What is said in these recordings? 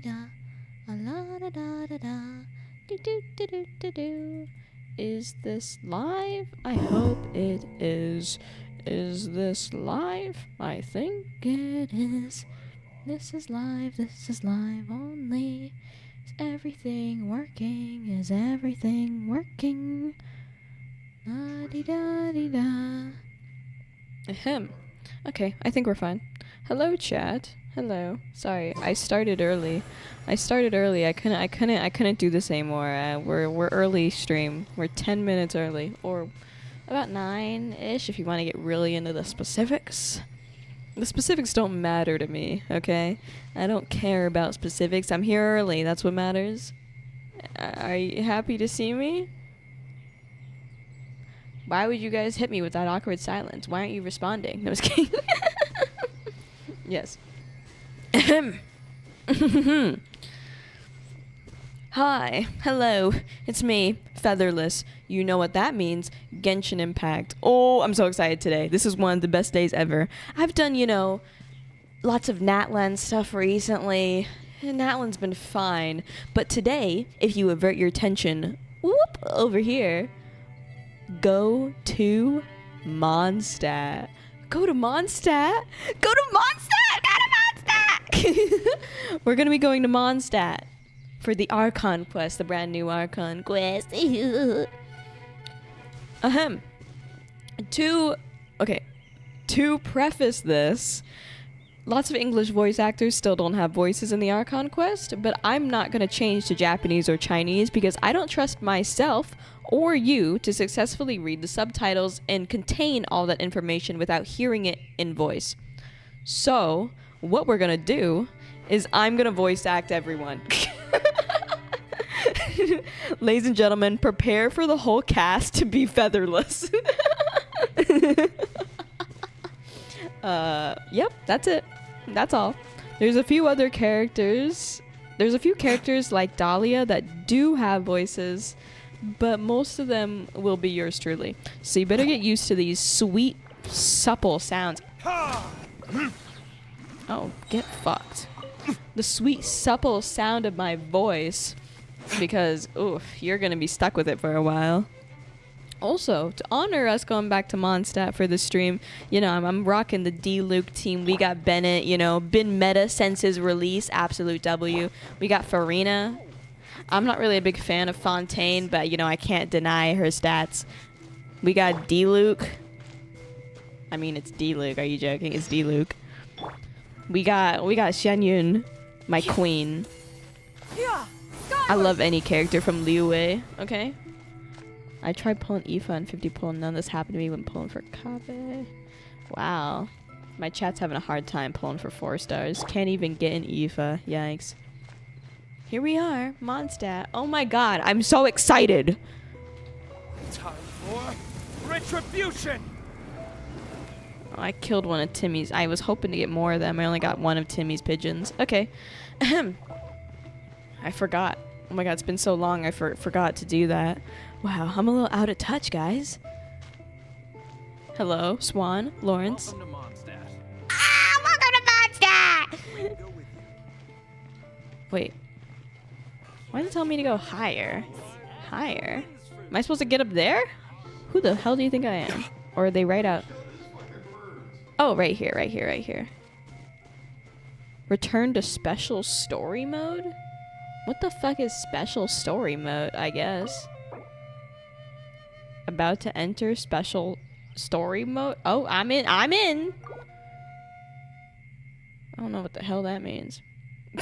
da, a la da da da da, do do do do do do. Is this live? I hope it is. Is this live? I think it is. This is live only. Is everything working? Is everything working? La-di-da-di-da. Ahem. Okay, I think we're fine. Hello, chat. Hello. Sorry, I started early. I couldn't do this anymore. We're early stream. We're 10 minutes early, or about 9-ish if you want to get really into the specifics. The specifics don't matter to me, okay? I don't care about specifics. I'm here early. That's what matters. Are you happy to see me? Why would you guys hit me with that awkward silence? Why aren't you responding? No, I was kidding. Yes. Hi. Hello. It's me, FeatherLes. You know what that means. Genshin Impact. Oh, I'm so excited today. This is one of the best days ever. I've done, lots of Natlan stuff recently. And Natlan's been fine. But today, if you avert your attention, whoop, over here, go to MONDSTAT. Go to MONDSTAT? Go to MONDSTAT! Go to MONDSTAT! We're going to be going to MONDSTAT for the Archon quest, the brand new Archon quest. Ahem. To preface this, lots of English voice actors still don't have voices in the Archon quest, but I'm not going to change to Japanese or Chinese because I don't trust myself or you to successfully read the subtitles and contain all that information without hearing it in voice. So, what we're going to do is I'm going to voice act everyone. Ladies and gentlemen, prepare for the whole cast to be FeatherLes. Yep, that's it. That's all. There's a few other characters. There's a few characters like Dahlia that do have voices, but most of them will be yours truly. So you better get used to these sweet, supple sounds. Oh, get fucked. The sweet, supple sound of my voice. Because, oof, you're going to be stuck with it for a while. Also, to honor us going back to MONDSTAT for the stream, I'm rocking the D-Luke team. We got Bennett, been meta since his release, absolute W. We got Farina. I'm not really a big fan of Fontaine, but, I can't deny her stats. We got D-Luke. I mean, it's D-Luke. Are you joking? It's D-Luke. We got Xianyun, my queen. I love any character from Liu Wei, okay? I tried pulling Aoife and 50 pull, none of this happened to me when pulling for Kabe. Wow. My chat's having a hard time pulling for 4 stars. Can't even get an Aoife. Yikes. Here we are, MONDSTAT. Oh my god, I'm so excited! Time for retribution! Oh, I killed one of Timmy's. I was hoping to get more of them. I only got one of Timmy's pigeons. Okay. Ahem. I forgot. Oh my god, it's been so long I forgot to do that. Wow, I'm a little out of touch, guys. Hello, Swan, Lawrence. Welcome to MONDSTAT. Welcome to MONDSTAT! Wait. Why does it tell me to go higher? Higher? Am I supposed to get up there? Who the hell do you think I am? Or are they right out? Oh, right here, right here, right here. Return to special story mode? What the fuck is special story mode, I guess? About to enter special story mode? Oh, I'm in. I don't know what the hell that means. The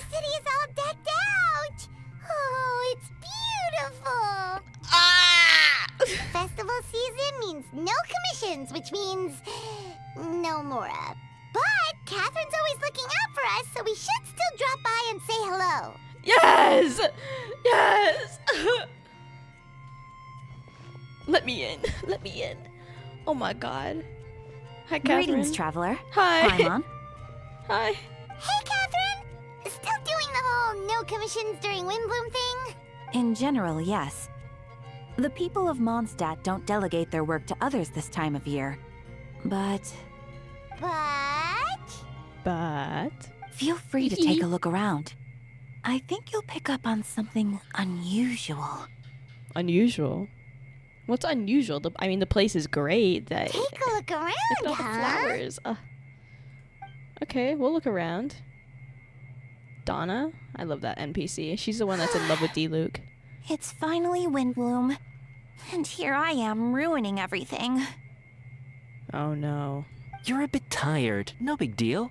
city is all decked out! Oh, it's beautiful! Festival season means no commissions, which means no Mora. But Catherine's always looking out for us, so we should still drop by and say hello. Yes! Yes! Let me in. Let me in. Oh my god. Hi, Catherine. Greetings, traveler. Hi. I'm on. Hi. Hey, Catherine! Still doing the whole no commissions during Windbloom thing? In general, yes. The people of Mondstadt don't delegate their work to others this time of year. But But feel free to take a look around. I think you'll pick up on something unusual. unusual. What's unusual? I mean, the place is great. Take a look around, Look at all the flowers. Okay, we'll look around. Donna? I love that NPC. She's the one that's in love with D-Luke. It's finally Windbloom. And here I am ruining everything. Oh no. You're a bit tired. No big deal.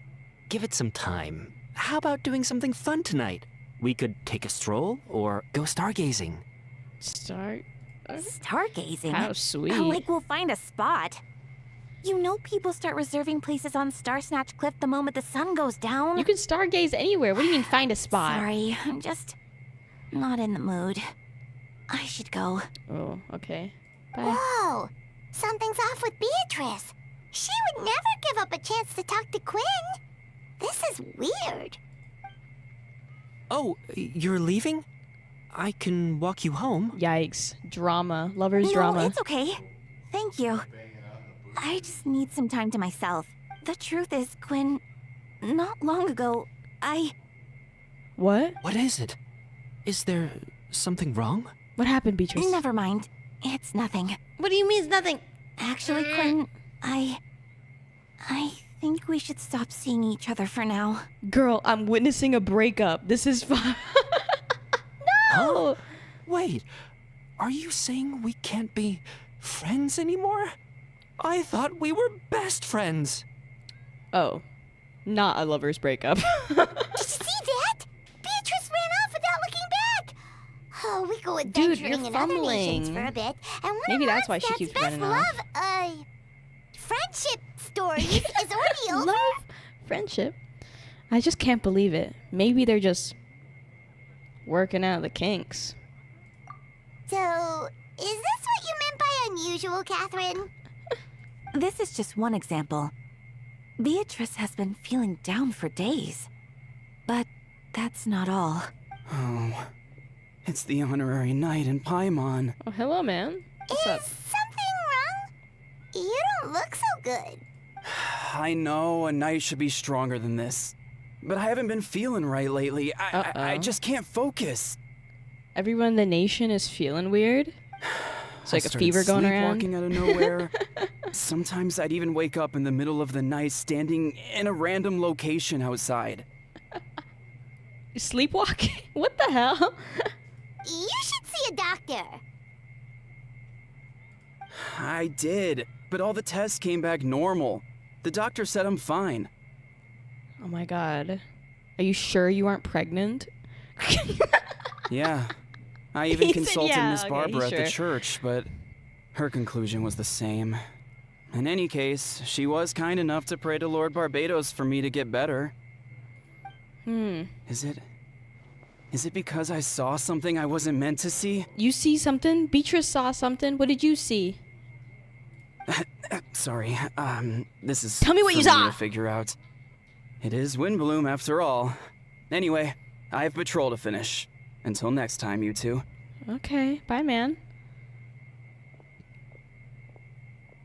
Give it some time. How about doing something fun tonight? We could take a stroll or go stargazing. Stargazing? How sweet. Like we'll find a spot. You know people start reserving places on Star Snatch Cliff the moment the sun goes down. You can stargaze anywhere. What do you mean find a spot? Sorry, I'm just not in the mood. I should go. Oh, okay. Bye. Whoa! Something's off with Beatrice. She would never give up a chance to talk to Quinn. This is weird. Oh, you're leaving? I can walk you home. Yikes. Drama. Lovers No, drama. it's okay. Thank you. I just need some time to myself. The truth is, Quinn, not long ago, What? What is it? Is there something wrong? What happened, Beatrice? Never mind. It's nothing. What do you mean it's nothing? Actually, Quinn, I think we should stop seeing each other for now. Girl, I'm witnessing a breakup. This is fun. No! Wait, are you saying we can't be friends anymore? I thought we were best friends. Oh. Not a lover's breakup. Did you see that? Beatrice ran off without looking back. Oh, we go Dude, adventuring you're in other nations fumbling. for a bit, and one Maybe of that's why she Mondstadt's keeps best running off. friendship stories is already over. Love friendship. I just can't believe it. Maybe they're just working out the kinks. So, is this what you meant by unusual, Catherine? This is just one example. Beatrice has been feeling down for days. But that's not all. Oh, it's the honorary knight in Paimon. Oh, hello, man. What's up? Is something wrong? You don't look so good. I know a knight should be stronger than this, but I haven't been feeling right lately. I just can't focus. Everyone in the nation is feeling weird. It's like I a started fever going around. sleepwalking out of nowhere. Sometimes I'd even wake up in the middle of the night standing in a random location outside. Sleepwalking? What the hell? You should see a doctor. I did, but all the tests came back normal. The doctor said I'm fine. Oh my god. Are you sure you aren't pregnant? Yeah. I even He said consulted yeah, Miss okay, Barbara he's at the sure. church, but her conclusion was the same. In any case, she was kind enough to pray to Lord Barbados for me to get better. Is it because I saw something I wasn't meant to see? You see something? Beatrice saw something. What did you see? Sorry, this is Tell me what for you saw! to figure out. It is Windbloom after all. Anyway, I have patrol to finish. Until next time, you two. Okay. Bye, man.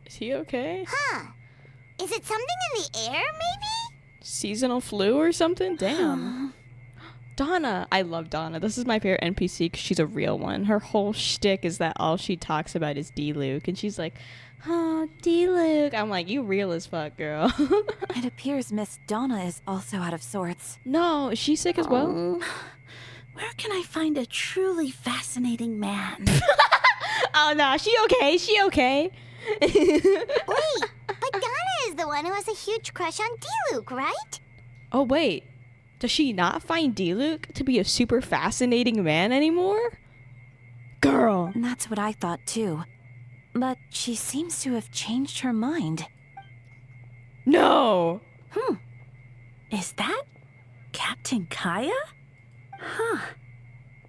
Is he okay? Huh. Is it something in the air, maybe? Seasonal flu or something? Damn. Donna. I love Donna. This is my favorite NPC because she's a real one. Her whole shtick is that all she talks about is D-Luke. And she's like, oh, D-Luke. I'm like, you real as fuck, girl. It appears Miss Donna is also out of sorts. No, is she sick as well? Where can I find a truly fascinating man? Oh, no. She okay. She okay. Wait, but Donna is the one who has a huge crush on D-Luke, right? Oh, wait. Does she not find D-Luke to be a super fascinating man anymore? Girl. And that's what I thought too. But she seems to have changed her mind. No. Is that Captain Kaya? Huh.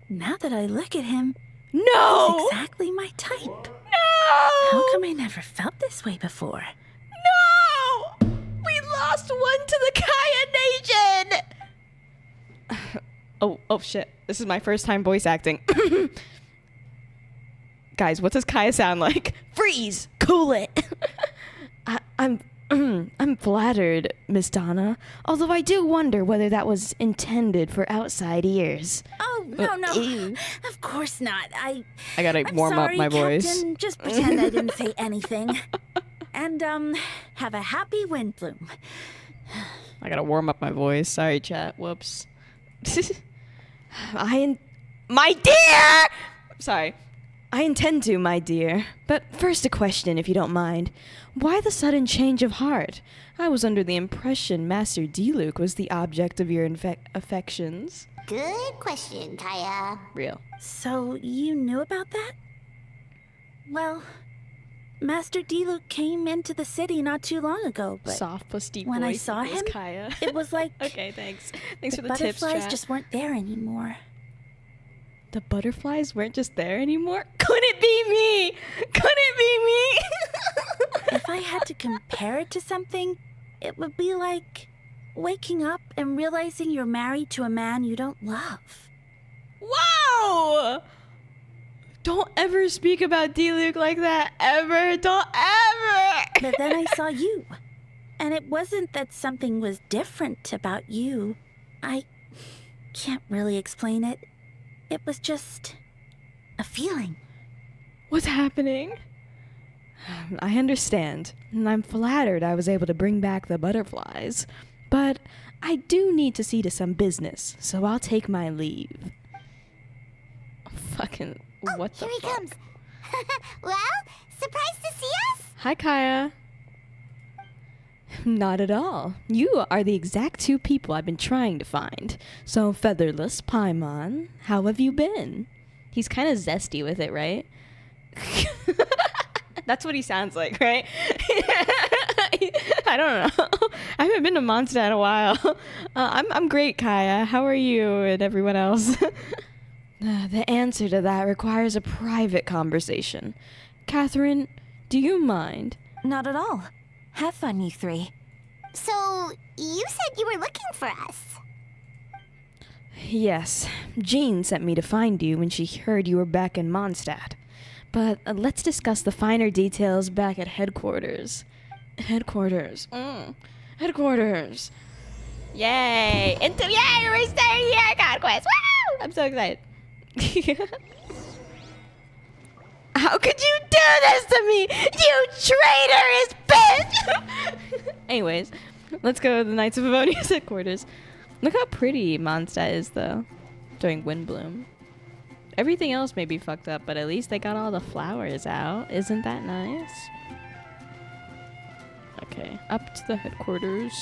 Now that I look at him, No. he's exactly my type. No. How come I never felt this way before? No. We lost one to the Kaya Nation. Oh shit. This is my first time voice acting. Guys, what does Kaya sound like? Freeze! Cool it! I'm flattered, Miss Donna. Although I do wonder whether that was intended for outside ears. Oh, no. Ew. Of course not. I gotta I'm warm sorry, up my voice. Captain. Just pretend I didn't say anything. And, have a happy wind bloom. I gotta warm up my voice. Sorry, chat. Whoops. My dear! Sorry. I intend to, my dear. But first a question, if you don't mind. Why the sudden change of heart? I was under the impression Master Diluc was the object of your affections. Good question, Kaya. Real. So, you knew about that? Well, Master Diluc came into the city not too long ago, but Soft plus deep when I voice saw equals him, Kaya. it was like Okay, thanks. Thanks the for the tips, butterflies chat. just weren't there anymore. The butterflies weren't just there anymore? Could it be me? Could it be me? If I had to compare it to something, it would be like waking up and realizing you're married to a man you don't love. Wow! Don't ever speak about Diluc like that. Ever. Don't ever. But then I saw you. And it wasn't that something was different about you. I can't really explain it. It was just a feeling. What's happening? I understand, and I'm flattered I was able to bring back the butterflies. But I do need to see to some business, so I'll take my leave. Fucking, what the Here he fuck? comes. Well, surprised to see us? Hi, Kaya. Not at all. You are the exact two people I've been trying to find. So, FeatherLes, Paimon, how have you been? He's kind of zesty with it, right? That's what he sounds like, right? I don't know. I haven't been to MONDSTAT in a while. I'm great, Kaya. How are you and everyone else? The answer to that requires a private conversation. Catherine, do you mind? Not at all. Have fun, you three. So, you said you were looking for us. Yes, Jean sent me to find you when she heard you were back in Mondstadt. But let's discuss the finer details back at headquarters. Headquarters. Headquarters. Yay! Yay! We're starting here, Conquest! Woo! I'm so excited. How could you do this to me? You traitorous bitch! Anyways, let's go to the Knights of Avonia's headquarters. Look how pretty Mondstadt is, though, during Windbloom. Everything else may be fucked up, but at least they got all the flowers out. Isn't that nice? Okay, up to the headquarters.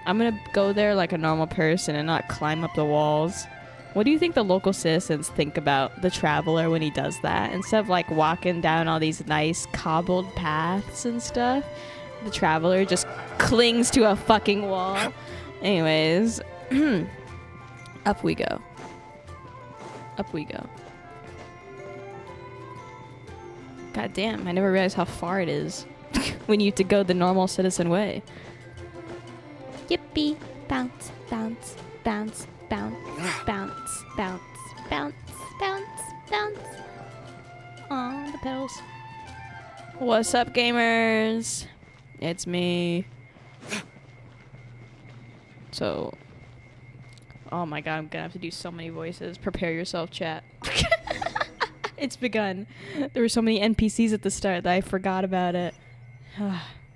I'm gonna go there like a normal person and not climb up the walls. What do you think the local citizens think about the traveler when he does that? Instead of like walking down all these nice cobbled paths and stuff, the traveler just clings to a fucking wall. Anyways, up we go. Up we go. God damn, I never realized how far it is when you have to go the normal citizen way. Yippee! Bounce, bounce, bounce, bounce, bounce, bounce, bounce, bounce, bounce. Aw, the pedals. What's up, gamers? It's me. So, oh my god, I'm gonna have to do so many voices. Prepare yourself, chat. It's begun. There were so many NPCs at the start that I forgot about it.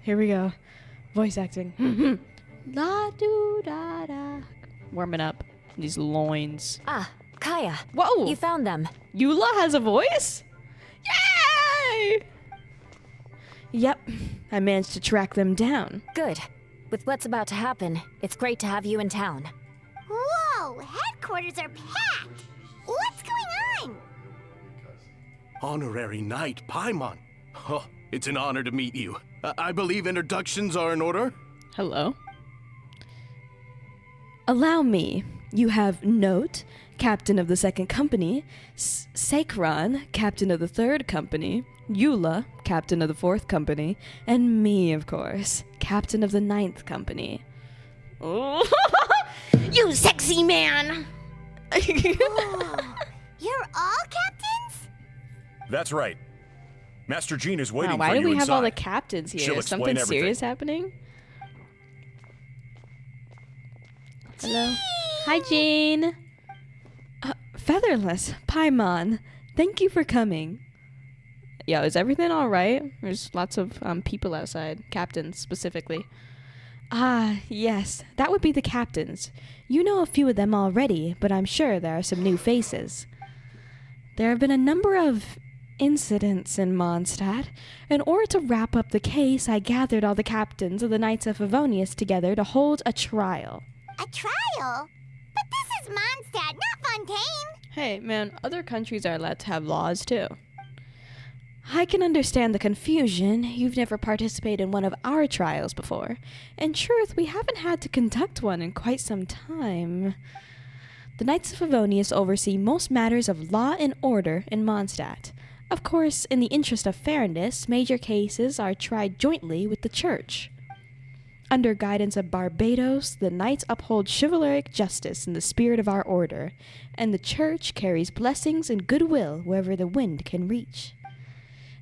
Here we go. Voice acting. La do da da. Warming up these loins. Ah, Kaya. Whoa! You found them. Eula has a voice? Yay! Yep, I managed to track them down. Good. With what's about to happen, it's great to have you in town. Whoa, headquarters are packed. What's going on? Honorary Knight Paimon. Oh, it's an honor to meet you. I believe introductions are in order. Hello. Allow me. You have Note, Captain of the 2nd Company, Sakron, Captain of the 3rd Company, Eula, Captain of the 4th Company, and me, of course, Captain of the 9th Company. Oh. You sexy man! Whoa, you're all captains? That's right. Master Jean is waiting Wow, for why you do we have all the inside. captains here? She'll Is something explain everything. serious happening? Hello. Hi, Jean. FeatherLes, Paimon, thank you for coming. Yo, is everything all right? There's lots of people outside, captains specifically. Ah, yes, that would be the captains. You know a few of them already, but I'm sure there are some new faces. There have been a number of incidents in Mondstadt. In order to wrap up the case, I gathered all the captains of the Knights of Favonius together to hold a trial. A trial? But this is Mondstadt, not Fontaine. Hey, man, other countries are allowed to have laws, too. I can understand the confusion. You've never participated in one of our trials before. In truth, we haven't had to conduct one in quite some time. The Knights of Favonius oversee most matters of law and order in Mondstadt. Of course, in the interest of fairness, major cases are tried jointly with the Church. Under guidance of Barbados, the Knights uphold chivalric justice in the spirit of our order, and the Church carries blessings and goodwill wherever the wind can reach.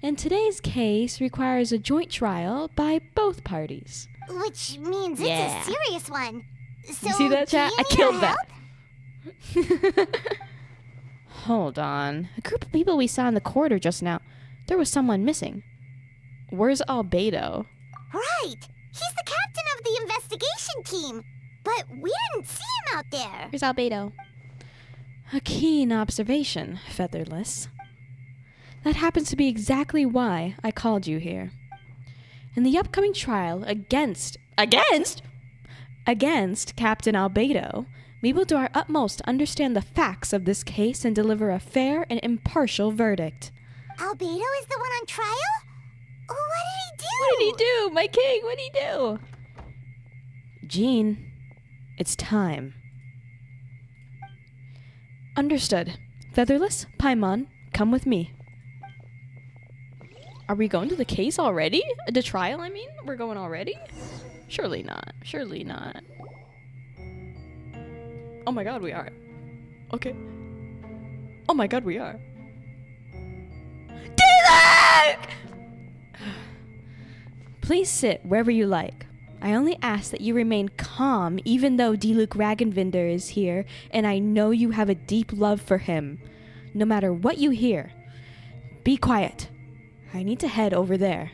And today's case requires a joint trial by both parties. Which means Yeah. it's a serious one. So, You see that, chat? do I you need killed our that. help? Hold on. A group of people we saw in the corridor just now. There was someone missing. Where's Albedo? Right. He's the captain of the investigation team. But we didn't see him out there. Where's Albedo? A keen observation, FeatherLes. That happens to be exactly why I called you here. In the upcoming trial against Captain Albedo, we will do our utmost to understand the facts of this case and deliver a fair and impartial verdict. Albedo is the one on trial? What did he do? What did he do? My king, what did he do? Jean, it's time. Understood. FeatherLes, Paimon, come with me. Are we going to the case already? The trial, I mean? We're going already? Surely not. Surely not. Oh my god, we are. Okay. Oh my god, we are. Dylan! Please sit wherever you like. I only ask that you remain calm even though Diluc Ragenvinder is here and I know you have a deep love for him. No matter what you hear. Be quiet. I need to head over there.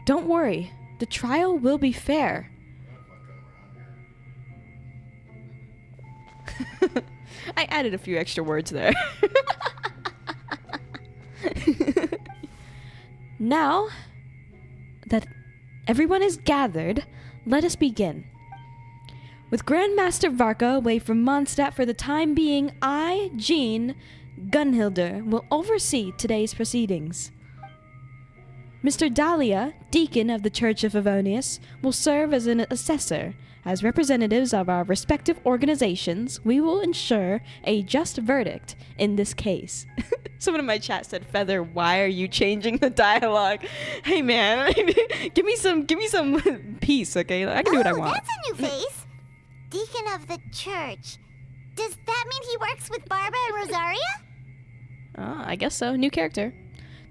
Don't worry. The trial will be fair. I added a few extra words there. Now that everyone is gathered, let us begin. With Grandmaster Varka away from Mondstadt for the time being, I, Jean Gunhilder, will oversee today's proceedings. Mr. Dahlia, Deacon of the Church of Favonius, will serve as an assessor. As representatives of our respective organizations, we will ensure a just verdict in this case. Someone in my chat said, Feather, why are you changing the dialogue? Hey man, give me some peace, okay? I can do what I want. That's a new face. Deacon of the church. Does that mean he works with Barbara and Rosaria? I guess so. New character.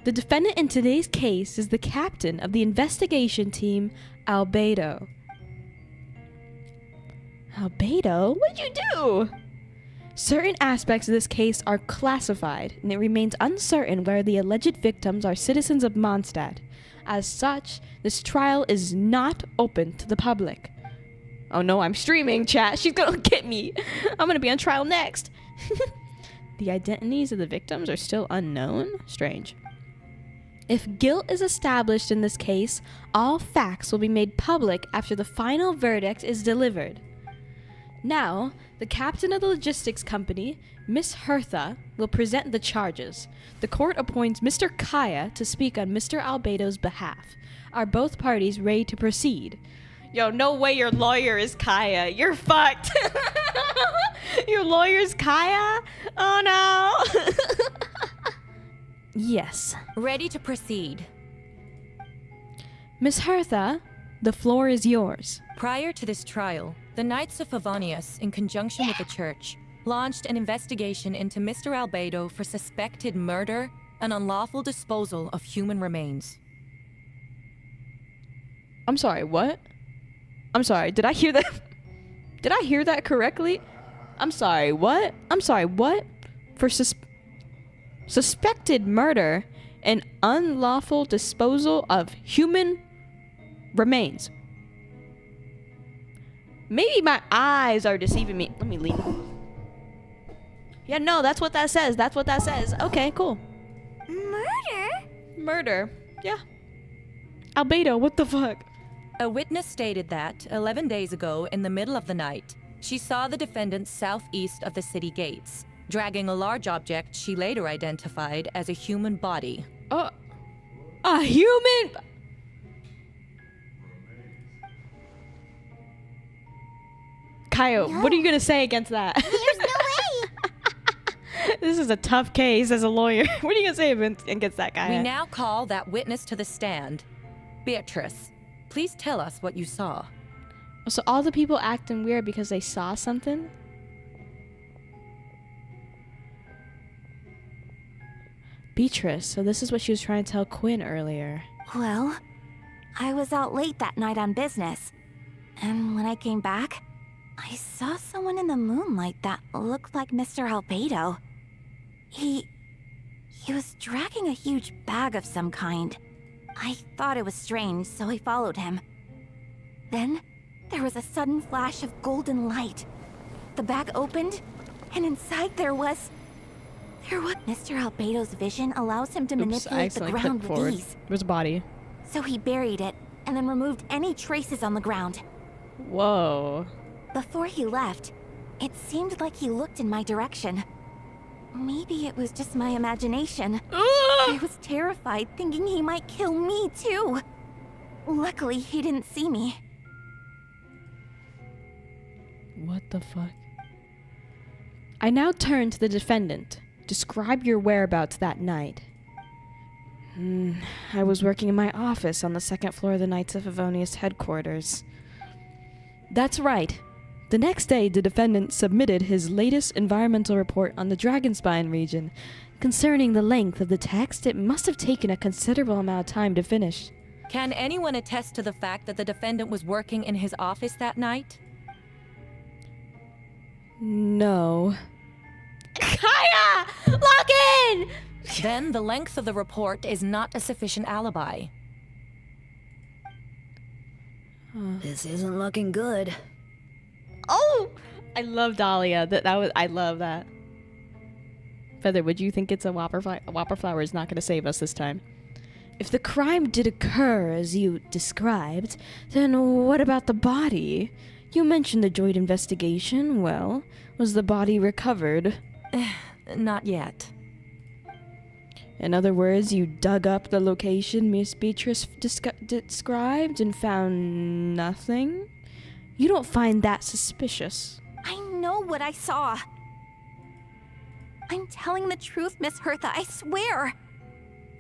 The defendant in today's case is the captain of the investigation team, Albedo. Albedo? What'd you do? Certain aspects of this case are classified, and it remains uncertain whether the alleged victims are citizens of Mondstadt. As such, this trial is not open to the public. Oh no, I'm streaming, chat. She's gonna get me. I'm gonna be on trial next. The identities of the victims are still unknown? Strange. If guilt is established in this case, all facts will be made public after the final verdict is delivered. Now, the captain of the logistics company, Miss Hertha, will present the charges. The court appoints Mr. Kaya to speak on Mr. Albedo's behalf. Are both parties ready to proceed? Yo, no way your lawyer is Kaya. You're fucked. Your lawyer's Kaya? Oh no. Yes. Ready to proceed. Miss Hertha, the floor is yours. Prior to this trial, the Knights of Favonius, in conjunction with the Church, launched an investigation into Mr. Albedo for suspected murder and unlawful disposal of human remains. I'm sorry, what? I'm sorry, did I hear that? Did I hear that correctly? I'm sorry, what? I'm sorry, what? For suspected murder and unlawful disposal of human remains. Maybe my eyes are deceiving me. Let me lean. Yeah, no, that's what that says. That's what that says. Okay, cool. Murder? Murder. Yeah. Albedo, what the fuck? A witness stated that 11 days ago, in the middle of the night, she saw the defendant southeast of the city gates, dragging a large object she later identified as a human body. A human? Kaio, what are you gonna say against that? There's no way! This is a tough case as a lawyer. What are you gonna say against that guy? We now call that witness to the stand. Beatrice, please tell us what you saw. So all the people acting weird because they saw something? Beatrice, so this is what she was trying to tell Quinn earlier. Well, I was out late that night on business. And when I came back, I saw someone in the moonlight that looked like Mr. Albedo. He was dragging a huge bag of some kind. I thought it was strange, so I followed him. Then, there was a sudden flash of golden light. The bag opened, and inside there was... Mr. Albedo's vision allows him to manipulate the ground with ease. There's a body. So he buried it, and then removed any traces on the ground. Whoa. Before he left, it seemed like he looked in my direction. Maybe it was just my imagination. I was terrified, thinking he might kill me too. Luckily, he didn't see me. What the fuck? I now turn to the defendant. Describe your whereabouts that night. I was working in my office on the second floor of the Knights of Favonius headquarters. That's right. The next day, the defendant submitted his latest environmental report on the Dragonspine region. Concerning the length of the text, it must have taken a considerable amount of time to finish. Can anyone attest to the fact that the defendant was working in his office that night? No. Kaya! Lock in! Then the length of the report is not a sufficient alibi. This isn't looking good. Oh! I love Dahlia. I love that. Feather, would you think it's a Whopper Flower? A Whopper Flower is not going to save us this time. If the crime did occur as you described, then what about the body? You mentioned the joint investigation. Well, was the body recovered? Not yet. In other words, you dug up the location Miss Beatrice described and found nothing? You don't find that suspicious? I know what I saw. I'm telling the truth, Miss Hertha, I swear.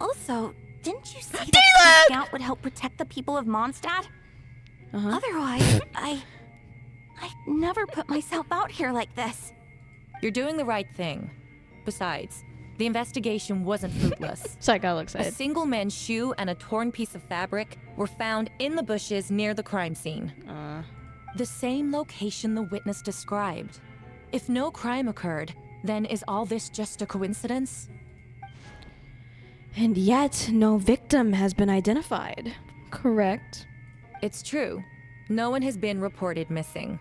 Also, didn't you say that speaking out would help protect the people of Mondstadt? Otherwise, I'd never put myself out here like this. You're doing the right thing. Besides, the investigation wasn't fruitless. Psycho looks A single man's shoe and a torn piece of fabric were found in the bushes near the crime scene. The same location the witness described. If no crime occurred, then is all this just a coincidence? And yet, no victim has been identified. Correct. It's true. No one has been reported missing.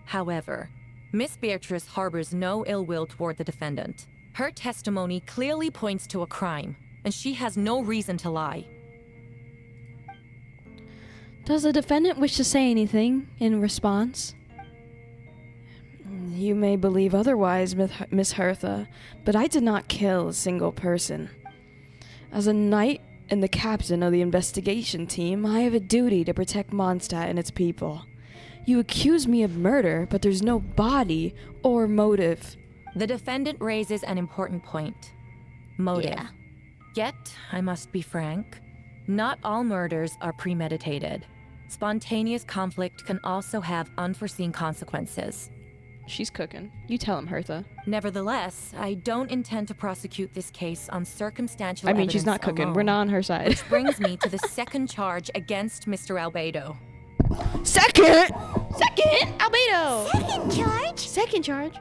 However, Miss Beatrice harbors no ill will toward the defendant. Her testimony clearly points to a crime, and she has no reason to lie. Does the defendant wish to say anything in response? You may believe otherwise, Miss Hertha, but I did not kill a single person. As a knight and the captain of the investigation team, I have a duty to protect Mondstadt and its people. You accuse me of murder, but there's no body or motive. The defendant raises an important point. Motive. Yeah. Yet, I must be frank, not all murders are premeditated. Spontaneous conflict can also have unforeseen consequences. She's cooking. You tell him, Hertha. Nevertheless, I don't intend to prosecute this case on circumstantial I mean, evidence she's not cooking. alone, We're not on her side. which brings me to the second charge against Mr. Albedo. Second Albedo. Second charge? Second charge.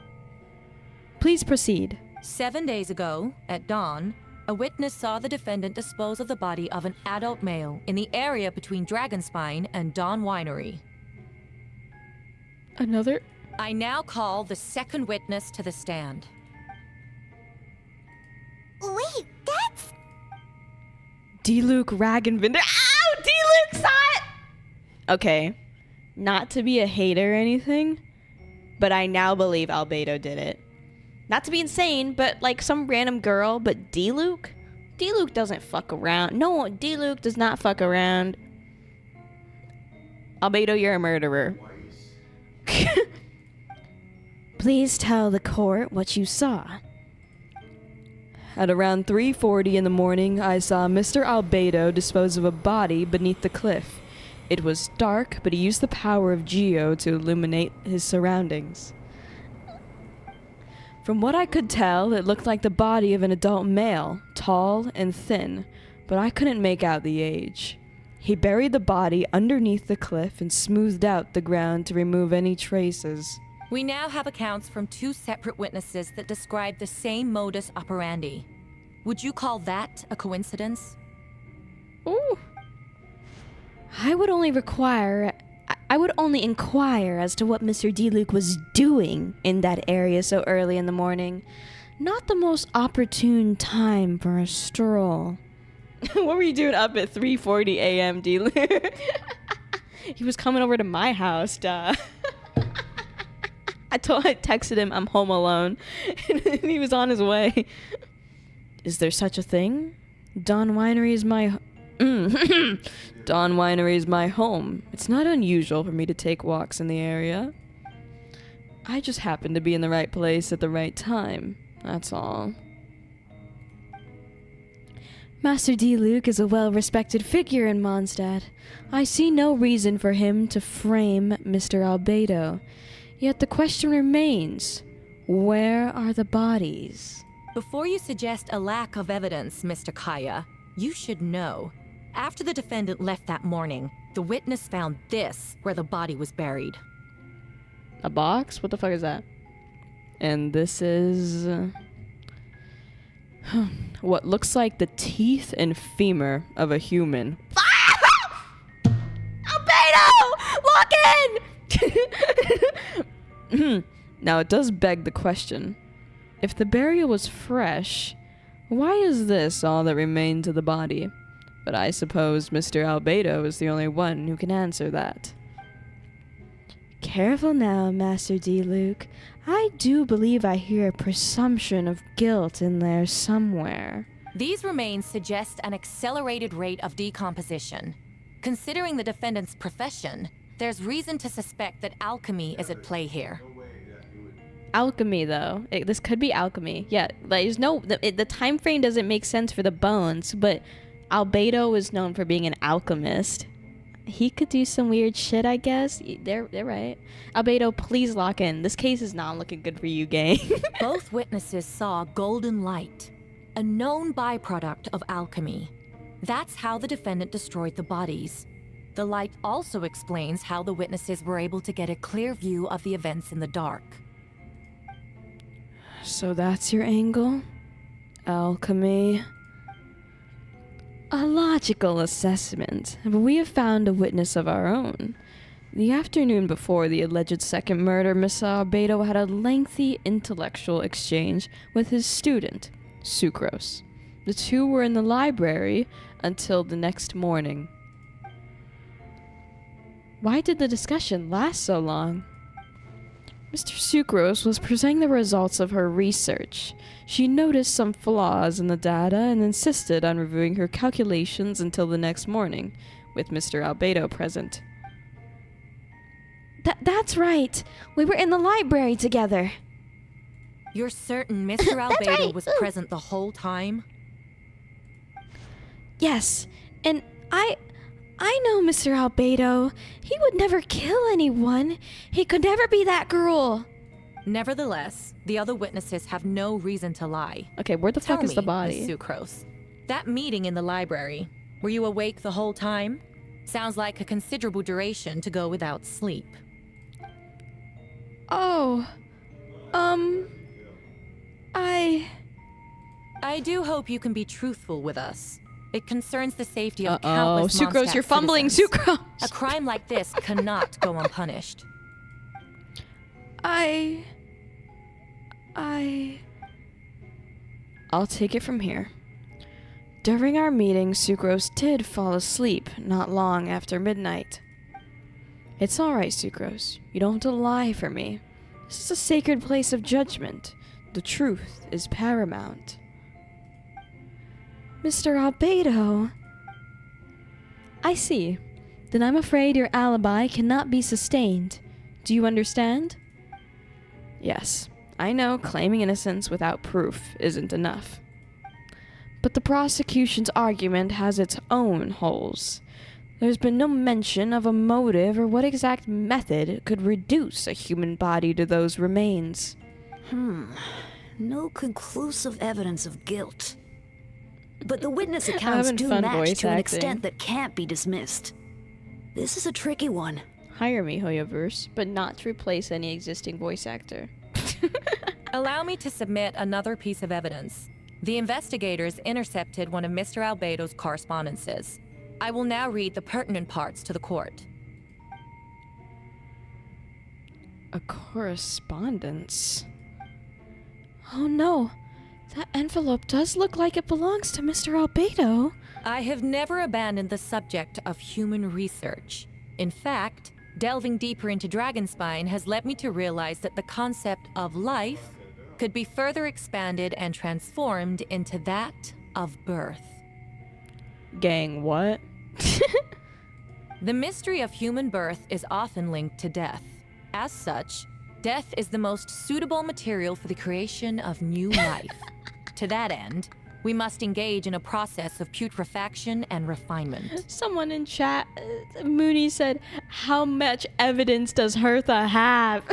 Please proceed. 7 days ago, at dawn, a witness saw the defendant dispose of the body of an adult male in the area between Dragonspine and Dawn Winery. Another? I now call the second witness to the stand. Wait, that's... D-Luke Ragenvinder. Ow! D-Luke saw it! Okay. Not to be a hater or anything, but I now believe Albedo did it. Not to be insane, but like some random girl, but D-Luke? D-Luke doesn't fuck around. No, D-Luke does not fuck around. Albedo, you're a murderer. Please tell the court what you saw. At around 3:40 in the morning, I saw Mr. Albedo dispose of a body beneath the cliff. It was dark, but he used the power of Geo to illuminate his surroundings. From what I could tell, it looked like the body of an adult male, tall and thin, but I couldn't make out the age. He buried the body underneath the cliff and smoothed out the ground to remove any traces. We now have accounts from 2 separate witnesses that describe the same modus operandi. Would you call that a coincidence? Ooh. I would only inquire as to what Mr. D-Luke was doing in that area so early in the morning. Not the most opportune time for a stroll. What were you doing up at 3:40 a.m., D-Luke? He was coming over to my house, duh. I texted him, I'm home alone. And he was on his way. Is there such a thing? Dawn Winery is my... Dawn Winery is my home. It's not unusual for me to take walks in the area. I just happened to be in the right place at the right time. That's all. Master D-Luke is a well-respected figure in Mondstadt. I see no reason for him to frame Mr. Albedo. Yet the question remains, where are the bodies? Before you suggest a lack of evidence, Mr. Kaya, you should know. After the defendant left that morning, the witness found this where the body was buried. A box? What the fuck is that? And this is... what looks like the teeth and femur of a human. Albedo! Lock in! Now it does beg the question. If the burial was fresh, why is this all that remained to the body? But I suppose Mr. Albedo is the only one who can answer that. Careful now, Master D-Luke. I do believe I hear a presumption of guilt in there somewhere. These remains suggest an accelerated rate of decomposition. Considering the defendant's profession, there's reason to suspect that alchemy is at play here. Alchemy, though. This could be alchemy. Yeah, there's no... The time frame doesn't make sense for the bones, but Albedo is known for being an alchemist. He could do some weird shit, I guess. They're right. Albedo, please lock in. This case is not looking good for you, gang. Both witnesses saw golden light, a known byproduct of alchemy. That's how the defendant destroyed the bodies. The light also explains how the witnesses were able to get a clear view of the events in the dark. So that's your angle? Alchemy. A logical assessment, but we have found a witness of our own. The afternoon before the alleged second murder, Mr. Albedo had a lengthy intellectual exchange with his student, Sucrose. The two were in the library until the next morning. Why did the discussion last so long? Mr. Sucrose was presenting the results of her research. She noticed some flaws in the data and insisted on reviewing her calculations until the next morning, with Mr. Albedo present. That's right. We were in the library together. You're certain Mr. Albedo was present the whole time? Yes, and I know Mr. Albedo. He would never kill anyone. He could never be that cruel. Nevertheless, the other witnesses have no reason to lie. Okay, where the fuck is the body? Miss Sucrose, that meeting in the library, were you awake the whole time? Sounds like a considerable duration to go without sleep. Oh, I do hope you can be truthful with us. It concerns the safety of countless Sucrose, MONDSTAT you're fumbling, citizens. Sucrose! A crime like this cannot go unpunished. I'll take it from here. During our meeting, Sucrose did fall asleep not long after midnight. It's alright, Sucrose. You don't have to lie for me. This is a sacred place of judgment. The truth is paramount. Mr. Albedo. I see. Then I'm afraid your alibi cannot be sustained. Do you understand? Yes, I know claiming innocence without proof isn't enough. But the prosecution's argument has its own holes. There's been no mention of a motive or what exact method could reduce a human body to those remains. No conclusive evidence of guilt. But the witness accounts do match to an extent that can't be dismissed. This is a tricky one. Hire me, Hoyoverse, but not to replace any existing voice actor. Allow me to submit another piece of evidence. The investigators intercepted one of Mr. Albedo's correspondences. I will now read the pertinent parts to the court. A correspondence? Oh no, that envelope does look like it belongs to Mr. Albedo. I have never abandoned the subject of human research. In fact, delving deeper into Dragonspine has led me to realize that the concept of life could be further expanded and transformed into that of birth. Gang, what? The mystery of human birth is often linked to death. As such, death is the most suitable material for the creation of new life. To that end, we must engage in a process of putrefaction and refinement. Someone in chat, Mooney said, how much evidence does Hertha have?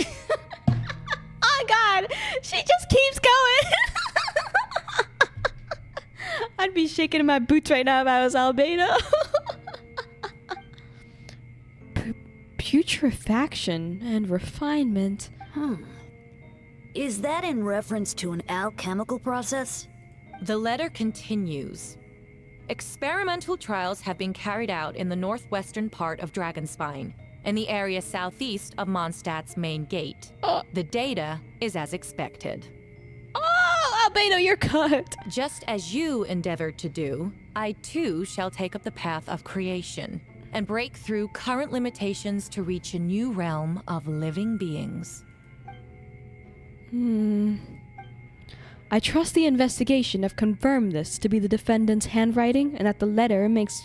Oh god, she just keeps going. I'd be shaking in my boots right now if I was Albedo. Putrefaction and refinement. Is that in reference to an alchemical process? The letter continues. Experimental trials have been carried out in the northwestern part of Dragonspine, in the area southeast of MONDSTAT's main gate. The data is as expected. Oh, Albedo, you're cut. Just as you endeavored to do, I too shall take up the path of creation and break through current limitations to reach a new realm of living beings. I trust the investigation have confirmed this to be the defendant's handwriting and that the letter makes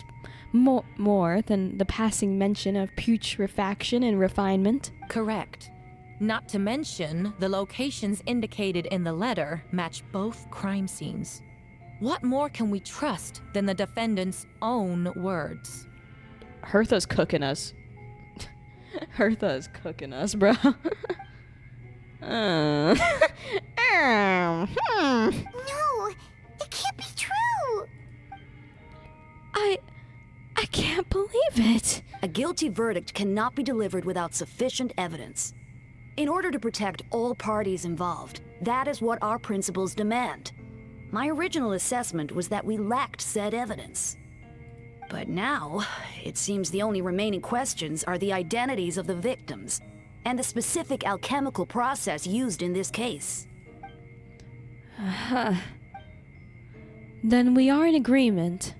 more than the passing mention of putrefaction and refinement. Correct. Not to mention, the locations indicated in the letter match both crime scenes. What more can we trust than the defendant's own words? Hertha's cooking us. Hertha's cooking us, bro. No, it can't be true. I can't believe it. A guilty verdict cannot be delivered without sufficient evidence. In order to protect all parties involved, that is what our principles demand. My original assessment was that we lacked said evidence. But now, it seems the only remaining questions are the identities of the victims and the specific alchemical process used in this case. Then we are in agreement.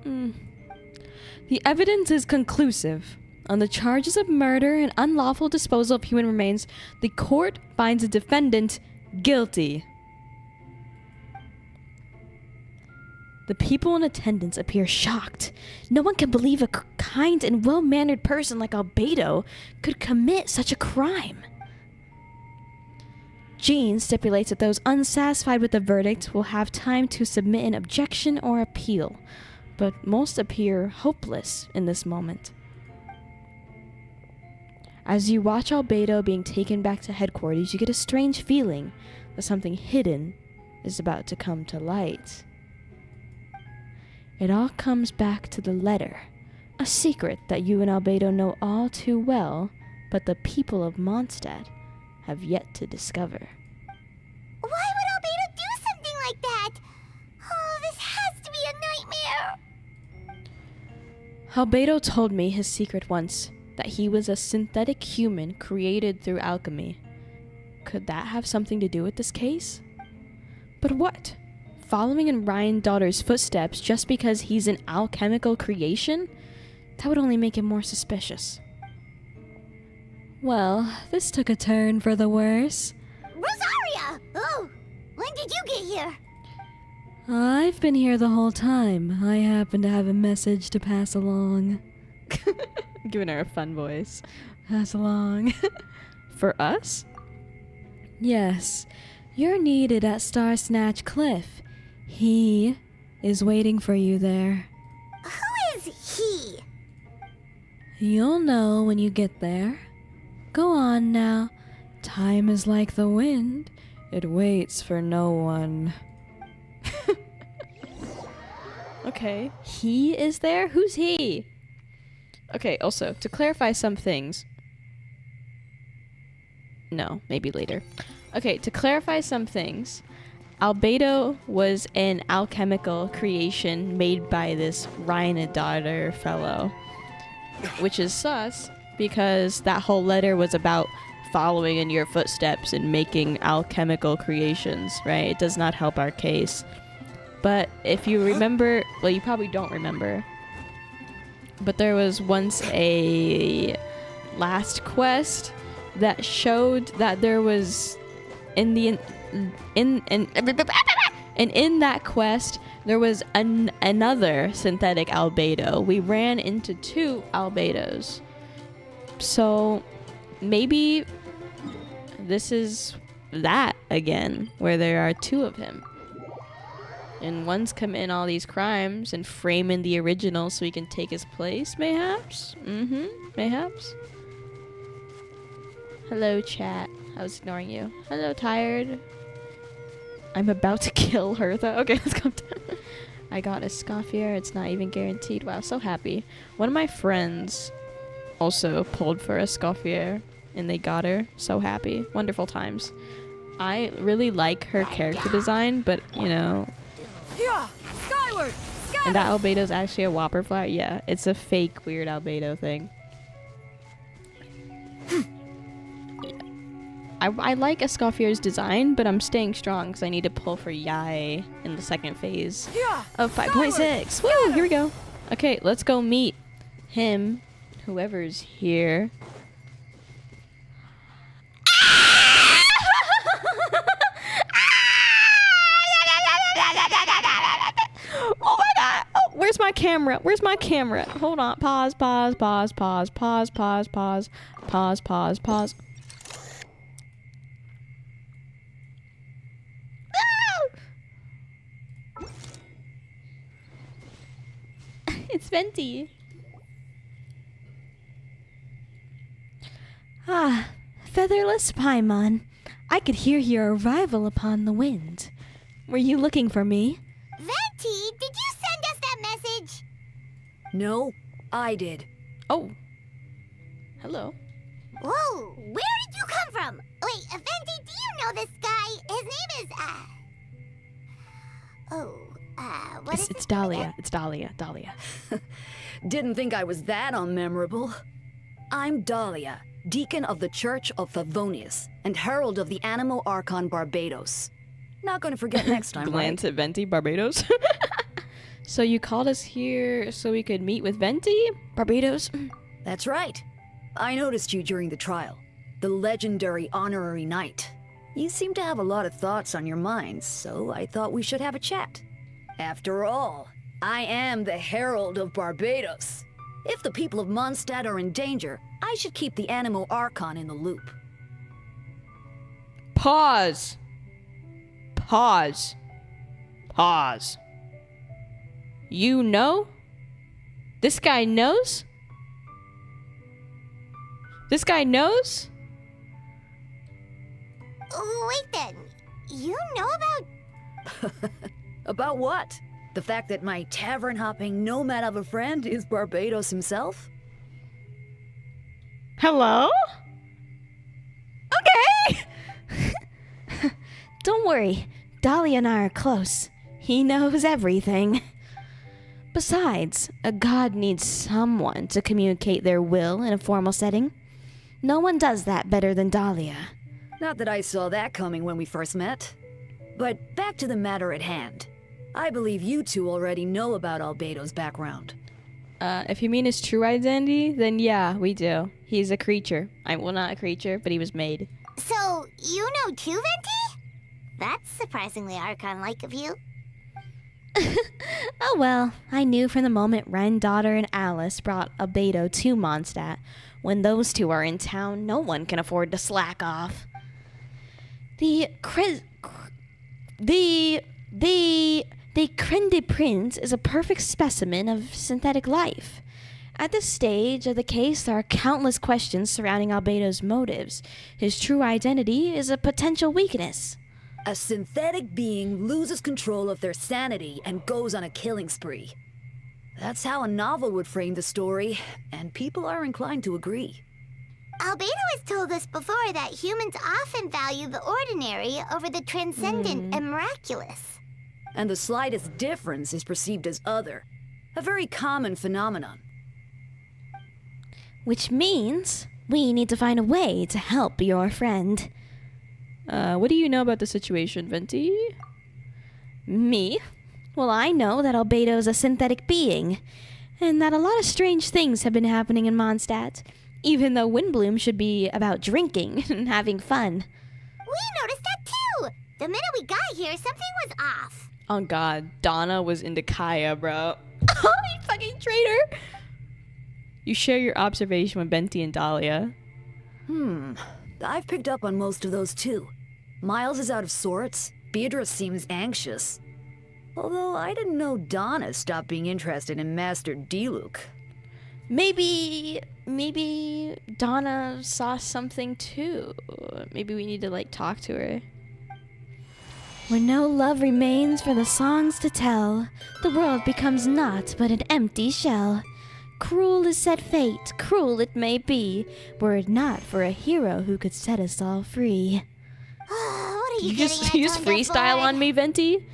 The evidence is conclusive. On the charges of murder and unlawful disposal of human remains, the court finds the defendant guilty. The people in attendance appear shocked. No one can believe a kind and well-mannered person like Albedo could commit such a crime. Jean stipulates that those unsatisfied with the verdict will have time to submit an objection or appeal, but most appear hopeless in this moment. As you watch Albedo being taken back to headquarters, you get a strange feeling that something hidden is about to come to light. It all comes back to the letter, a secret that you and Albedo know all too well, but the people of MONDSTAT have yet to discover. Why would Albedo do something like that? Oh, this has to be a nightmare. Albedo told me his secret once, that he was a synthetic human created through alchemy. Could that have something to do with this case? But what? Following in Ryan's daughter's footsteps just because he's an alchemical creation? That would only make him more suspicious. Well, this took a turn for the worse. Rosaria! Oh, when did you get here? I've been here the whole time. I happen to have a message to pass along. Giving her a fun voice. Pass along. For us? Yes. You're needed at Star Snatch Cliff. He is waiting for you there. Who is he? You'll know when you get there. Go on now. Time is like the wind. It waits for no one. Okay. He is there? Who's he? Okay, also, to clarify some things. No, maybe later. Okay, to clarify some things. Albedo was an alchemical creation made by this Ryan daughter fellow. Which is sus, because that whole letter was about following in your footsteps and making alchemical creations, right? It does not help our case. But if you remember, well, you probably don't remember, but there was once a last quest that showed that there was in that quest there was another synthetic Albedo. We ran into 2 Albedos. So maybe this is that again, where there are 2 of him. And one's commit all these crimes and frame in the original so he can take his place, mayhaps? Mayhaps? Hello, chat. I was ignoring you. Hello, tired. I'm about to kill Hertha. Okay, let's go down. I got a Scoffier. It's not even guaranteed. Wow, so happy. One of my friends also pulled for a Scoffier, and they got her. So happy. Wonderful times. I really like her character design, but, you know... Skyward! And that Albedo's actually a Whopper flower? Yeah, it's a fake weird Albedo thing. I like Escoffier's design, but I'm staying strong because I need to pull for Yai in the second phase of 5.6. Woo! Here we go. Okay, let's go meet him, whoever's here. Oh my god! Oh, where's my camera? Where's my camera? Hold on. Pause. It's Venti. Ah, Featherless Paimon. I could hear your arrival upon the wind. Were you looking for me? Venti, did you send us that message? No, I did. Oh. Hello. Whoa, where did you come from? Wait, Venti, do you know this guy? His name is, what is It's Dahlia. It's Dahlia. Didn't think I was that unmemorable. I'm Dahlia, Deacon of the Church of Favonius and Herald of the Animo Archon Barbados. Not gonna forget next time, Glance right? at Venti, Barbados. So you called us here so we could meet with Venti, Barbados? That's right. I noticed you during the trial. The legendary honorary knight. You seem to have a lot of thoughts on your mind, so I thought we should have a chat. After all, I am the Herald of Barbados. If the people of MONDSTAT are in danger, I should keep the Animo Archon in the loop. Pause. You know? This guy knows? This guy knows? Wait then. You know about... About what? The fact that my tavern-hopping nomad of a friend is Barbados himself? Hello? Okay! Don't worry, Dahlia and I are close. He knows everything. Besides, a god needs someone to communicate their will in a formal setting. No one does that better than Dahlia. Not that I saw that coming when we first met. But back to the matter at hand. I believe you two already know about Albedo's background. If you mean his true identity, then yeah, we do. He's a creature. Well, not a creature, but he was made. So, you know too, Venti? That's surprisingly Archon-like of you. Oh well, I knew from the moment Ren, Daughter, and Alice brought Albedo to Mondstadt. When those two are in town, no one can afford to slack off. The Crende Prince is a perfect specimen of synthetic life. At this stage of the case, there are countless questions surrounding Albedo's motives. His true identity is a potential weakness. A synthetic being loses control of their sanity and goes on a killing spree. That's how a novel would frame the story, and people are inclined to agree. Albedo has told us before that humans often value the ordinary over the transcendent and miraculous. And the slightest difference is perceived as other. A very common phenomenon. Which means we need to find a way to help your friend. What do you know about the situation, Venti? Me? Well, I know that Albedo's a synthetic being, and that a lot of strange things have been happening in Mondstadt, even though Windbloom should be about drinking and having fun. We noticed that too! The minute we got here, something was off. Oh god, Donna was into Kaya, bro. Oh, you fucking traitor! You share your observation with Venti and Dahlia. I've picked up on most of those too. Miles is out of sorts. Beatrice seems anxious. Although I didn't know Donna stopped being interested in Master Diluc. Maybe Donna saw something too. Maybe we need to like talk to her. Where no love remains for the songs to tell, the world becomes naught but an empty shell. Cruel is said fate, cruel it may be, were it not for a hero who could set us all free. What are you just freestyle on me, Venti?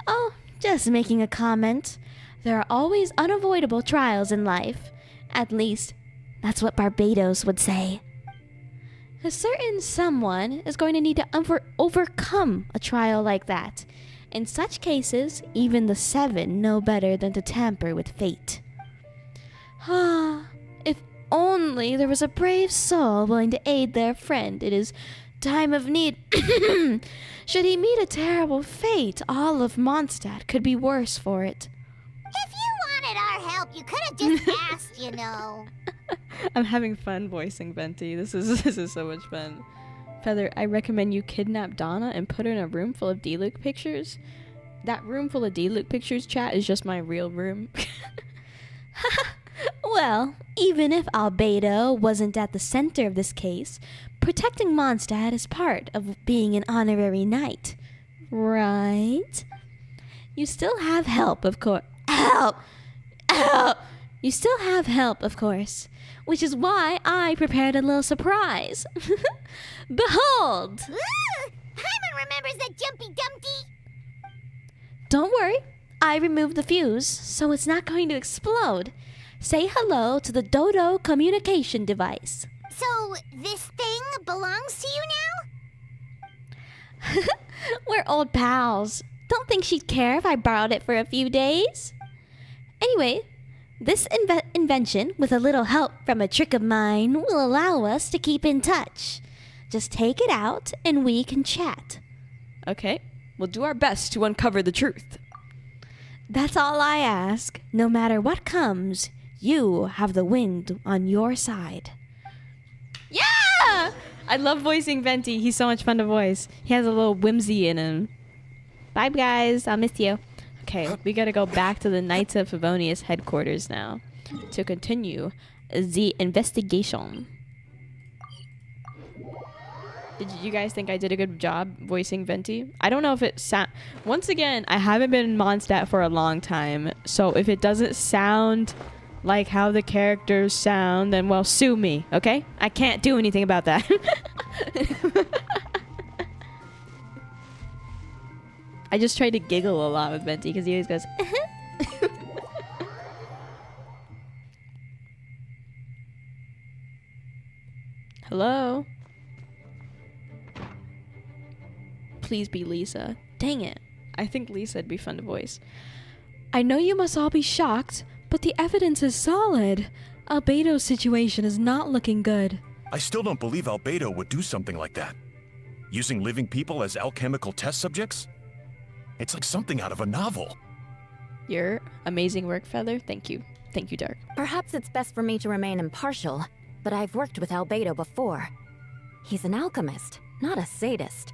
Oh, just making a comment. There are always unavoidable trials in life. At least, that's what Barbados would say. A certain someone is going to need to overcome a trial like that. In such cases, even the Seven know better than to tamper with fate. If only there was a brave soul willing to aid their friend in his time of need. Should he meet a terrible fate, all of Mondstadt could be worse for it. If you wanted our help, you could have just asked, you know. I'm having fun voicing Venti. This is so much fun. Feather, I recommend you kidnap Donna and put her in a room full of Diluc pictures. That room full of Diluc pictures, chat, is just my real room. Well, even if Albedo wasn't at the center of this case, protecting Mondstadt is part of being an honorary knight, right? You still have help, of course. Help! You still have help, of course, which is why I prepared a little surprise. Behold! Hyman remembers that Jumpy Dumpty! Don't worry, I removed the fuse, so it's not going to explode. Say hello to the Dodo communication device. So, this thing belongs to you now? We're old pals. Don't think she'd care if I borrowed it for a few days. Anyway, this invention, with a little help from a trick of mine, will allow us to keep in touch. Just take it out and we can chat. Okay, we'll do our best to uncover the truth. That's all I ask. No matter what comes, you have the wind on your side. Yeah! I love voicing Venti. He's so much fun to voice. He has a little whimsy in him. Bye, guys. I'll miss you. Okay, we gotta go back to the Knights of Favonius headquarters now to continue the investigation. Did you guys think I did a good job voicing Venti? I don't know if it sound. Once again, I haven't been in MONDSTAT for a long time, so if it doesn't sound like how the characters sound, then well, sue me, okay? I can't do anything about that. I just try to giggle a lot with Venti because he always goes. Hello? Please be Lisa. Dang it. I think Lisa'd be fun to voice. I know you must all be shocked, but the evidence is solid. Albedo's situation is not looking good. I still don't believe Albedo would do something like that. Using living people as alchemical test subjects? It's like something out of a novel. Your amazing work, Feather. Thank you. Thank you, Dark. Perhaps it's best for me to remain impartial, but I've worked with Albedo before. He's an alchemist, not a sadist.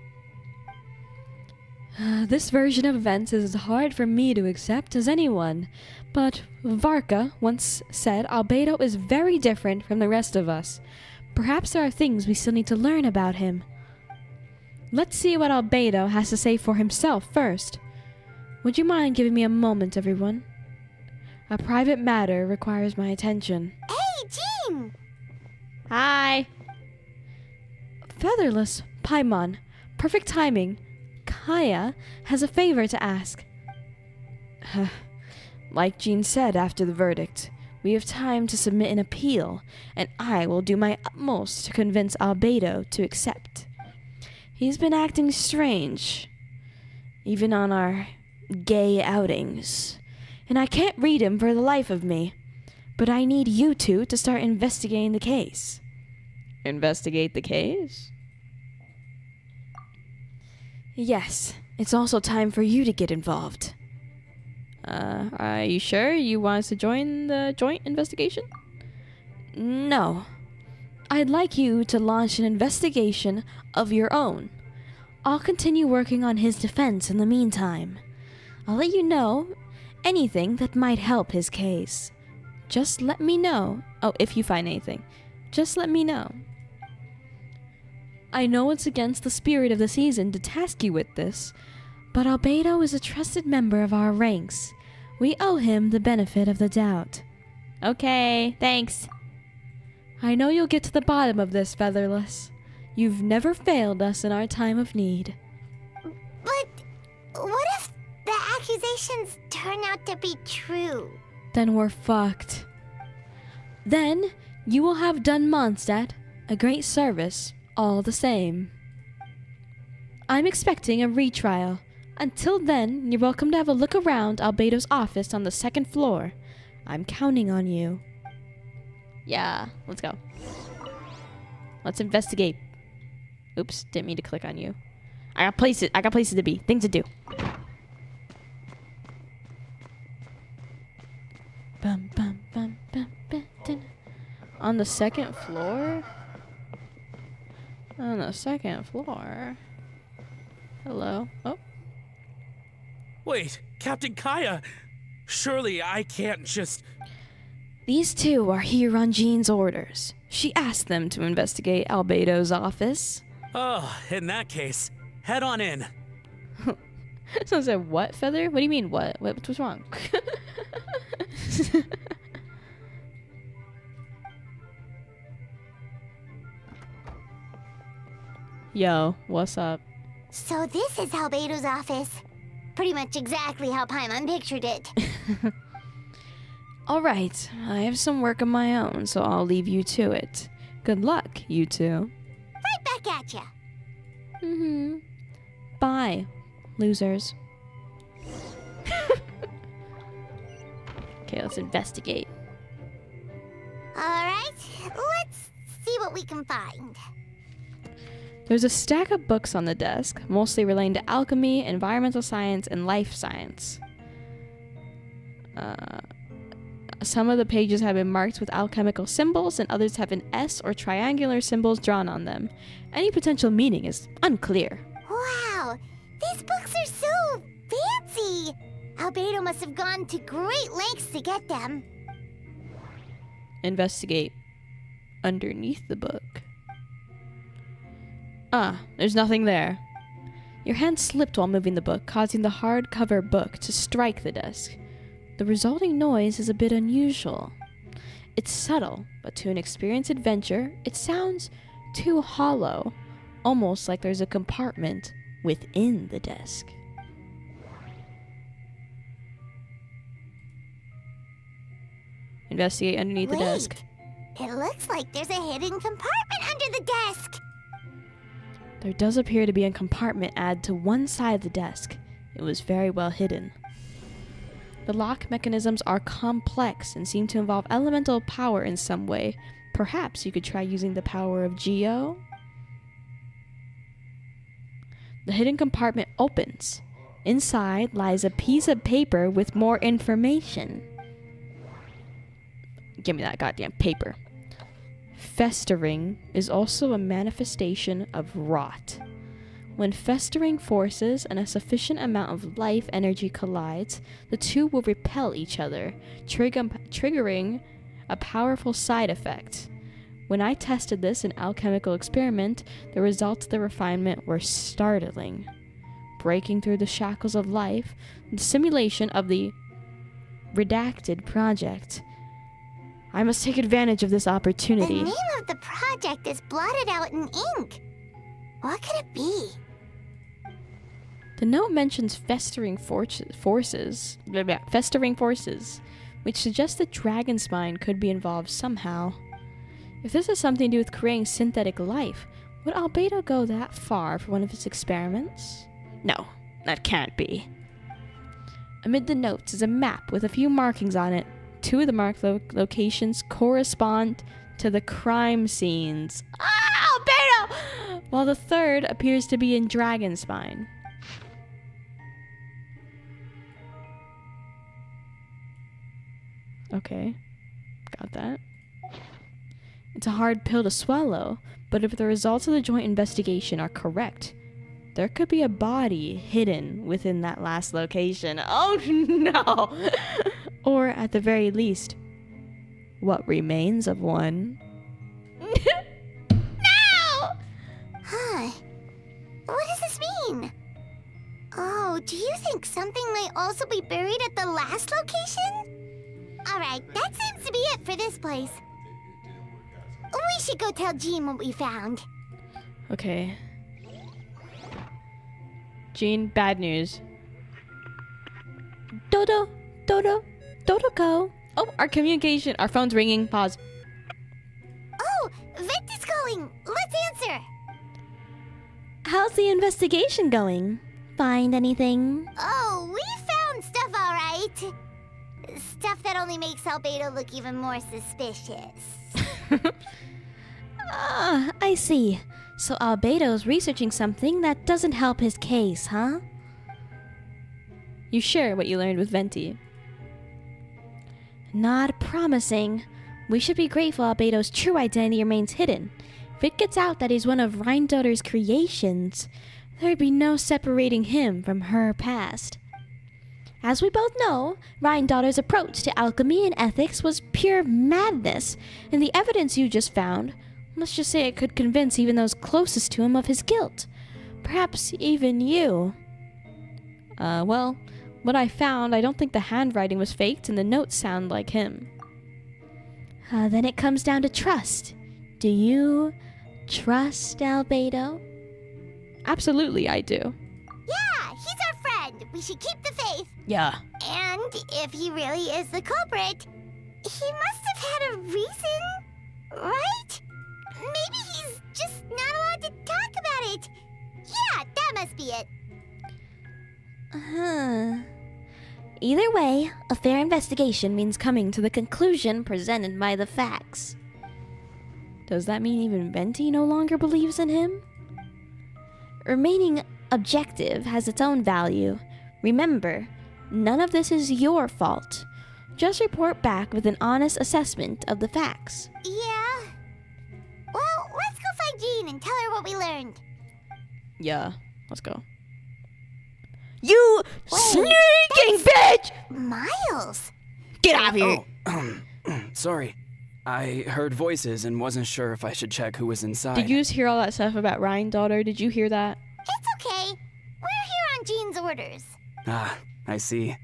This version of events is as hard for me to accept as anyone, but Varka once said Albedo is very different from the rest of us. Perhaps there are things we still need to learn about him. Let's see what Albedo has to say for himself first. Would you mind giving me a moment, everyone? A private matter requires my attention. Hey, Jean! Hi! FeatherLes, Paimon, perfect timing. Kaya has a favor to ask. Like Jean said after the verdict, we have time to submit an appeal, and I will do my utmost to convince Albedo to accept. He's been acting strange, even on our gay outings, and I can't read him for the life of me, but I need you two to start investigating the case. Investigate the case? Yes, it's also time for you to get involved. Are you sure you want us to join the joint investigation? No. I'd like you to launch an investigation of your own. I'll continue working on his defense in the meantime. I'll let you know anything that might help his case. Just let me know. Oh, if you find anything. Just let me know. I know it's against the spirit of the season to task you with this, but Albedo is a trusted member of our ranks. We owe him the benefit of the doubt. Okay, thanks. I know you'll get to the bottom of this, FeatherLes. You've never failed us in our time of need. But what if the accusations turn out to be true? Then we're fucked. Then you will have done MONDSTAT a great service all the same. I'm expecting a retrial. Until then, you're welcome to have a look around Albedo's office on the 2nd floor. I'm counting on you. Yeah, let's go. Let's investigate. Oops, didn't mean to click on you. I got places to be, things to do. Bum, bum, bum, bum, bum, dun. On the 2nd floor? On the 2nd floor? Hello? Oh. Wait, Captain Kaya! Surely I can't just... These two are here on Jean's orders. She asked them to investigate Albedo's office. Oh, in that case, head on in. Someone said, what, Feather? What do you mean, what? What's wrong? Yo, what's up? So this is Albedo's office. Pretty much exactly how Paimon pictured it. Alright, I have some work of my own, so I'll leave you to it. Good luck, you two. Right back at ya. Mm-hmm. Bye, losers. Okay, let's investigate. Alright, let's see what we can find. There's a stack of books on the desk, mostly relating to alchemy, environmental science, and life science. Some of the pages have been marked with alchemical symbols, and others have an S or triangular symbols drawn on them. Any potential meaning is unclear. Wow, these books are so fancy! Albedo must have gone to great lengths to get them. Investigate underneath the book. Ah, there's nothing there. Your hand slipped while moving the book, causing the hardcover book to strike the desk. The resulting noise is a bit unusual. It's subtle, but to an experienced adventurer, it sounds too hollow, almost like there's a compartment within the desk. Investigate underneath the desk. It looks like there's a hidden compartment under the desk. There does appear to be a compartment added to one side of the desk. It was very well hidden. The lock mechanisms are complex and seem to involve elemental power in some way. Perhaps you could try using the power of Geo? The hidden compartment opens. Inside lies a piece of paper with more information. Give me that goddamn paper. Festering is also a manifestation of rot. When festering forces and a sufficient amount of life energy collides, the two will repel each other, triggering a powerful side effect. When I tested this in alchemical experiment, the results of the refinement were startling. Breaking through the shackles of life, the simulation of the redacted project. I must take advantage of this opportunity. The name of the project is blotted out in ink. What could it be? The note mentions festering forces, which suggests that dragon spine could be involved somehow. If this has something to do with creating synthetic life, would Albedo go that far for one of his experiments? No, that can't be. Amid the notes is a map with a few markings on it. Two of the marked locations correspond to the crime scenes. Ah, Albedo! While the third appears to be in Dragonspine. Okay, got that. It's a hard pill to swallow, but if the results of the joint investigation are correct, there could be a body hidden within that last location. Oh no! Or at the very least, what remains of one. No! Huh. What does this mean? Oh, do you think something might also be buried at the last location? Alright, that seems to be it for this place. We should go tell Jean what we found. Okay. Jean, bad news. Dodoko. Oh, our communication. Our phone's ringing. Pause. Oh, Vent is calling. Let's answer. How's the investigation going? Find anything? Oh, we found stuff, all right. Stuff that only makes Albedo look even more suspicious. Ah, I see. So Albedo's researching something that doesn't help his case, huh? You share what you learned with Venti. Not promising. We should be grateful Albedo's true identity remains hidden. If it gets out that he's one of Rhindaughter's creations, there'd be no separating him from her past. As we both know, Rhindaughter's approach to alchemy and ethics was pure madness, and the evidence you just found, let's just say it could convince even those closest to him of his guilt. Perhaps even you. Well, what I found, I don't think the handwriting was faked and the notes sound like him. Then it comes down to trust. Do you trust Albedo? Absolutely, I do. Yeah, he's our friend. We should keep the faith. Yeah. And if he really is the culprit, he must have had a reason, right? Maybe he's just not allowed to talk about it. Yeah, that must be it. Either way, a fair investigation means coming to the conclusion presented by the facts. Does that mean even Venti no longer believes in him? Remaining objective has its own value. Remember, none of this is your fault. Just report back with an honest assessment of the facts. Yeah. Well, let's go find Jean and tell her what we learned. Yeah, let's go. You Wait, sneaking bitch! Miles! Get out of here! Sorry. I heard voices and wasn't sure if I should check who was inside. Did you just hear all that stuff about Ryan daughter? Did you hear that? It's okay. We're here on Jean's orders. Ah, I see.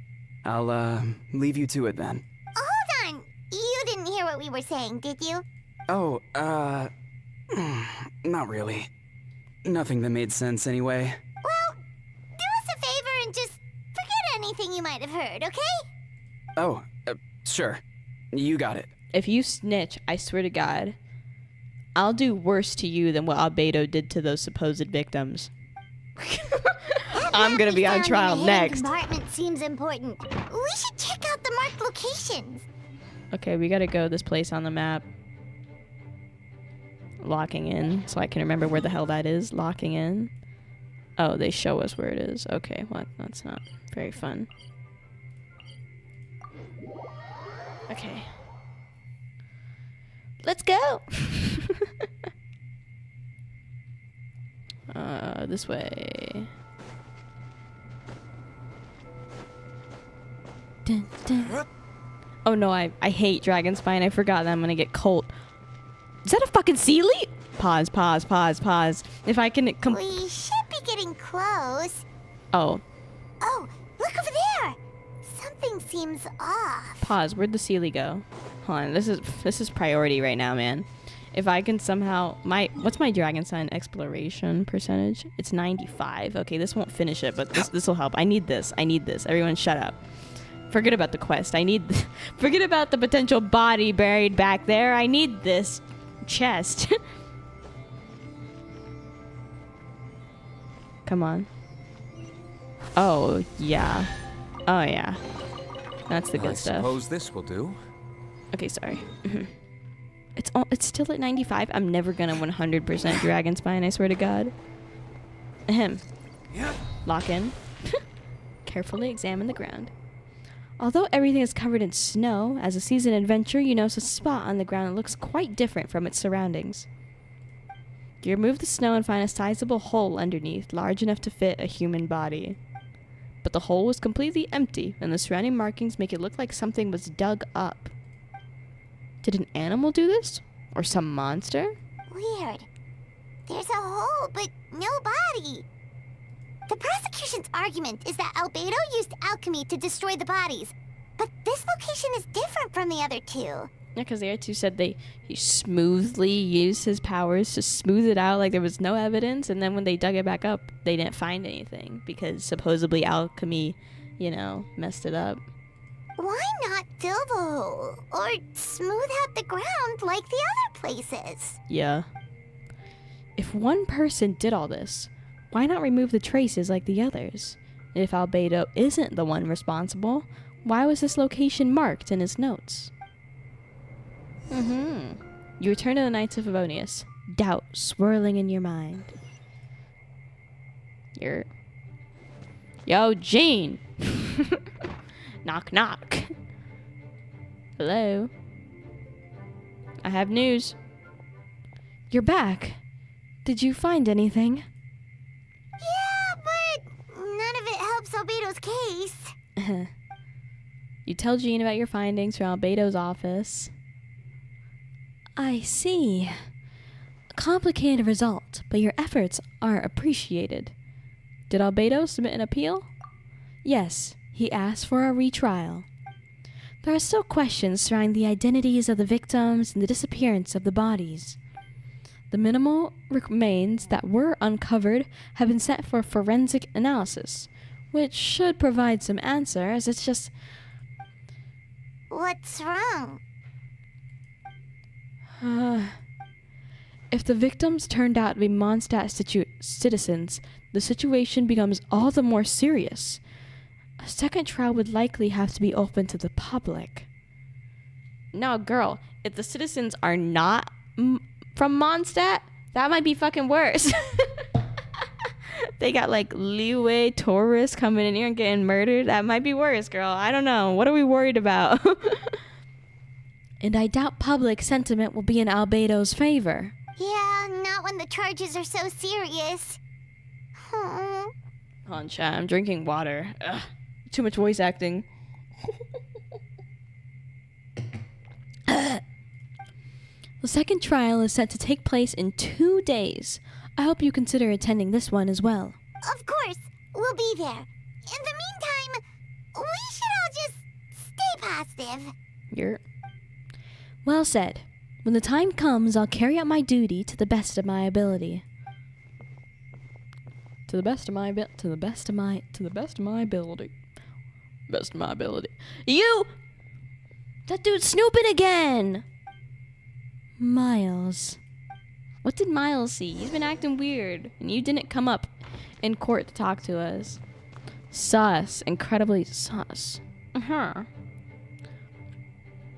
I'll, leave you to it then. Hold on. You didn't hear what we were saying, did you? Oh, not really. Nothing that made sense anyway. Well, do us a favor and just forget anything you might have heard, okay? Oh, sure. You got it. If you snitch, I swear to God, I'll do worse to you than what Albedo did to those supposed victims. I'm gonna be on trial next. Compartment seems important. We should check out the marked locations. Okay, we gotta go this place on the map. Locking in, so I can remember where the hell that is. Locking in. Oh, they show us where it is. Okay, well, that's not very fun. Okay. Let's go! This way. Dun, dun. Oh no, I hate Dragon Spine. I forgot that I'm gonna get Colt. Is that a fucking sea leap? Pause, pause, pause, pause. If I can we should be getting close. Oh. Oh, look over there! Something seems off. Pause. Where'd the Sealy go? Hold on. This is priority right now, man. If I can somehow what's my Dragon Sign exploration percentage? It's 95. Okay, this won't finish it, but this will help. I need this. I need this. Everyone shut up. Forget about the quest. Forget about the potential body buried back there. I need this chest. Come on. Oh, yeah. Oh, yeah. That's the good stuff. I suppose this will do. Okay, sorry. It's still at 95. I'm never gonna 100% Dragon Spine, I swear to God. Ahem. Lock in. Carefully examine the ground. Although everything is covered in snow, as a seasoned adventurer, you notice a spot on the ground that looks quite different from its surroundings. You remove the snow and find a sizable hole underneath, large enough to fit a human body. But the hole was completely empty, and the surrounding markings make it look like something was dug up. Did an animal do this? Or some monster? Weird. There's a hole, but no body. The prosecution's argument is that Albedo used alchemy to destroy the bodies, but this location is different from the other two. Yeah, because the other two said he smoothly used his powers to smooth it out like there was no evidence, and then when they dug it back up, they didn't find anything because supposedly alchemy, messed it up. Why not fill the hole or smooth out the ground like the other places? Yeah. If one person did all this, why not remove the traces like the others? And if Albedo isn't the one responsible, why was this location marked in his notes? You return to the Knights of Favonius, doubt swirling in your mind. Yo, Jean! Knock, knock. Hello? I have news. You're back. Did you find anything? Yeah, but none of it helps Albedo's case. You tell Jean about your findings from Albedo's office. I see. A complicated result, but your efforts are appreciated. Did Albedo submit an appeal? Yes, he asked for a retrial. There are still questions surrounding the identities of the victims and the disappearance of the bodies. The minimal remains that were uncovered have been sent for forensic analysis, which should provide some answers. It's just... What's wrong? If the victims turned out to be MONDSTAT citizens, the situation becomes all the more serious. A second trial would likely have to be open to the public. No, girl, if the citizens are not from MONDSTAT, that might be fucking worse. They got like leeway tourists coming in here and getting murdered. That might be worse, girl. I don't know. What are we worried about? And I doubt public sentiment will be in Albedo's favor. Yeah, not when the charges are so serious. Hold on, chat. I'm drinking water. Ugh, too much voice acting. The second trial is set to take place in 2 days. I hope you consider attending this one as well. Of course, we'll be there. In the meantime, we should all just stay positive. Well said. When the time comes, I'll carry out my duty to the best of my ability. To the best of my ability. You! That dude's snooping again! Miles. What did Miles see? He's been acting weird, and you didn't come up in court to talk to us. Sus. Incredibly sus.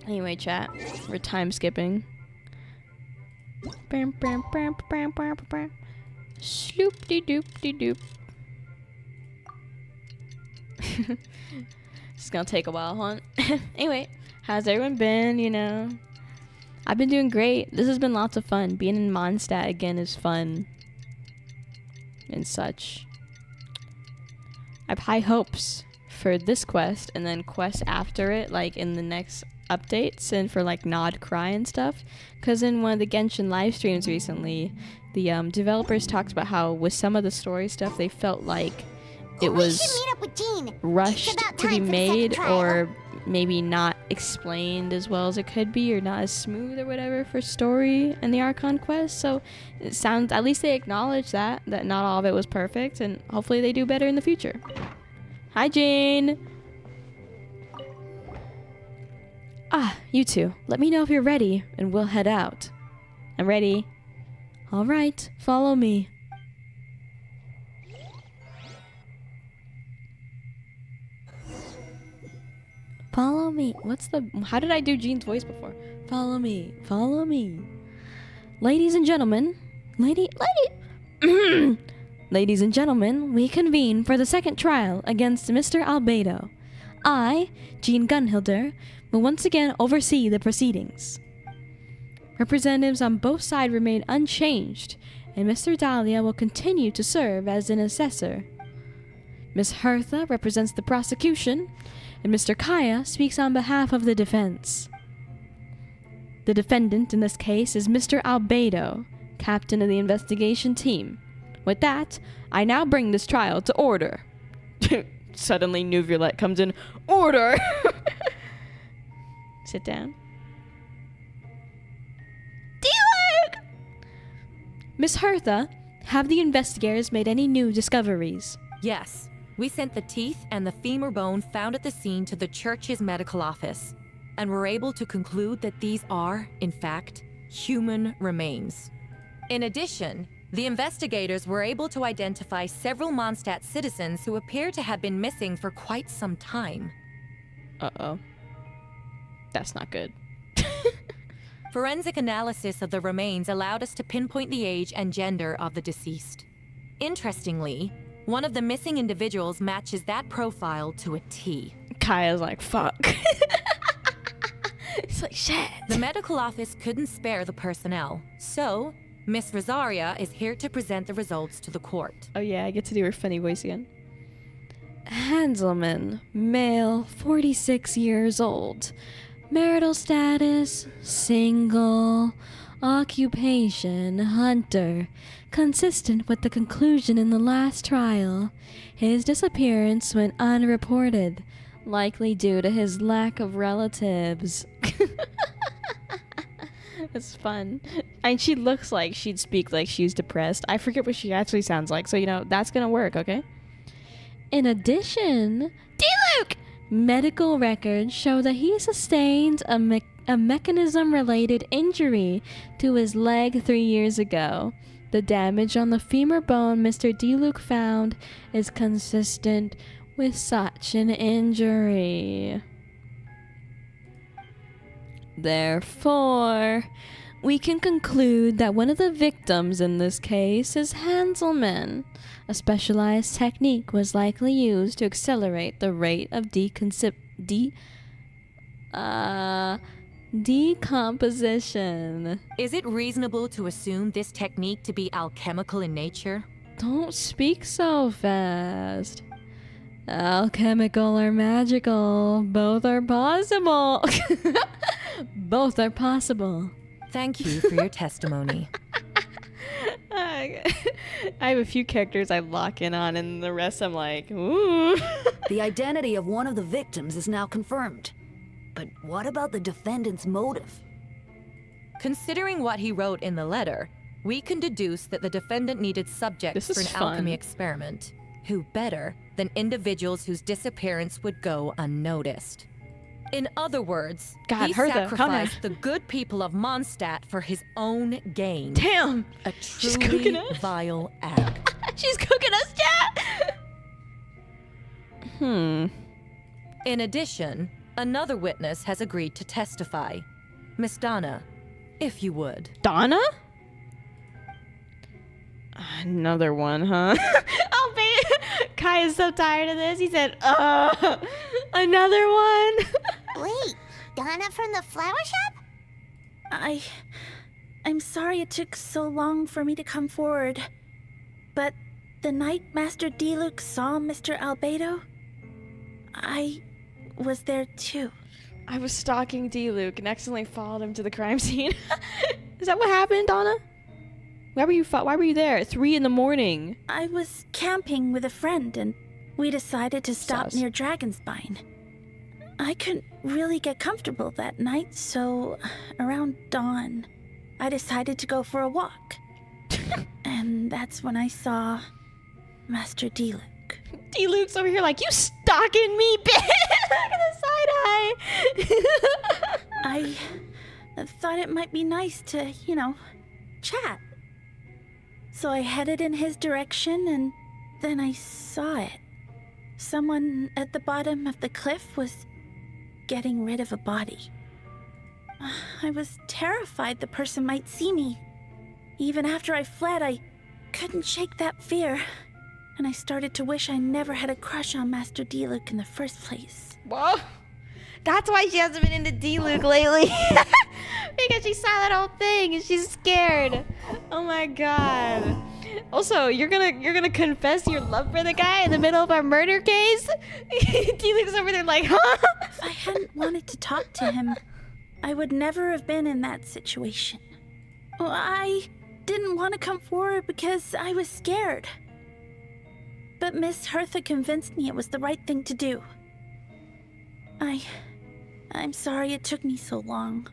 Anyway, chat. We're time skipping. Sloop-de-doop-de-doop. It's gonna take a while, huh? Anyway, how's everyone been, you know? I've been doing great. This has been lots of fun. Being in MONDSTAT again is fun. And such. I have high hopes for this quest and then quests after it, like in the next updates and for like Nod Cry and stuff. Because in one of the Genshin live streams recently, the developers talked about how with some of the story stuff they felt like it was rushed to be made or maybe not explained as well as it could be or not as smooth or whatever for story and the Archon quest. So it sounds, at least they acknowledge that not all of it was perfect, and hopefully they do better in the future. Hi, Jane. You two, let me know if you're ready and we'll head out. I'm ready. All right, follow me. Follow me. How did I do Jean's voice before? Follow me. Follow me. Ladies and gentlemen. Ladies and gentlemen, we convene for the second trial against Mr. Albedo. I, Jean Gunhilder, will once again oversee the proceedings. Representatives on both sides remain unchanged, and Mr. Dahlia will continue to serve as an assessor. Miss Hertha represents the prosecution, and Mr. Kaya speaks on behalf of the defense. The defendant in this case is Mr. Albedo, captain of the investigation team. With that, I now bring this trial to order. Suddenly, Nuviolette comes in. Order! Sit down. Dialogue! Miss Hertha, have the investigators made any new discoveries? Yes. We sent the teeth and the femur bone found at the scene to the church's medical office, and were able to conclude that these are, in fact, human remains. In addition, the investigators were able to identify several Mondstadt citizens who appear to have been missing for quite some time. Uh-oh. That's not good. Forensic analysis of the remains allowed us to pinpoint the age and gender of the deceased. Interestingly, one of the missing individuals matches that profile to a T. Kaya's like, fuck. It's like, shit. The medical office couldn't spare the personnel, so Miss Rosaria is here to present the results to the court. Oh yeah, I get to do her funny voice again. Hanselman, male, 46 years old. Marital status, single. Occupation, hunter. Consistent with the conclusion in the last trial. His disappearance went unreported, likely due to his lack of relatives. It's fun. And she looks like she'd speak like she's depressed. I forget what she actually sounds like, so you know, that's gonna work, okay? In addition, Diluc! Medical records show that he sustained a mechanism-related injury to his leg 3 years ago. The damage on the femur bone Mr. Diluc found is consistent with such an injury. Therefore, we can conclude that one of the victims in this case is Hanselman. A specialized technique was likely used to accelerate the rate of decomposition. Is it reasonable to assume this technique to be alchemical in nature? Don't speak so fast. Alchemical or magical, both are possible. Both are possible. Thank you for your testimony. I have a few characters I lock in on, and the rest I'm like, ooh. The identity of one of the victims is now confirmed. But what about the defendant's motive? Considering what he wrote in the letter, we can deduce that the defendant needed subjects This for is an fun. alchemy experiment. Who better than individuals whose disappearance would go unnoticed? In other words, God, he Hertha, come on. sacrificed the good people of Mondstadt for his own gain. Damn! A She's cooking truly us. vile act. She's cooking us, chat! In addition, another witness has agreed to testify. Miss Donna, if you would. Donna? Another one, huh? Oh, baby! Kai is so tired of this. He said, another one? Wait, Donna from the flower shop? I'm sorry it took so long for me to come forward. But the night Master D-Luke saw Mr. Albedo, I was there too. I was stalking D-Luke and accidentally followed him to the crime scene. Is that what happened, Donna? Why were you there at 3 in the morning? I was camping with a friend and we decided to stop Sus. near Dragonspine. I couldn't really get comfortable that night, so around dawn, I decided to go for a walk. And that's when I saw Master D-Luke. D-Luke's over here like, you stalking me, bitch! Look at the side eye! I thought it might be nice to, chat. So I headed in his direction and then I saw it. Someone at the bottom of the cliff was getting rid of a body. I was terrified the person might see me. Even after I fled, I couldn't shake that fear. And I started to wish I never had a crush on Master D-Luke in the first place. Whoa! That's why she hasn't been into D-Luke lately. Because she saw that whole thing and she's scared. Oh my god. Also, you're gonna confess your love for the guy in the middle of our murder case? D-Luke's over there like, huh? If I hadn't wanted to talk to him, I would never have been in that situation. Well, I didn't want to come forward because I was scared. But Miss Hertha convinced me it was the right thing to do. I'm sorry it took me so long.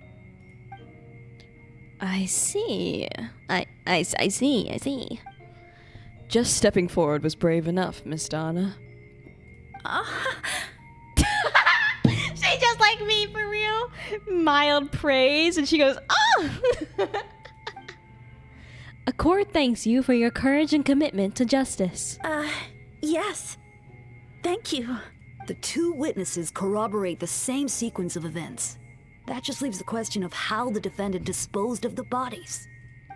I see. I see. Just stepping forward was brave enough, Miss Donna. She's just like me, for real. Mild praise, and she goes, oh! A court thanks you for your courage and commitment to justice. Yes. Thank you. The two witnesses corroborate the same sequence of events. That just leaves the question of how the defendant disposed of the bodies.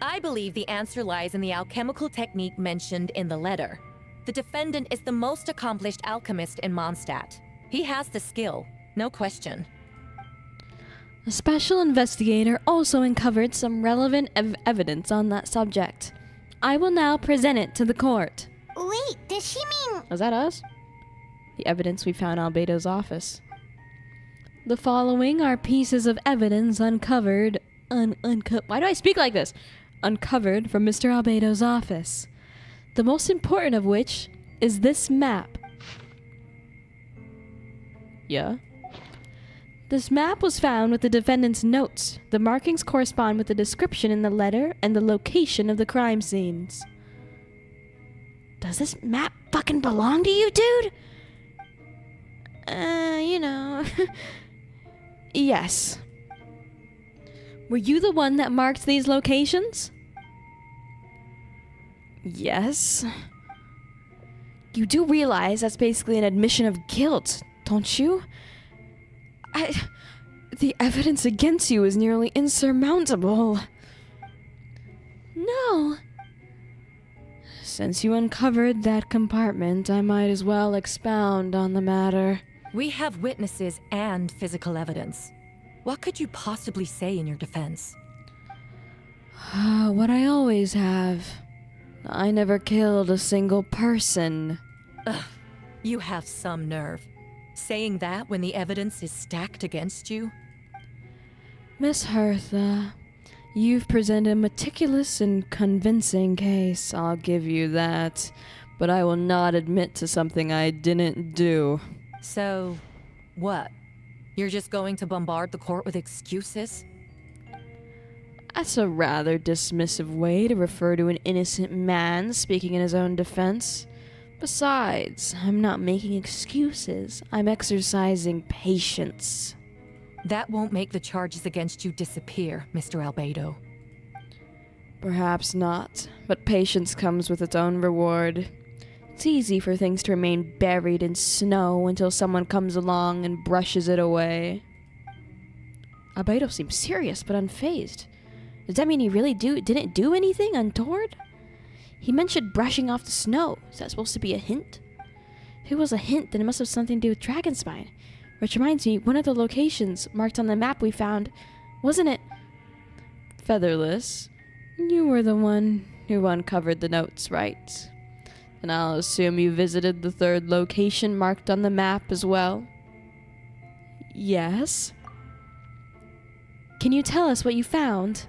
I believe the answer lies in the alchemical technique mentioned in the letter. The defendant is the most accomplished alchemist in Mondstadt. He has the skill, no question. A special investigator also uncovered some relevant evidence on that subject. I will now present it to the court. Wait, does she mean... Was that us? The evidence we found in Albedo's office. The following are pieces of evidence uncovered... Why do I speak like this? Uncovered from Mr. Albedo's office. The most important of which is this map. Yeah? This map was found with the defendant's notes. The markings correspond with the description in the letter and the location of the crime scenes. Does this map fucking belong to you, dude? Yes. Were you the one that marked these locations? Yes. You do realize that's basically an admission of guilt, don't you? The evidence against you is nearly insurmountable. No. Since you uncovered that compartment, I might as well expound on the matter. We have witnesses and physical evidence. What could you possibly say in your defense? What I always have. I never killed a single person. Ugh, you have some nerve. Saying that when the evidence is stacked against you? Miss Hertha, You've presented a meticulous and convincing case, I'll give you that. But I will not admit to something I didn't do. So, what? You're just going to bombard the court with excuses? That's a rather dismissive way to refer to an innocent man speaking in his own defense. Besides, I'm not making excuses. I'm exercising patience. That won't make the charges against you disappear, Mr. Albedo. Perhaps not, but patience comes with its own reward. It's easy for things to remain buried in snow until someone comes along and brushes it away. Albedo seems serious but unfazed. Does that mean he really didn't do anything untoward? He mentioned brushing off the snow. Is that supposed to be a hint? If it was a hint, then it must have something to do with Dragonspine. Which reminds me, one of the locations marked on the map we found, wasn't it? FeatherLes, you were the one who uncovered the notes, right? And I'll assume you visited the third location marked on the map as well? Yes. Can you tell us what you found?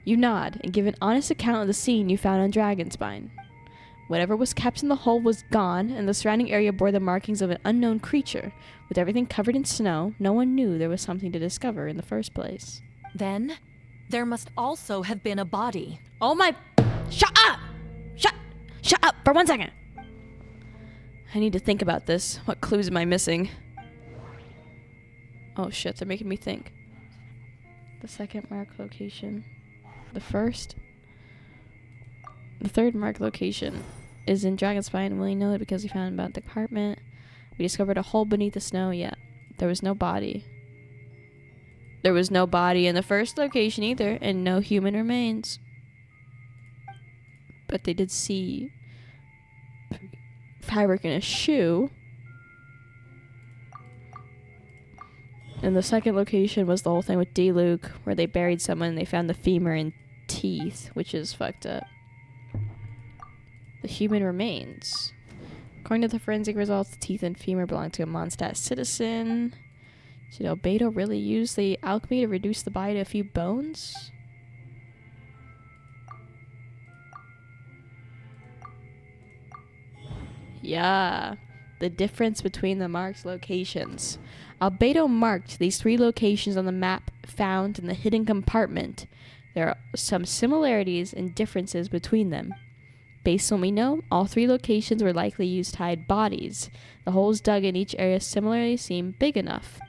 You nod and give an honest account of the scene you found on Dragonspine. Whatever was kept in the hole was gone, and the surrounding area bore the markings of an unknown creature. With everything covered in snow, no one knew there was something to discover in the first place. Then, there must also have been a body. Oh my... Shut up! Shut up for 1 second! I need to think about this. What clues am I missing? Oh shit, they're making me think. The second marked location. The first. The third marked location is in Dragonspine, and we know it because we found about the apartment. We discovered a hole beneath the snow. Yeah, there was no body. There was no body in the first location either, and no human remains. But they did see fabric in a shoe. And the second location was the whole thing with D. Luke, where they buried someone and they found the femur and teeth, which is fucked up. The human remains. According to the forensic results, the teeth and femur belong to a MONDSTAT citizen. Did Albedo really use the alchemy to reduce the body to a few bones? Yeah. The difference between the marked locations. Albedo marked these 3 locations on the map found in the hidden compartment. There are some similarities and differences between them. Based on what we know, all 3 locations were likely used to hide bodies. The holes dug in each area similarly seem big enough.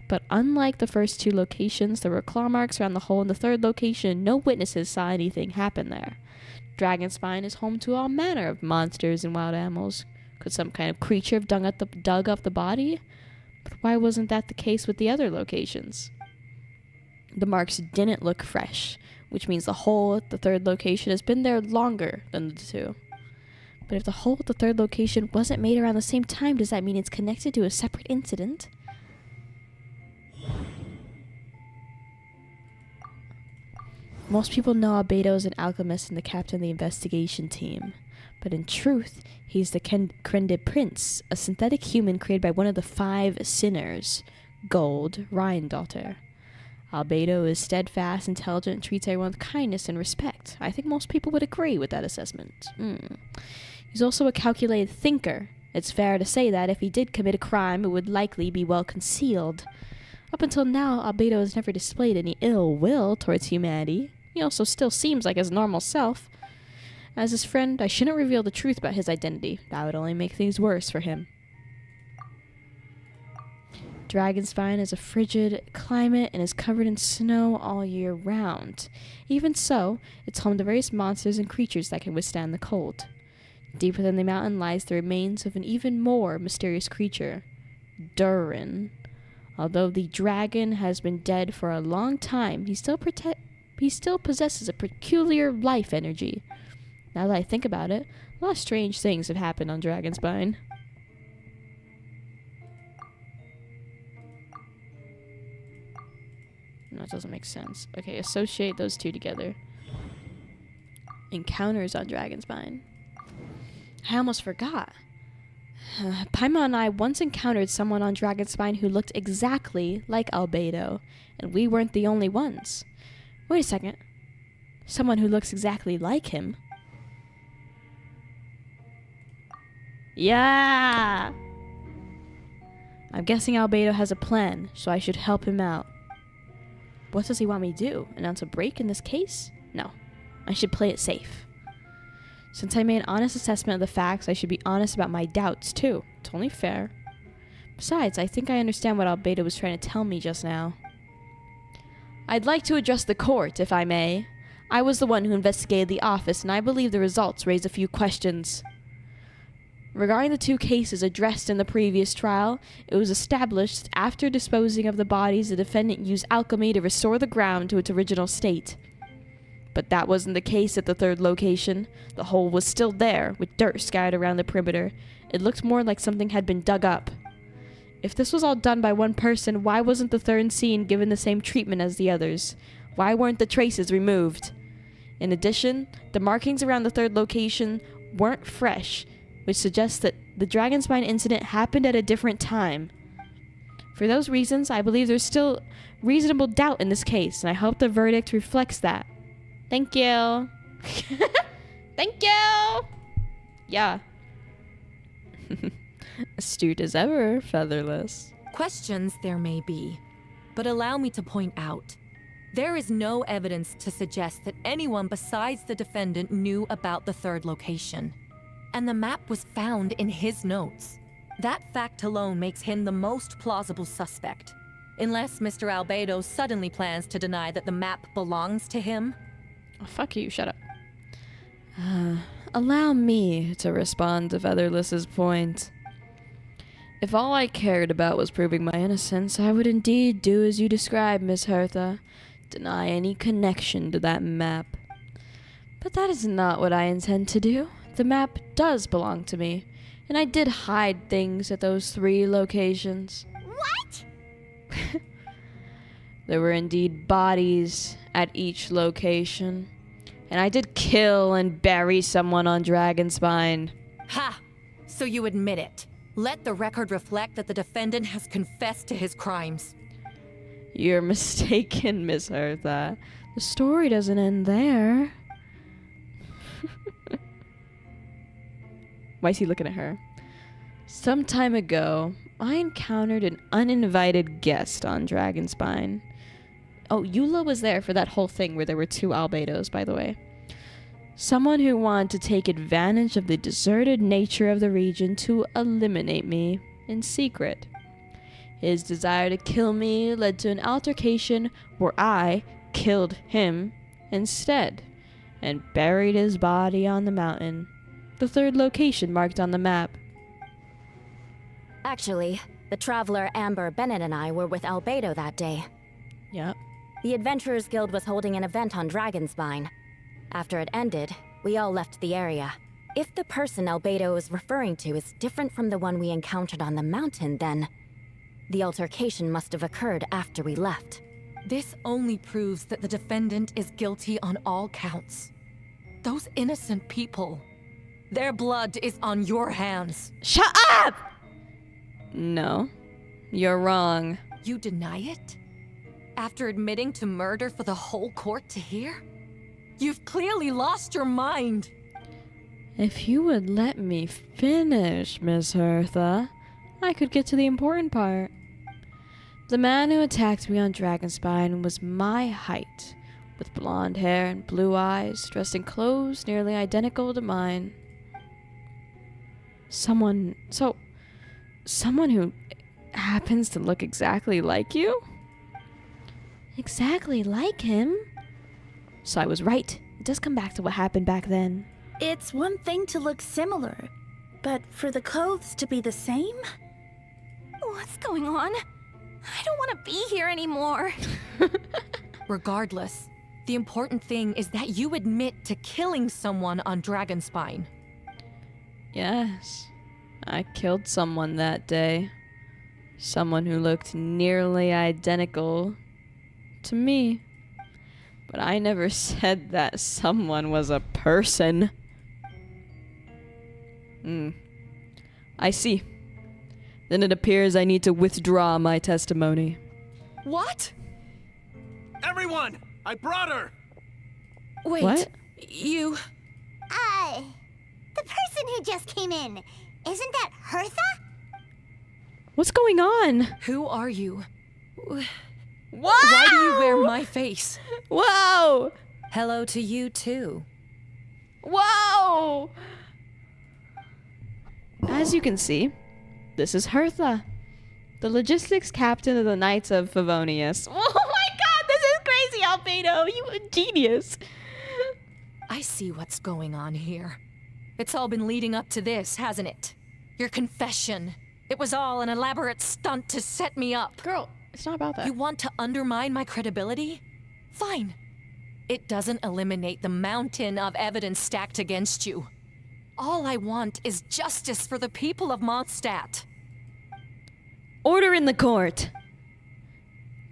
But unlike the first 2 locations, there were claw marks around the hole in the third location. No witnesses saw anything happen there. Dragonspine is home to all manner of monsters and wild animals. Could some kind of creature have dug up the body? But why wasn't that the case with the other locations? The marks didn't look fresh, which means the hole at the third location has been there longer than the 2. But if the hole at the third location wasn't made around the same time, does that mean it's connected to a separate incident? Most people know Albedo is an alchemist and the captain of the investigation team. But in truth, he's the Krended Prince, a synthetic human created by one of the 5 sinners, Gold Rhindaughter. Albedo is steadfast, intelligent, and treats everyone with kindness and respect. I think most people would agree with that assessment. He's also a calculated thinker. It's fair to say that if he did commit a crime, it would likely be well concealed. Up until now, Albedo has never displayed any ill will towards humanity. He also still seems like his normal self. As his friend, I shouldn't reveal the truth about his identity. That would only make things worse for him. Dragonspine is a frigid climate and is covered in snow all year round. Even so, it's home to various monsters and creatures that can withstand the cold. Deep within the mountain lies the remains of an even more mysterious creature, Durin. Although the dragon has been dead for a long time, he still possesses a peculiar life energy. Now that I think about it, a lot of strange things have happened on Dragonspine. No, it doesn't make sense. Okay, associate those 2 together. Encounters on Dragonspine. I almost forgot. Paimon and I once encountered someone on Dragonspine who looked exactly like Albedo, and we weren't the only ones. Wait a second. Someone who looks exactly like him? Yeah! I'm guessing Albedo has a plan, so I should help him out. What does he want me to do? Announce a break in this case? No. I should play it safe. Since I made an honest assessment of the facts, I should be honest about my doubts, too. It's only fair. Besides, I think I understand what Albedo was trying to tell me just now. I'd like to address the court, if I may. I was the one who investigated the office, and I believe the results raise a few questions. Regarding the two cases addressed in the previous trial, it was established after disposing of the bodies, the defendant used alchemy to restore the ground to its original state. But that wasn't the case at the third location. The hole was still there, with dirt scattered around the perimeter. It looked more like something had been dug up. If this was all done by one person, why wasn't the third scene given the same treatment as the others? Why weren't the traces removed? In addition, the markings around the third location weren't fresh, which suggests that the Dragonspine incident happened at a different time. For those reasons, I believe there's still reasonable doubt in this case, and I hope the verdict reflects that. Thank you. Thank you! Yeah. Astute as ever, FeatherLes. Questions there may be, but allow me to point out. There is no evidence to suggest that anyone besides the defendant knew about the third location. And the map was found in his notes. That fact alone makes him the most plausible suspect. Unless Mr. Albedo suddenly plans to deny that the map belongs to him. Oh, fuck you, shut up. Allow me to respond to FeatherLes's point. If all I cared about was proving my innocence, I would indeed do as you described, Miss Hertha. Deny any connection to that map. But that is not what I intend to do. The map does belong to me, and I did hide things at those 3 locations. What? There were indeed bodies at each location, and I did kill and bury someone on Dragonspine. Ha! So you admit it. Let the record reflect that the defendant has confessed to his crimes. You're mistaken, Miss Hertha. The story doesn't end there. Why is he looking at her? Some time ago, I encountered an uninvited guest on Dragonspine. Oh, Eula was there for that whole thing where there were 2 Albedos, by the way. Someone who wanted to take advantage of the deserted nature of the region to eliminate me in secret. His desire to kill me led to an altercation where I killed him instead and buried his body on the mountain. The third location marked on the map. Actually, the traveler Amber, Bennett, and I were with Albedo that day. Yep. The Adventurers Guild was holding an event on Dragonspine. After it ended, we all left the area. If the person Albedo is referring to is different from the one we encountered on the mountain, then the altercation must have occurred after we left. This only proves that the defendant is guilty on all counts. Those innocent people, their blood is on your hands. Shut up! No, you're wrong. You deny it? After admitting to murder for the whole court to hear? You've clearly lost your mind. If you would let me finish, Miss Hertha, I could get to the important part. The man who attacked me on Dragonspine was my height, with blonde hair and blue eyes, dressed in clothes nearly identical to mine. Someone who happens to look exactly like you? Exactly like him? So I was right. It does come back to what happened back then. It's one thing to look similar, but for the clothes to be the same? What's going on? I don't want to be here anymore. Regardless, the important thing is that you admit to killing someone on Dragonspine. Yes, I killed someone that day. Someone who looked nearly identical to me. But I never said that someone was a person. I see. Then it appears I need to withdraw my testimony. What? Everyone! I brought her! Wait. What? You... The person who just came in, isn't that Hertha? What's going on? Who are you? Wow! Why do you wear my face? Whoa! Hello to you, too. Whoa! As you can see, this is Hertha, the logistics captain of the Knights of Favonius. Oh my god, this is crazy, Albedo! You a genius! I see what's going on here. It's all been leading up to this, hasn't it? Your confession. It was all an elaborate stunt to set me up. Girl, it's not about that. You want to undermine my credibility? Fine. It doesn't eliminate the mountain of evidence stacked against you. All I want is justice for the people of MONDSTAT. Order in the court!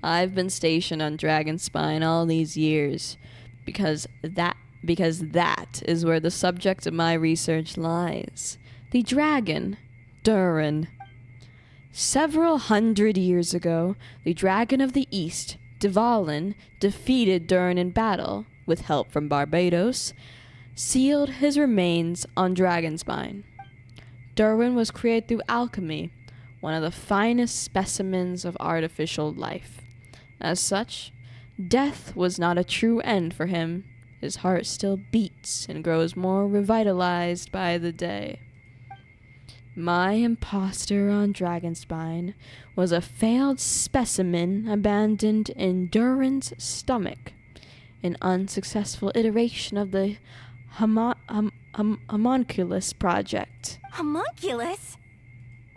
I've been stationed on Dragonspine all these years because that is where the subject of my research lies. The dragon, Durin. Several hundred years ago, the Dragon of the East, Dvalin, defeated Durin in battle, with help from Barbados, sealed his remains on Dragonspine. Durin was created through alchemy, one of the finest specimens of artificial life. As such, death was not a true end for him. His heart still beats and grows more revitalized by the day. My imposter on Dragonspine was a failed specimen abandoned in Durin's stomach, an unsuccessful iteration of the homunculus project. Homunculus?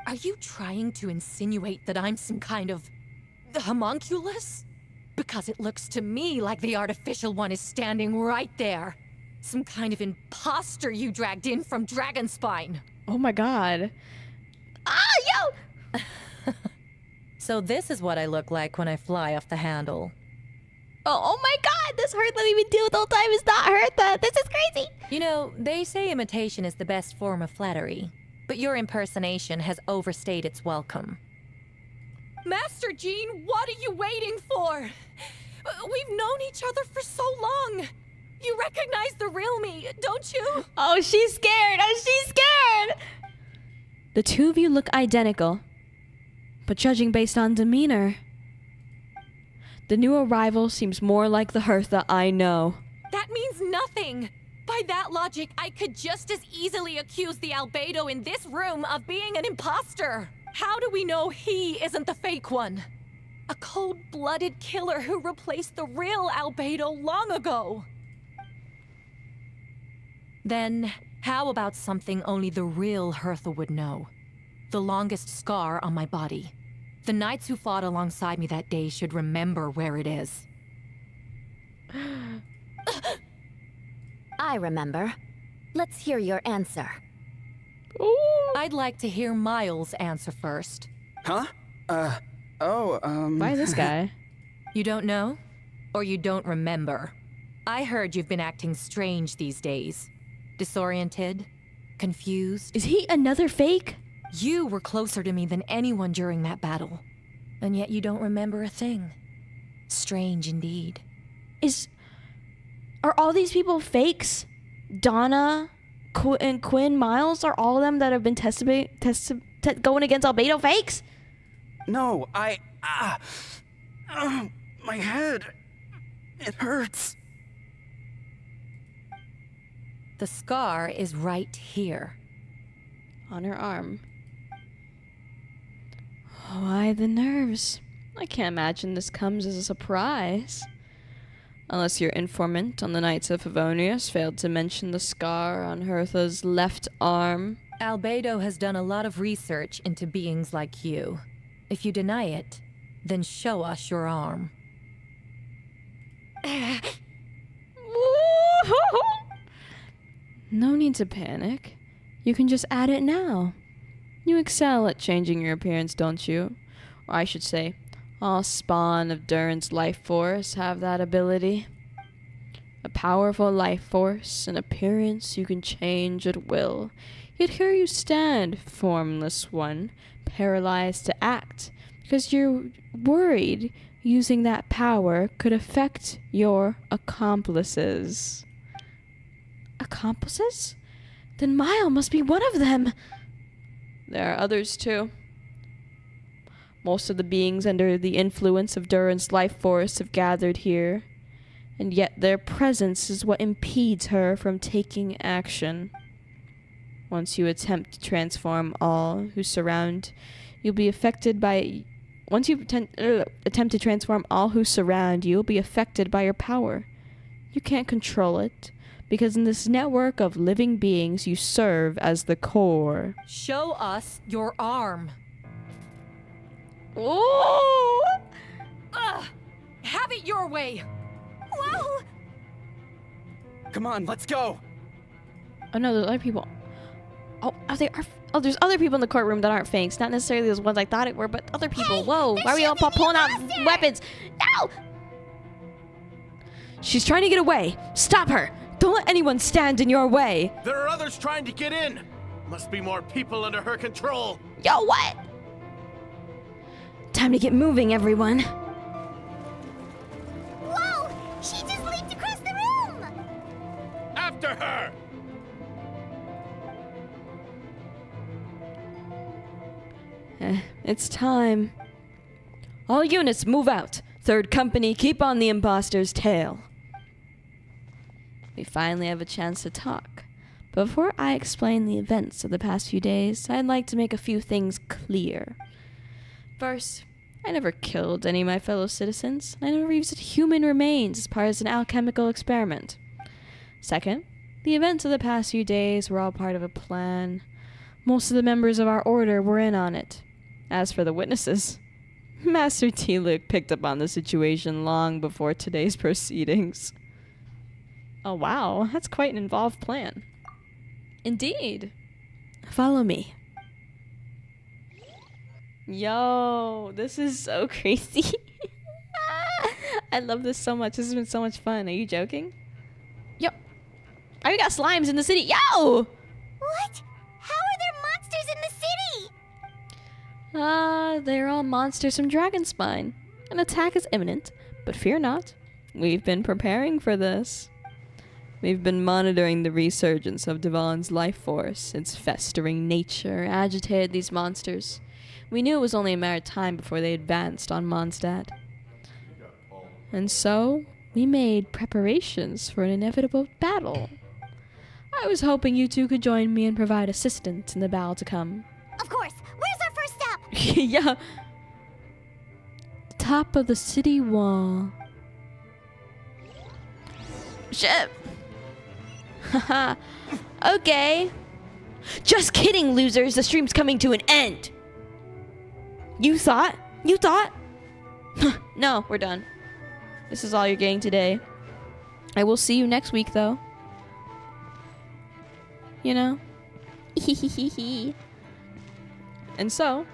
Are you trying to insinuate that I'm some kind of homunculus? Because it looks to me like the artificial one is standing right there. Some kind of imposter you dragged in from Dragonspine. Oh my god. Yo! So this is what I look like when I fly off the handle. Oh my god, this Hertha we've been dealing with the whole time is not Hertha. This is crazy. You know, they say imitation is the best form of flattery, but your impersonation has overstayed its welcome. Master Jean, what are you waiting for? We've known each other for so long. You recognize the real me, don't you? Oh, she's scared. Oh, she's scared. The two of you look identical, but judging based on demeanor, the new arrival seems more like the Hertha I know. That means nothing. By that logic, I could just as easily accuse the Albedo in this room of being an imposter. How do we know he isn't the fake one? A cold-blooded killer who replaced the real Albedo long ago. Then, how about something only the real Hertha would know? The longest scar on my body. The knights who fought alongside me that day should remember where it is. I remember. Let's hear your answer. Ooh. I'd like to hear Miles' answer first. Huh? Why this guy? You don't know? Or you don't remember? I heard you've been acting strange these days. Disoriented? Confused? Is he another fake? You were closer to me than anyone during that battle. And yet you don't remember a thing. Strange indeed. Are all these people fakes? Donna, and Quinn, Miles, are all of them that have been going against Albedo fakes? No, my head. It hurts. The scar is right here. On her arm. Why the nerves? I can't imagine this comes as a surprise. Unless your informant on the Knights of Favonius failed to mention the scar on Hertha's left arm. Albedo has done a lot of research into beings like you. If you deny it, then show us your arm. No need to panic. You can just add it now. You excel at changing your appearance, don't you? Or I should say, all spawn of Durin's life force have that ability. A powerful life force, an appearance you can change at will. Yet here you stand, formless one, paralyzed to act, because you're worried using that power could affect your accomplices. Accomplices? Then Mile must be one of them. There are others too. Most of the beings under the influence of Duran's life force have gathered here, and yet their presence is what impedes her from taking action. Once you attempt to transform all who surround, you'll be affected by... Once you attempt to transform all who surround you, you'll be affected by your power. You can't control it, because in this network of living beings, you serve as the core. Show us your arm. Oh! Ugh! Have it your way! Whoa! Come on, let's go. Oh no, there's other people. Oh, there's other people in the courtroom that aren't Fangs. Not necessarily those ones I thought it were, but other people. Hey, Whoa, there why are we all shouldn't be pulling out imposter! weapons? No! She's trying to get away. Stop her! Don't let anyone stand in your way. There are others trying to get in. Must be more people under her control. Yo, what? Time to get moving, everyone. Whoa! She just leaped across the room! After her! It's time. All units, move out. Third company, keep on the imposter's tail. We finally have a chance to talk. But before I explain the events of the past few days, I'd like to make a few things clear. First, I never killed any of my fellow citizens. I never used human remains as part of an alchemical experiment. Second, the events of the past few days were all part of a plan. Most of the members of our order were in on it. As for the witnesses, Master T-Luke picked up on the situation long before today's proceedings. Oh wow, that's quite an involved plan. Indeed. Follow me. Yo, this is so crazy. I love this so much. This has been so much fun. Are you joking? Yo. Oh, we got slimes in the city. Yo! What? How are there monsters in the city? They're all monsters from Dragonspine. An attack is imminent, but fear not. We've been preparing for this. We've been monitoring the resurgence of Devon's life force. Its festering nature agitated these monsters. We knew it was only a matter of time before they advanced on MONDSTAT. And so, we made preparations for an inevitable battle. I was hoping you two could join me and provide assistance in the battle to come. Of course. Where's our first stop? Yeah. Top of the city wall. Shit. Haha. Okay. Just kidding, losers. The stream's coming to an end. You thought? You thought? No, we're done. This is all you're getting today. I will see you next week, though. You know? And so,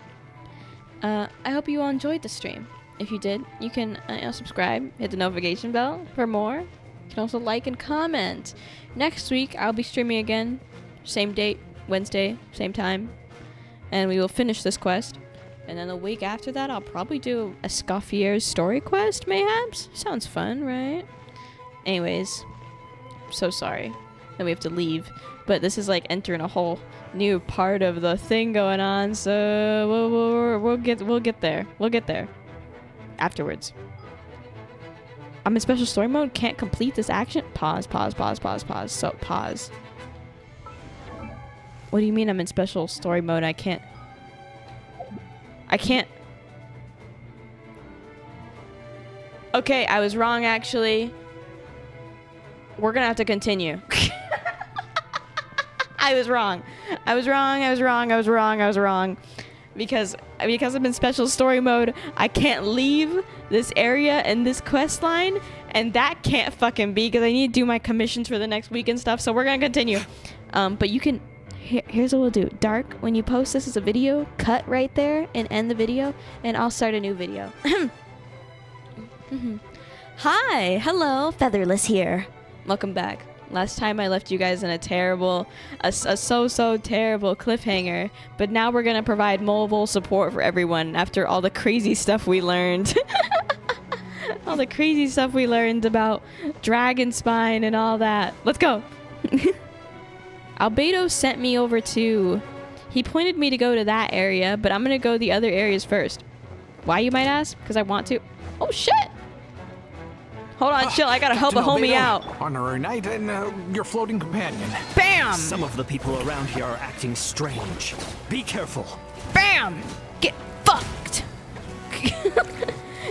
I hope you all enjoyed the stream. If you did, you can subscribe, hit the notification bell for more. You can also like and comment. Next week, I'll be streaming again. Same date, Wednesday, same time. And we will finish this quest. And then the week after that, I'll probably do a Scoffier's story quest, mayhaps? Sounds fun, right? Anyways, I'm so sorry that we have to leave. But this is like entering a whole new part of the thing going on, so we'll get there. We'll get there afterwards. I'm in special story mode. Can't complete this action. Pause. So pause. What do you mean I'm in special story mode? I can't. Okay, I was wrong actually. We're gonna have to continue. I was wrong. Because I'm in special story mode, I can't leave this area and this quest line, and that can't fucking be because I need to do my commissions for the next week and stuff, so we're gonna continue. But you can, here's what we'll do. Dark, when you post this as a video, cut right there and end the video, and I'll start a new video. Hi, hello, FeatherLes here. Welcome back. Last time I left you guys in a terrible, a so terrible cliffhanger, but now we're gonna provide mobile support for everyone after all the crazy stuff we learned. All the crazy stuff we learned about Dragon Spine and all that. Let's go. Albedo sent me over to... He pointed me to go to that area, but I'm gonna go the other areas first. Why, you might ask? Because I want to. Oh, shit! Hold on, chill. I gotta help a homie out. Honorary Knight and your floating companion. Bam! Some of the people around here are acting strange. Be careful. Bam! Get fucked!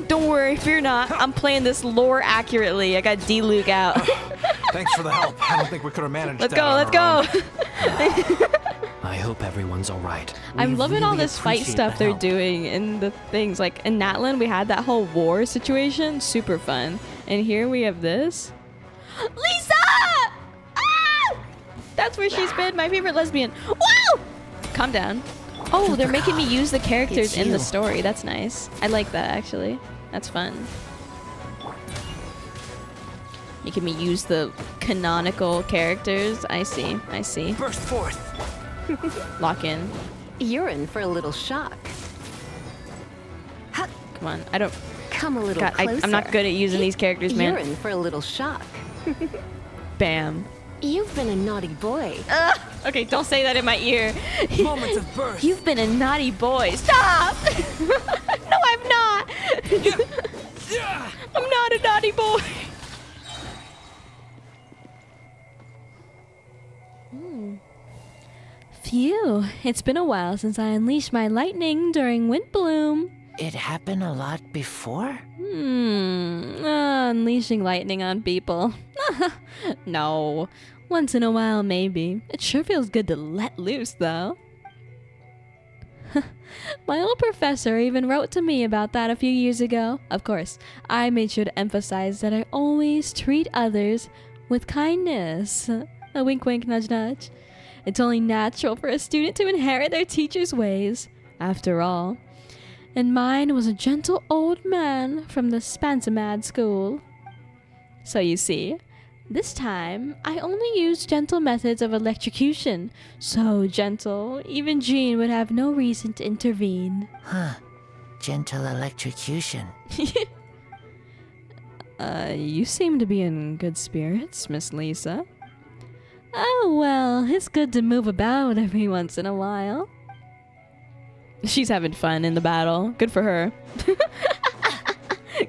Don't worry, fear not. I'm playing this lore accurately. I got D-Luke out. Thanks for the help. I don't think we could have managed Let's that go, on let's our go! own. I hope everyone's all right. I'm loving all really this fight appreciate stuff the they're help. doing in the things. Like in Natlan, we had that whole war situation. Super fun. And here we have this. Lisa! Ah! That's where she's been. My favorite lesbian. Woo! Calm down. Oh, they're making me use the characters It's in the you. story. That's nice. I like that, actually. That's fun. Making me use the canonical characters. I see. I see. Burst forth. Lock in. You're in for a little shock. Come on. I don't... Come a little God, closer. I'm not good at using these characters, man. You're in for a little shock. Bam. You've been a naughty boy. Okay, don't say that in my ear. Moments of birth. You've been a naughty boy. Stop! No, I'm not. I'm not a naughty boy. Phew, it's been a while since I unleashed my lightning during Windbloom. It happened a lot before? Unleashing lightning on people. No, once in a while maybe. It sure feels good to let loose though. My old professor even wrote to me about that a few years ago. Of course, I made sure to emphasize that I always treat others with kindness. A wink wink, nudge nudge. It's only natural for a student to inherit their teacher's ways, after all. And mine was a gentle old man from the Spansamad school. So you see, this time I only used gentle methods of electrocution. So gentle, even Jean would have no reason to intervene. Huh. Gentle electrocution. You seem to be in good spirits, Miss Lisa. Oh, well, it's good to move about every once in a while. She's having fun in the battle. Good for her.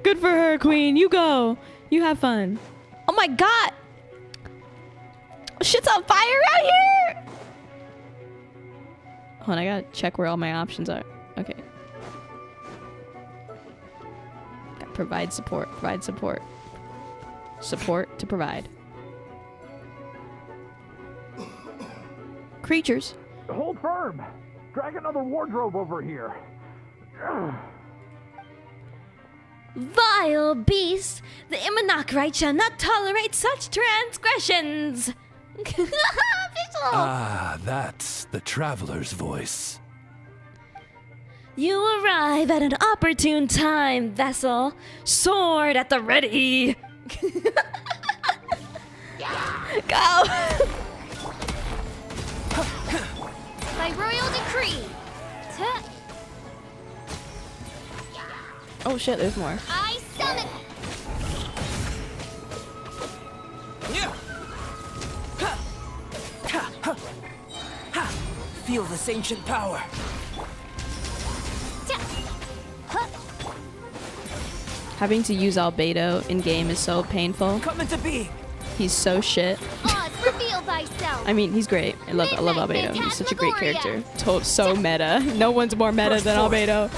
Good for her, Queen. You go. You have fun. Oh my god! Shit's on fire out here! Hold on, I gotta check where all my options are. Okay. Provide support. Provide support. Support to provide. Creatures. Hold firm. Drag another wardrobe over here. Vile beast! The Immonocrite shall not tolerate such transgressions! Ah, that's the traveler's voice. You arrive at an opportune time, vessel. Sword at the ready! Go! By royal decree. Oh shit, there's more. I summon. Feel this ancient power. Having to use Albedo in game is so painful. Come into being. He's so shit. Oz, reveal thyself. I mean, he's great. I love Albedo. He's such a great character. So meta. No one's more meta than Albedo.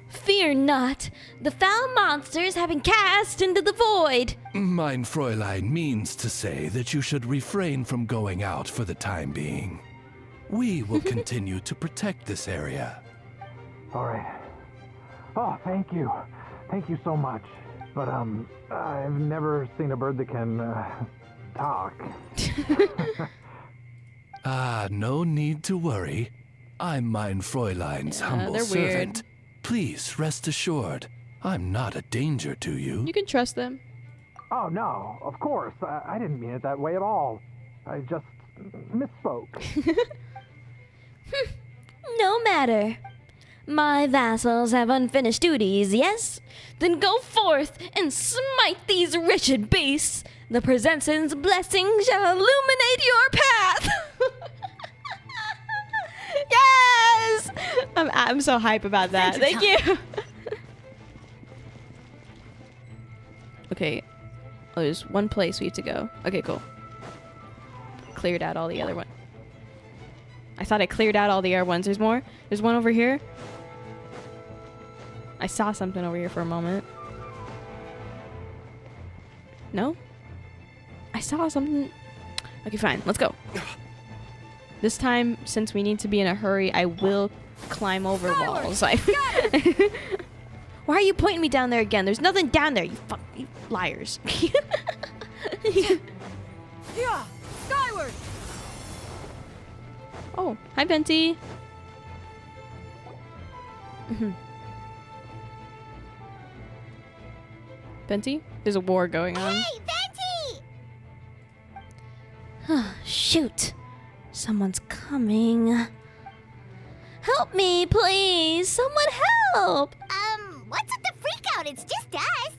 Fear not. The foul monsters have been cast into the void. Mein Fräulein means to say that you should refrain from going out for the time being. We will continue to protect this area. All right. Oh, thank you. Thank you so much. But, I've never seen a bird that can, talk. Ah, no need to worry. I'm Mein Fräulein's humble they're weird. servant. Please rest assured, I'm not a danger to you. You can trust them. Oh, no, of course. I didn't mean it that way at all. I just misspoke. No matter. My vassals have unfinished duties, yes? Then go forth and smite these wretched beasts. The presence's blessing shall illuminate your path. Yes! I'm so hype about that. Thank you. Okay. Oh, there's one place we have to go. Okay, cool. Cleared out all the other ones. I thought I cleared out all the other ones. There's more? There's one over here. I saw something over here for a moment. No? I saw something. Okay, fine. Let's go. This time, since we need to be in a hurry, I will climb over walls. Why are you pointing me down there again? There's nothing down there, you liars. Yeah, skyward. Oh, hi, Venti. Venti? There's a war going on. Hey, Venti! Shoot. Someone's coming. Help me, please. Someone help. What's with the freak out? It's just us.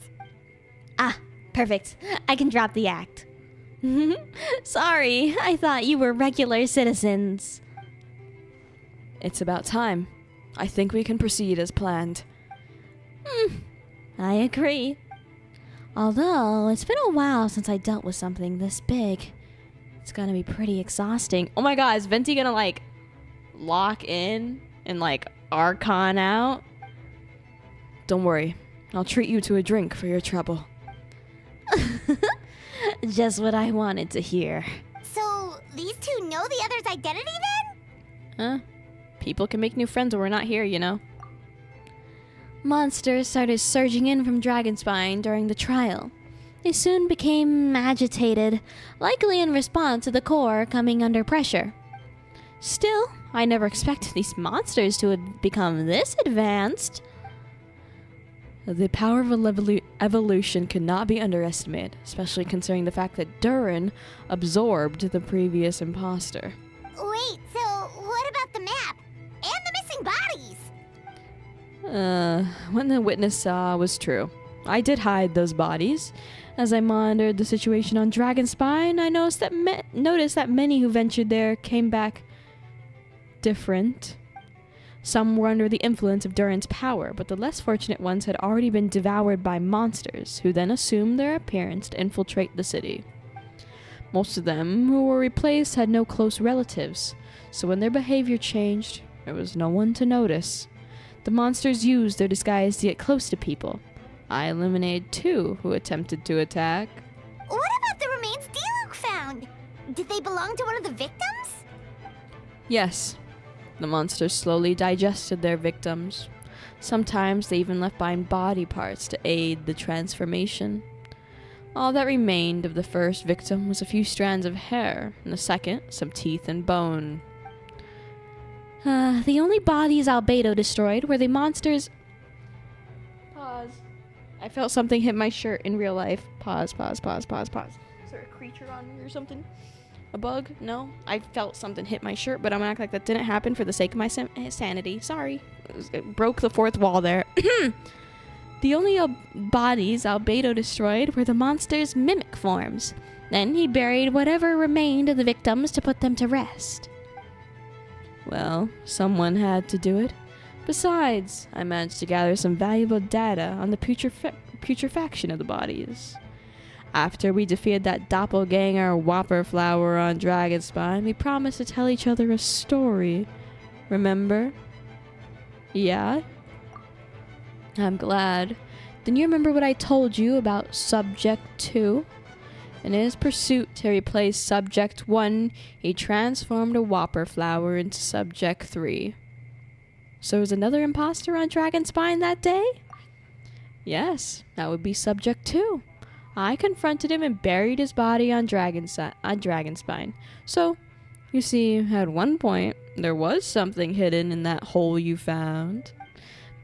Ah, perfect. I can drop the act. Sorry, I thought you were regular citizens. It's about time. I think we can proceed as planned. I agree. Although, it's been a while since I dealt with something this big. It's gonna be pretty exhausting. Oh my god, is Venti gonna, like, lock in and, like, Archon out? Don't worry. I'll treat you to a drink for your trouble. Just what I wanted to hear. So, these two know the other's identity then? Huh? People can make new friends when we're not here, you know? Monsters started surging in from Dragonspine during the trial. They soon became agitated, likely in response to the core coming under pressure. Still, I never expected these monsters to have become this advanced. The power of evolution cannot be underestimated, especially considering the fact that Durin absorbed the previous imposter. Wait, so what about the map? And the missing bodies? What the witness saw was true. I did hide those bodies. As I monitored the situation on Dragonspine, I noticed that many who ventured there came back different. Some were under the influence of Durin's power, but the less fortunate ones had already been devoured by monsters, who then assumed their appearance to infiltrate the city. Most of them who were replaced had no close relatives, so when their behavior changed, there was no one to notice. The monsters used their disguise to get close to people. I eliminated 2 who attempted to attack. What about the remains Diluc found? Did they belong to one of the victims? Yes. The monsters slowly digested their victims. Sometimes they even left behind body parts to aid the transformation. All that remained of the first victim was a few strands of hair, and the second, some teeth and bone. The only bodies Albedo destroyed were the monsters. Pause. I felt something hit my shirt in real life. Pause. Is there a creature on me or something? A bug? No? I felt something hit my shirt, but I'm gonna act like that didn't happen for the sake of my sanity. Sorry. It broke the fourth wall there. The only bodies Albedo destroyed were the monster's mimic forms. Then he buried whatever remained of the victims to put them to rest. Well, someone had to do it. Besides, I managed to gather some valuable data on the putrefaction of the bodies. After we defeated that doppelganger Whopper Flower on Dragonspine, we promised to tell each other a story. Remember? Yeah? I'm glad. Then you remember what I told you about Subject 2? In his pursuit to replace Subject 1, he transformed a Whopper Flower into Subject 3. So was another imposter on Dragonspine that day? Yes, that would be Subject 2. I confronted him and buried his body on Dragonspine. So, you see, at one point, there was something hidden in that hole you found.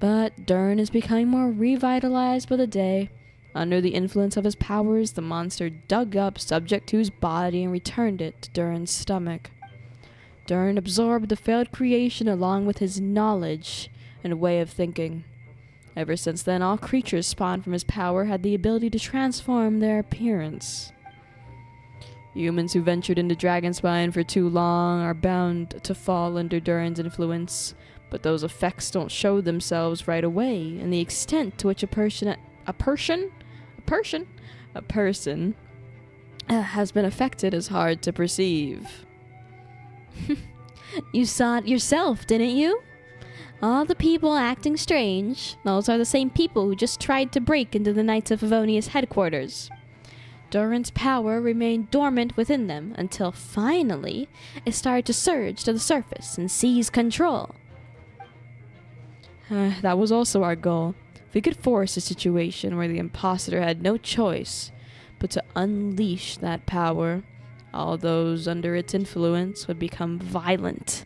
But Durin is becoming more revitalized by the day. Under the influence of his powers, the monster dug up Subject 2's body and returned it to Durin's stomach. Durin absorbed the failed creation along with his knowledge and way of thinking. Ever since then, all creatures spawned from his power had the ability to transform their appearance. Humans who ventured into Dragonspine for too long are bound to fall under Durin's influence, but those effects don't show themselves right away, and the extent to which a person has been affected is hard to perceive. You saw it yourself, didn't you? All the people acting strange, those are the same people who just tried to break into the Knights of Favonia's headquarters. Durin's power remained dormant within them until finally it started to surge to the surface and seize control. That was also our goal. If we could force a situation where the imposter had no choice but to unleash that power, all those under its influence would become violent,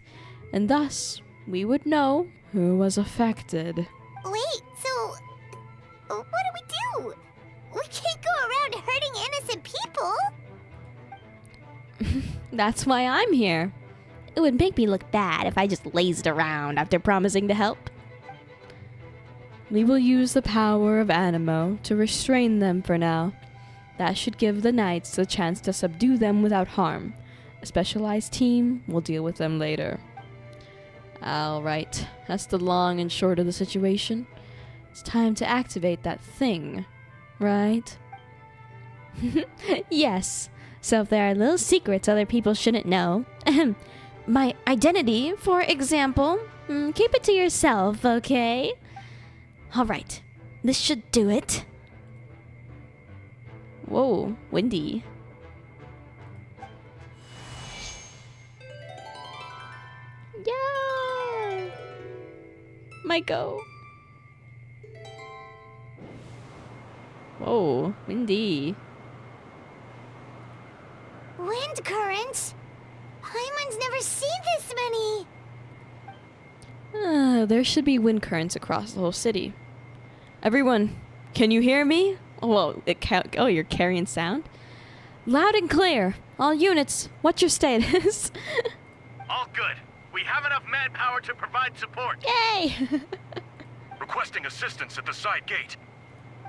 and thus we would know who was affected. Wait, so what do we do? We can't go around hurting innocent people. That's why I'm here. It would make me look bad if I just lazed around after promising to help. We will use the power of Animo to restrain them for now. That should give the knights the chance to subdue them without harm. A specialized team will deal with them later. Alright, that's the long and short of the situation. It's time to activate that thing, right? Yes. So if there are little secrets other people shouldn't know, my identity, for example, keep it to yourself, okay? Alright, this should do it. Whoa, windy. Yeah! Might go. Whoa, windy. Wind currents? Paimon's never seen this many. There should be wind currents across the whole city. Everyone, can you hear me? Oh, you're carrying sound? Loud and clear. All units, what's your status? All good. We have enough manpower to provide support. Yay! Requesting assistance at the side gate.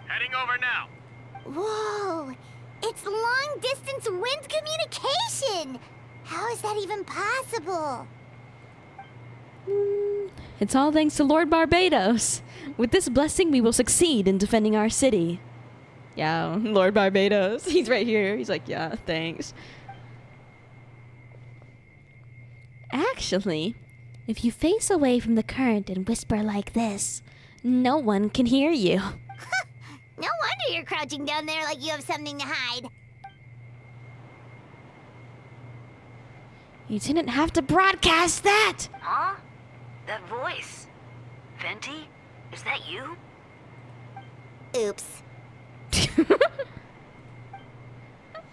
Heading over now. Whoa! It's long-distance wind communication! How is that even possible? It's all thanks to Lord Barbados. With this blessing, we will succeed in defending our city. Yeah, Lord Barbados. He's right here. He's like, yeah, thanks. Actually, if you face away from the current and whisper like this, no one can hear you. No wonder you're crouching down there like you have something to hide. You didn't have to broadcast that! Huh? That voice? Venti? Is that you? Oops.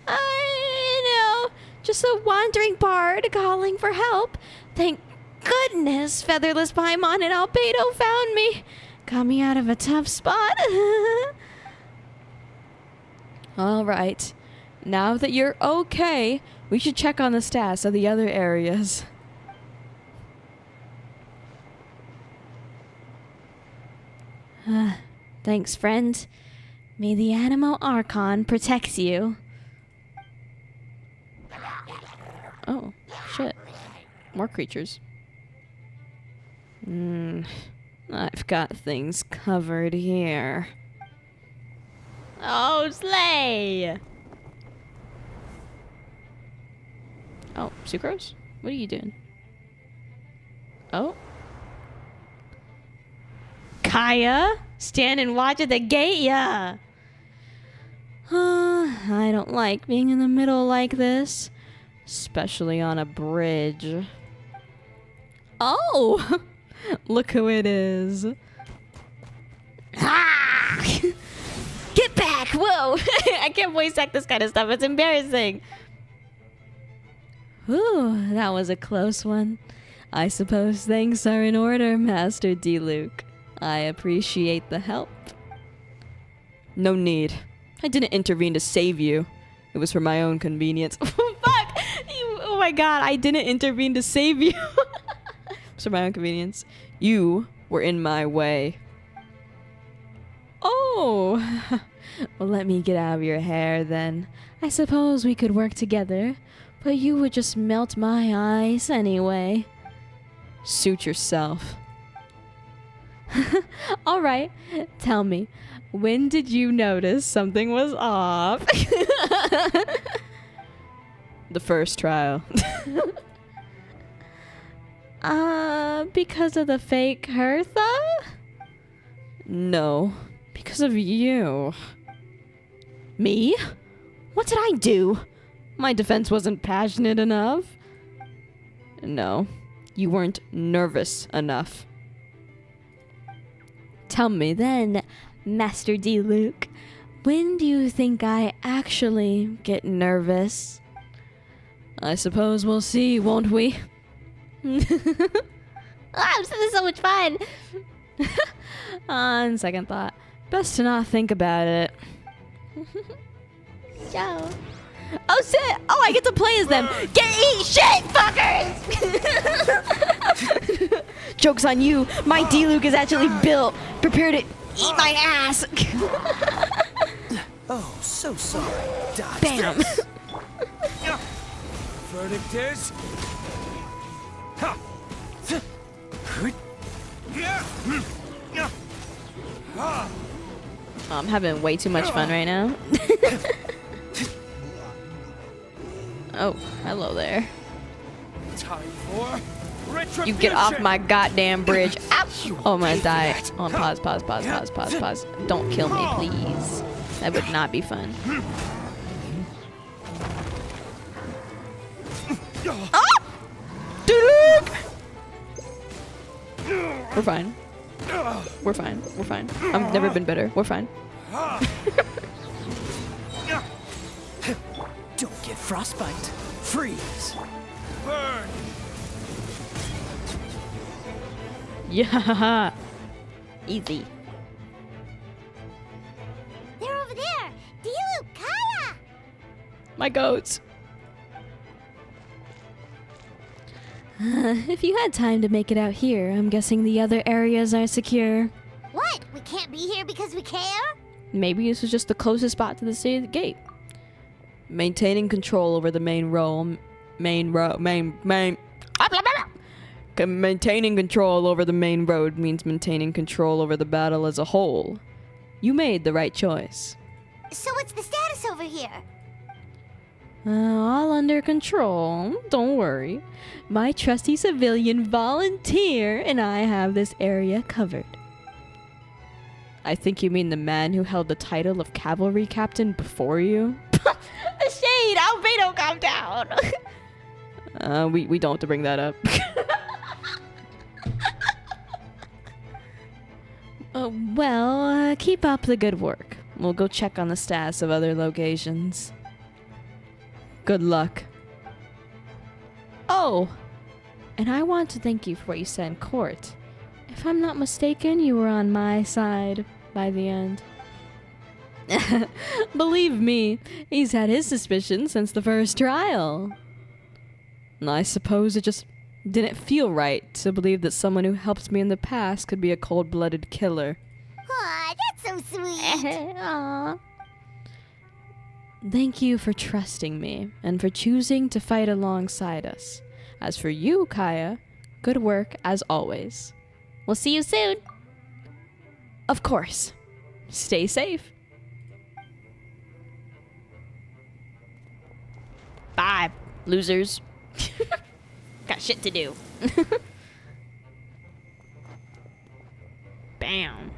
I know. Just a wandering bard calling for help. Thank goodness FeatherLes, Paimon, and Albedo found me. Got me out of a tough spot. Alright. Now that you're okay, we should check on the status of the other areas. Thanks, friend. May the Animo Archon protect you. Oh, shit. More creatures. I've got things covered here. Oh, Slay! Oh, Sucrose? What are you doing? Oh. Kaya? Stand and watch at the gate, yeah! I don't like being in the middle like this. Especially on a bridge. Oh! Look who it is. Ah! Get back! Whoa! I can't voice act this kind of stuff. It's embarrassing. Ooh, that was a close one. I suppose things are in order, Master D. Luke. I appreciate the help. No need. I didn't intervene to save you. It was for my own convenience. Fuck! Oh my god, I didn't intervene to save you. It's for my own convenience. You were in my way. Oh! Well, let me get out of your hair then. I suppose we could work together, but you would just melt my ice anyway. Suit yourself. Alright, tell me, when did you notice something was off? The first trial. Because of the fake Hertha? No, because of you. Me? What did I do? My defense wasn't passionate enough. No, you weren't nervous enough. Tell me then, Master D. Luke, when do you think I actually get nervous? I suppose we'll see, won't we? This is so much fun. On second thought, best to not think about it. Ciao. Oh shit! Oh, I get to play as them. Eat shit, fuckers! Joke's on you. My D-Luke is actually built. Prepare to eat my ass. Oh, so sorry. Dodge Bam. this. Verdict is... I'm having way too much fun right now. Oh, hello there. Time for You get off my goddamn bridge. Ow! Oh, I'm gonna die. On pause. Don't kill me, please. That would not be fun. Ah! Dude! We're fine. We're fine. We're fine. I've never been better. We're fine. Don't get frostbite. Freeze. Burn. Yeah. Easy. They're over there. Dilu, Kaya. My goats. If you had time to make it out here, I'm guessing the other areas are secure. What? We can't be here because we care? Maybe this is just the closest spot to the city gate. Maintaining control over the maintaining control over the main road means maintaining control over the battle as a whole. You made the right choice. So what's the status over here? All under control. Don't worry. My trusty civilian volunteer and I have this area covered. I think you mean the man who held the title of cavalry captain before you? Shade, Albedo, calm down. We don't have to bring that up. Keep up the good work. We'll go check on the status of other locations. Good luck. Oh, and I want to thank you for what you said in court. If I'm not mistaken, you were on my side by the end. Believe me, he's had his suspicions since the first trial. I suppose it just didn't feel right to believe that someone who helped me in the past could be a cold-blooded killer. Aw, that's so sweet. Aw. Thank you for trusting me and for choosing to fight alongside us. As for you, Kaya, good work as always. We'll see you soon. Of course. Stay safe. Bye, losers. Got shit to do. Bam.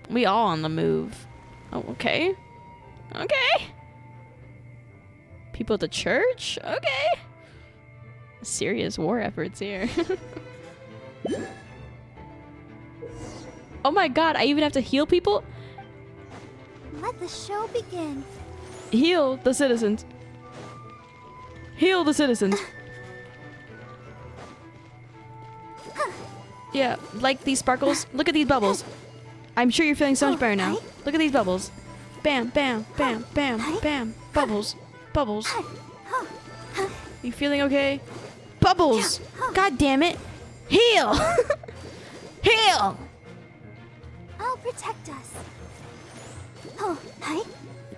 We all on the move. Oh, okay. Okay. People at the church? Okay. Serious war efforts here. Oh my god, I even have to heal people? Let the show begin. Heal the citizens. Heal the citizens. Yeah, like these sparkles. Look at these bubbles. I'm sure you're feeling so much better now. Look at these bubbles. Bam, bam, bam, bam, bam. Bubbles. Bubbles. You feeling okay? Bubbles! God damn it! Heal! Heal! I'll protect us. Oh, hi.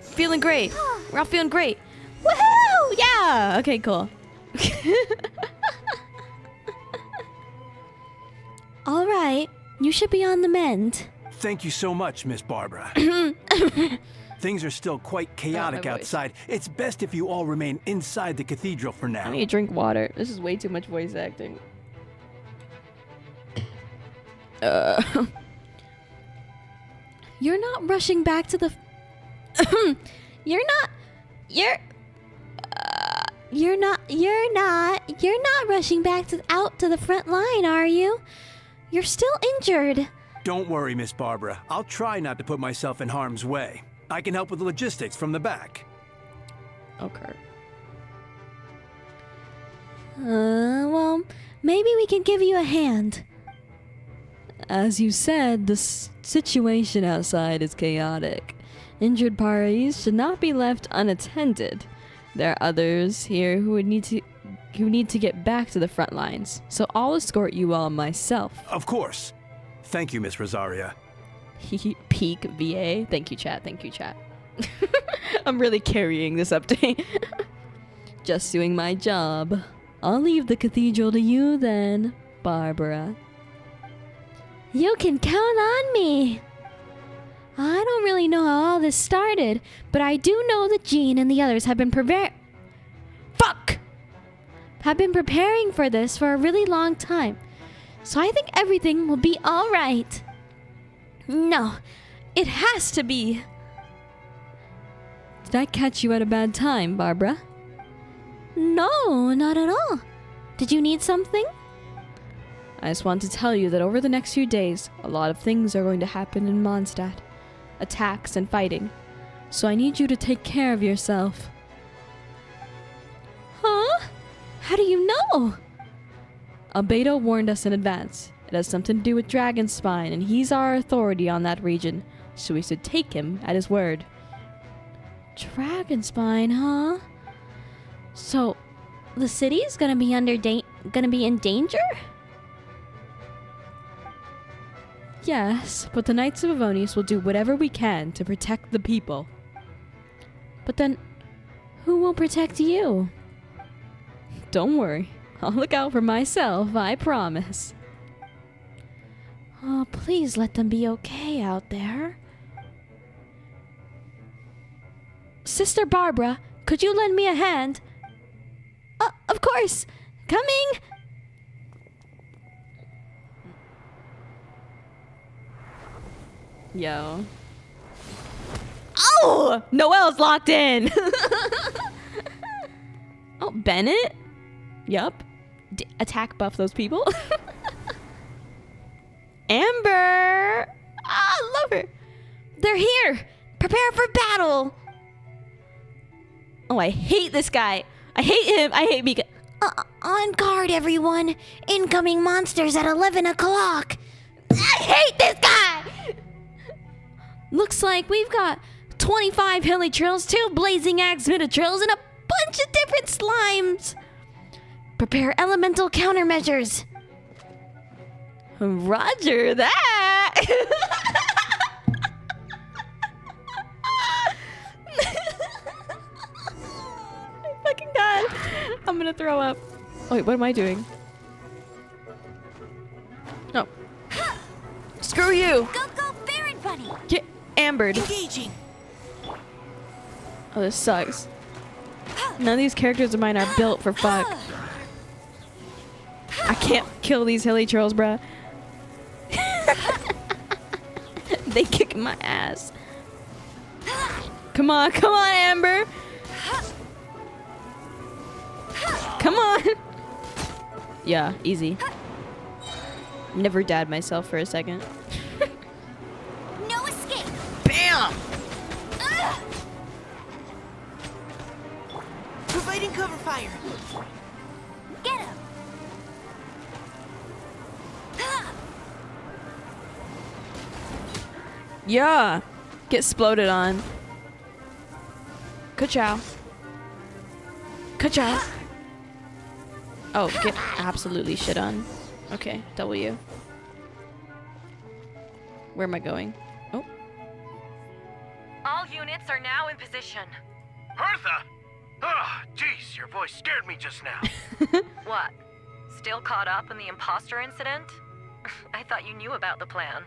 Feeling great. We're all feeling great. Woohoo! Yeah! Okay, cool. All right, you should be on the mend. Thank you so much, Miss Barbara. Things are still quite chaotic outside. It's best if you all remain inside the cathedral for now. I need to drink water. This is way too much voice acting. You're not rushing back to the... You're not rushing back out to the front line, are you? You're still injured. Don't worry, Miss Barbara. I'll try not to put myself in harm's way. I can help with the logistics from the back. Okay. Well, maybe we can give you a hand. As you said, the situation outside is chaotic. Injured parties should not be left unattended. There are others here who need to get back to the front lines, so I'll escort you all myself. Of course. Thank you, Miss Rosaria. Peak VA. Thank you, chat. Thank you, chat. I'm really carrying this update. Just doing my job. I'll leave the cathedral to you then, Barbara. You can count on me. I don't really know how all this started, but I do know that Jean and the others have been preparing for this for a really long time. So I think everything will be all right. No, it has to be. Did I catch you at a bad time, Barbara? No, not at all. Did you need something? I just want to tell you that over the next few days, a lot of things are going to happen in Mondstadt. Attacks and fighting. So I need you to take care of yourself. Huh? How do you know? Albedo warned us in advance. It has something to do with Dragonspine, and he's our authority on that region, so we should take him at his word. Dragonspine, huh? So, the city's gonna be in danger? Yes, but the Knights of Avonius will do whatever we can to protect the people. But then, who will protect you? Don't worry. I'll look out for myself, I promise. Oh, please let them be okay out there. Sister Barbara, could you lend me a hand? Of course! Coming! Yo. Oh! Noelle's locked in! Oh, Bennett? Yup. Attack buff those people. Amber! Ah, I love her. They're here! Prepare for battle! Oh, I hate this guy. I hate him. I hate Mika. On guard, everyone. Incoming monsters at 11 o'clock. I hate this guy! Looks like we've got 25 hilly trills, 2 blazing axe trills, and a bunch of different slimes. Prepare elemental countermeasures. Roger that. Fucking God. I'm gonna throw up. Oh, wait, what am I doing? Oh. Screw you. Go, Baron Bunny. Get ambered. Engaging. Oh, this sucks. None of these characters of mine are built for fuck. I can't kill these hilly trolls, bruh. They kick my ass. Come on, Amber. Come on. Yeah, easy. Never dabbed myself for a second. No escape. Bam! Providing cover fire. Get him. Yeah. Get exploded on. Ka-chow. Ka-chow. Oh, get absolutely shit on. Okay, W. Where am I going? Oh. All units are now in position. Hertha! Ah, jeez, your voice scared me just now. What? Still caught up in the imposter incident? I thought you knew about the plan.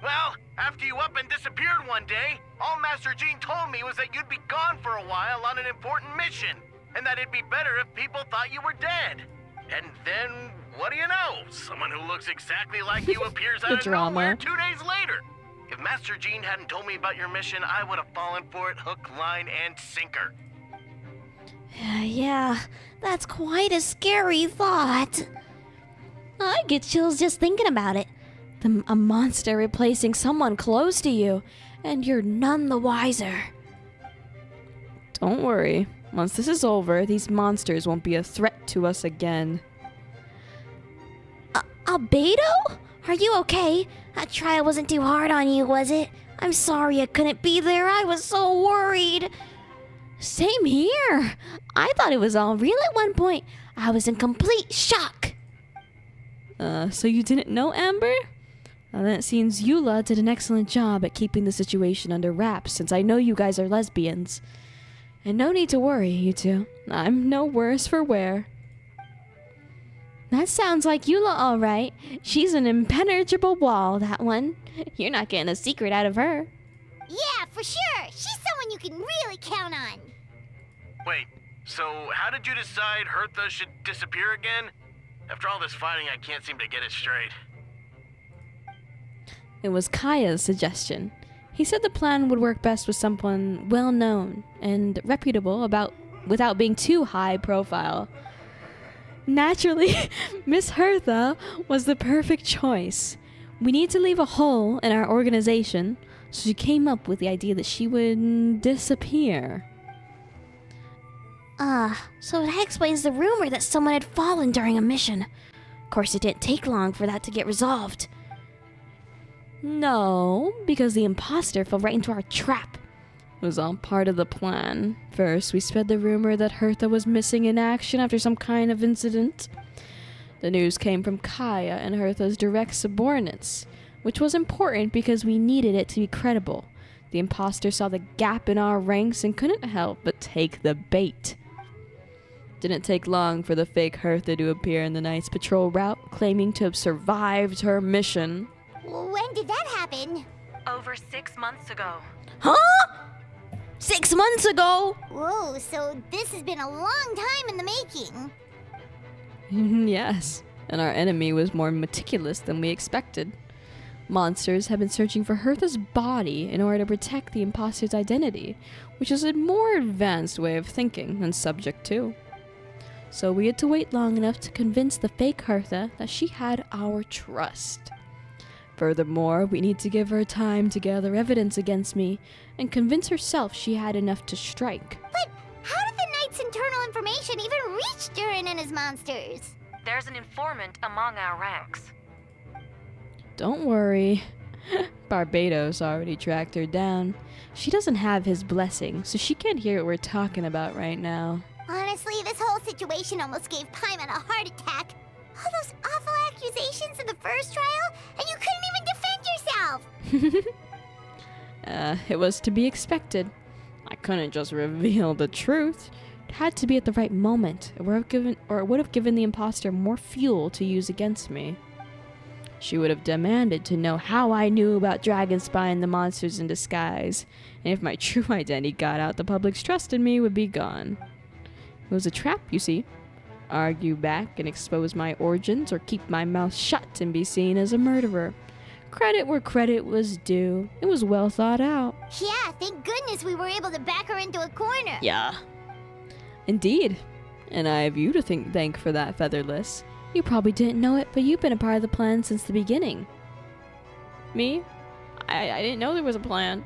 Well, after you up and disappeared one day, all Master Gene told me was that you'd be gone for a while on an important mission, and that it'd be better if people thought you were dead. And then, what do you know? Someone who looks exactly like you appears out of nowhere 2 days later. If Master Gene hadn't told me about your mission, I would have fallen for it hook, line, and sinker. Yeah, that's quite a scary thought. I get chills just thinking about it. A monster replacing someone close to you, and you're none the wiser. Don't worry. Once this is over, these monsters won't be a threat to us again. Albedo? Are you okay? That trial wasn't too hard on you, was it? I'm sorry I couldn't be there. I was so worried. Same here. I thought it was all real at one point. I was in complete shock. So you didn't know, Amber? Then it seems Eula did an excellent job at keeping the situation under wraps, since I know you guys are lesbians. And no need to worry, you two. I'm no worse for wear. That sounds like Eula, all right. She's an impenetrable wall, that one. You're not getting a secret out of her. Yeah, for sure. She's someone you can really count on. Wait, so how did you decide Hertha should disappear again? After all this fighting, I can't seem to get it straight. It was Kaya's suggestion. He said the plan would work best with someone well-known and reputable without being too high profile. Naturally, Miss Hertha was the perfect choice. We need to leave a hole in our organization, so she came up with the idea that she would disappear. So that explains the rumor that someone had fallen during a mission. Of course, it didn't take long for that to get resolved. No, because the imposter fell right into our trap. It was all part of the plan. First, we spread the rumor that Hertha was missing in action after some kind of incident. The news came from Kaya and Hertha's direct subordinates, which was important because we needed it to be credible. The imposter saw the gap in our ranks and couldn't help but take the bait. Didn't take long for the fake Hertha to appear in the night's patrol route, claiming to have survived her mission. When did that happen? Over 6 months ago. Huh? 6 months ago? Whoa, so this has been a long time in the making. Yes, and our enemy was more meticulous than we expected. Monsters have been searching for Hertha's body in order to protect the imposter's identity, which is a more advanced way of thinking and subject too. So we had to wait long enough to convince the fake Hertha that she had our trust. Furthermore, we need to give her time to gather evidence against me and convince herself she had enough to strike. But how did the Knight's internal information even reach Durin and his monsters? There's an informant among our ranks. Don't worry. Barbados already tracked her down. She doesn't have his blessing, so she can't hear what we're talking about right now. Honestly, this whole situation almost gave Paimon a heart attack. All those awful accusations in the first trial, and you couldn't even defend yourself! It was to be expected. I couldn't just reveal the truth. It had to be at the right moment, or it would have given the imposter more fuel to use against me. She would have demanded to know how I knew about Dragonspine and the monsters in disguise, and if my true identity got out, the public's trust in me would be gone. It was a trap, you see. Argue back and expose my origins, or keep my mouth shut and be seen as a murderer. Credit where credit was due. It was well thought out. Yeah, thank goodness we were able to back her into a corner. Yeah. Indeed. And I have you to thank for that, FeatherLes. You probably didn't know it, but you've been a part of the plan since the beginning. Me? I didn't know there was a plan.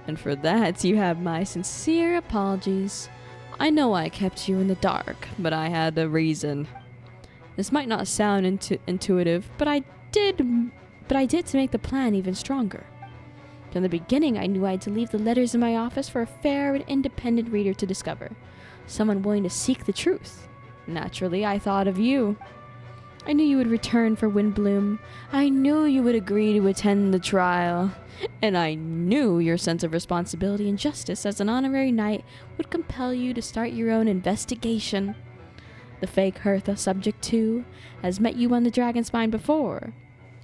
And for that, you have my sincere apologies. I know I kept you in the dark, but I had a reason. This might not sound intuitive, but I did to make the plan even stronger. From the beginning, I knew I had to leave the letters in my office for a fair and independent reader to discover. Someone willing to seek the truth. Naturally, I thought of you. I knew you would return for Windbloom. I knew you would agree to attend the trial. And I knew your sense of responsibility and justice as an honorary knight would compel you to start your own investigation. The fake Hertha subject too has met you on the Dragonspine before.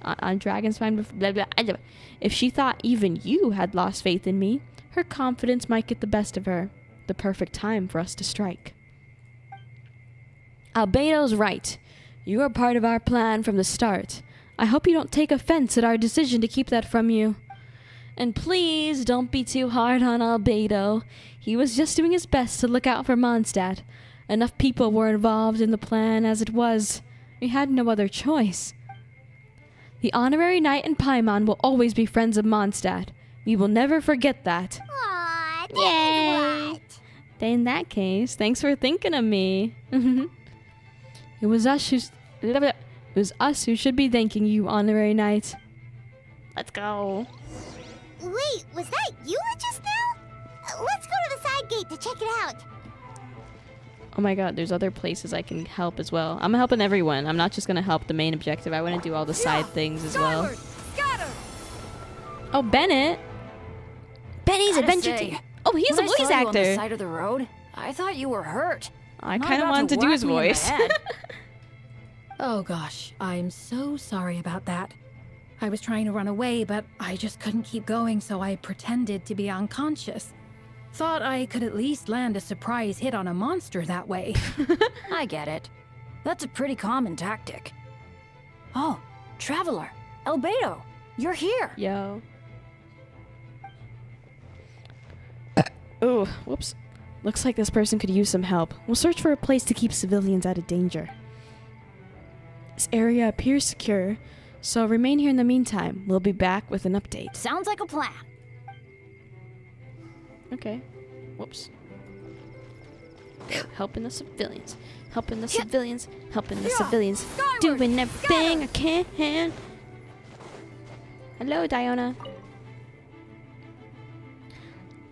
On Dragonspine before. Blah, blah, blah. If she thought even you had lost faith in me, her confidence might get the best of her. The perfect time for us to strike. Albedo's right. You are part of our plan from the start. I hope you don't take offense at our decision to keep that from you. And please don't be too hard on Albedo. He was just doing his best to look out for MONDSTAT. Enough people were involved in the plan as it was. We had no other choice. The honorary knight and Paimon will always be friends of MONDSTAT. We will never forget that. Aw, Yay! what? In that case, thanks for thinking of me. It was us who should be thanking you, honorary knight. Let's go. Wait, was that you just now? Let's go to the side gate to check it out. Oh my god, there's other places I can help as well. I'm helping everyone. I'm not just gonna help the main objective. I want to do all the side things as well. Oh, Bennett. Benny's adventure team. Oh, he's a voice On the actor. side of the road, I thought you were hurt. I kind of wanted to do his voice. Oh gosh, I'm so sorry about that. I was trying to run away, but I just couldn't keep going, so I pretended to be unconscious. Thought I could at least land a surprise hit on a monster that way. I get it. That's a pretty common tactic. Oh, Traveler, Albedo, you're here. Yo. Oh, whoops. Looks like this person could use some help. We'll search for a place to keep civilians out of danger. This area appears secure, so remain here in the meantime. We'll be back with an update. Sounds like a plan. Okay. Whoops. Helping the civilians. Helping the civilians. Helping the civilians. Doing everything I can. Hello, Diona.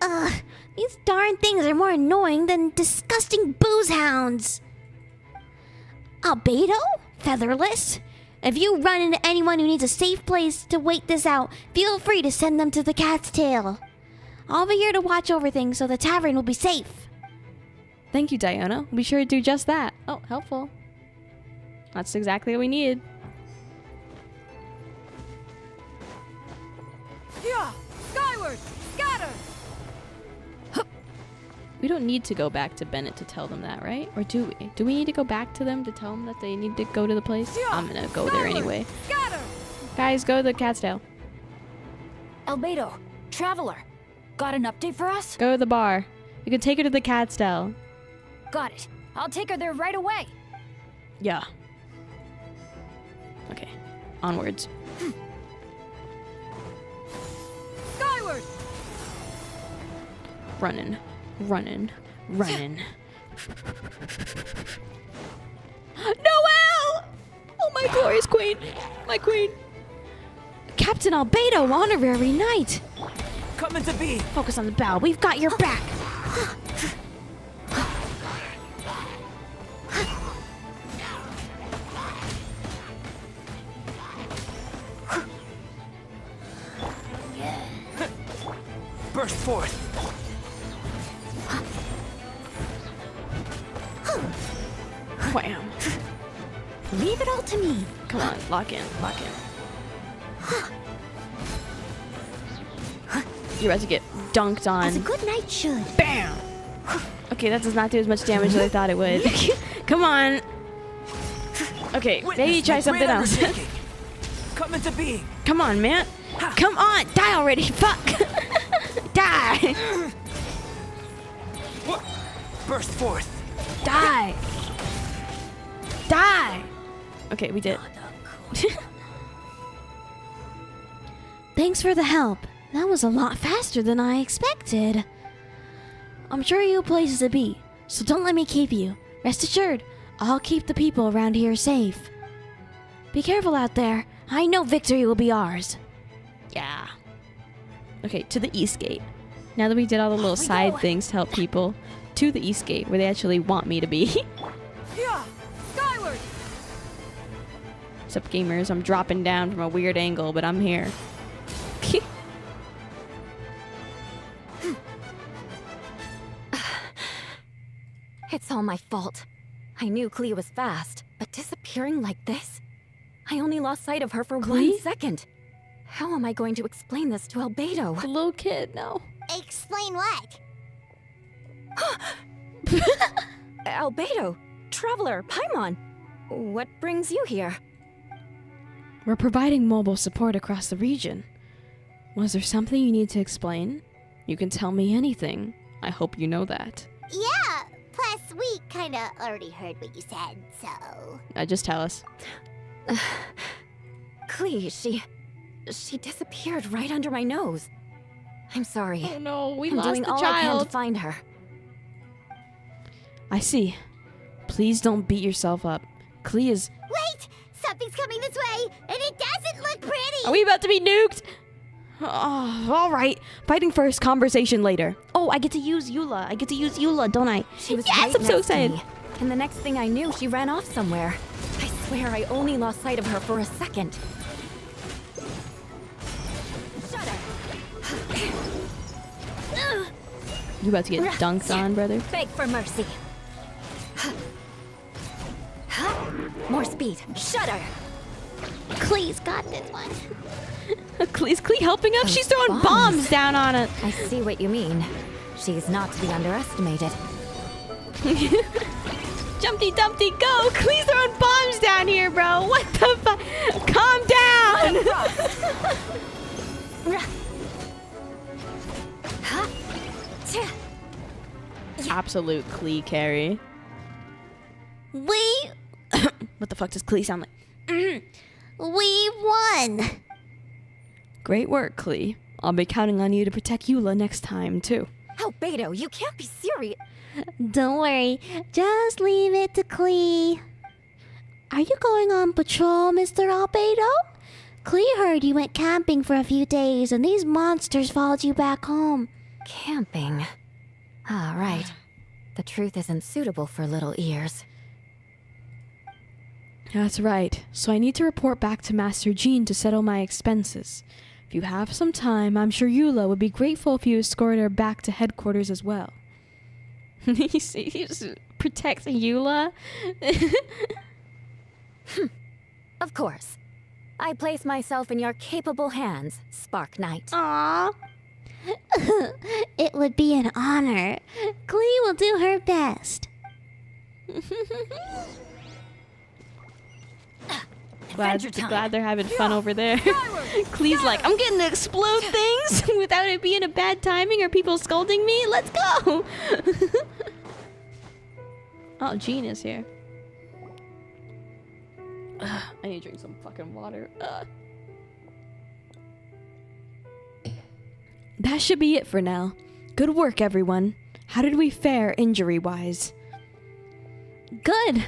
Ugh, these darn things are more annoying than disgusting booze hounds. Albedo? FeatherLes? If you run into anyone who needs a safe place to wait this out, feel free to send them to the Cat's Tail. I'll be here to watch over things so the tavern will be safe. Thank you, Diona. We'll be sure to do just that. Oh, helpful. That's exactly what we needed. Yeah! Skyward! Scatter! We don't need to go back to Bennett to tell them that, right? Or do we? Do we need to go back to them to tell them that they need to go to the place? I'm gonna go there anyway. Scatter! Guys, go to the Cat's Tail. Albedo, Traveler, got an update for us? Go to the bar. You can take her to the Cat's Tail. Got it. I'll take her there right away. Yeah. Okay. Onwards. Skyward! Running. Running. Running. Noelle! Oh, my glorious queen. My queen. Captain Albedo, honorary knight. Coming to be. Focus on the bow. We've got your back. Burst forth. Wham. Leave it all to me. Come on, lock in, lock in. You're about to get dunked on. As a good knight should. Bam! Okay, that does not do as much damage as I thought it would. Come on. Okay, maybe try something else. Coming to be. Come on, man. Come on, die already. Fuck. Die. Burst forth. Die. Die. Okay, we did. Thanks for the help. That was a lot faster than I expected. I'm sure you have places to be, so don't let me keep you. Rest assured, I'll keep the people around here safe. Be careful out there. I know victory will be ours. Yeah. Okay, to the east gate. Now that we did all the little side things to help people, to the east gate, where they actually want me to be. Yeah, skyward. What's up, gamers? I'm dropping down from a weird angle, but I'm here. It's all my fault. I knew Clea was fast, but disappearing like this? I only lost sight of her for Clea? 1 second. How am I going to explain this to Albedo? The little kid, no. Explain what? Albedo, Traveler, Paimon, what brings you here? We're providing mobile support across the region. Was there something you need to explain? You can tell me anything. I hope you know that. Yeah, plus we kinda already heard what you said, so... Just tell us. Clea, she disappeared right under my nose. I'm sorry. Oh no, we I'm lost doing the all I can child. to find her. I see. Please don't beat yourself up. Clea is... Wait! Something's coming this way, and it doesn't look pretty! Are we about to be nuked? Oh, alright. Fighting first, conversation later. Oh, I get to use Eula. I get to use Eula, don't I? She was Yes, right I'm so next to excited. me. And the next thing I knew, she ran off somewhere. I swear I only lost sight of her for a second. You about to get dunked on, brother? Beg for mercy. More speed. Shudder. Clee's got this one. Is Clea helping up? She's throwing bombs down on it. I see what you mean. She's not to be underestimated. Jumpty Dumpty, go! Clea's throwing bombs down here, bro. What the fuck? Calm down. Absolute Clea carry. We What the fuck does Clea sound like? we won. Great work, Clea. I'll be counting on you to protect Eula next time, too. Albedo, you can't be serious. Don't worry. Just leave it to Clee. Are you going on patrol, Mr. Albedo? Clee heard you went camping for a few days and these monsters followed you back home. Camping. Ah, right. The truth isn't suitable for little ears. That's right. So I need to report back to Master Jean to settle my expenses. If you have some time, I'm sure Eula would be grateful if you escorted her back to headquarters as well. He just protects Eula. Of course. I place myself in your capable hands, Spark Knight. Aww. It would be an honor. Clee will do her best. Glad they're having fun over there. Clee's like, I'm getting to explode things without it being a bad timing or people scolding me. Let's go. Oh, Jean is here. Ugh, I need to drink some fucking water. Ugh. That should be it for now. Good work, everyone. How did we fare injury-wise? Good.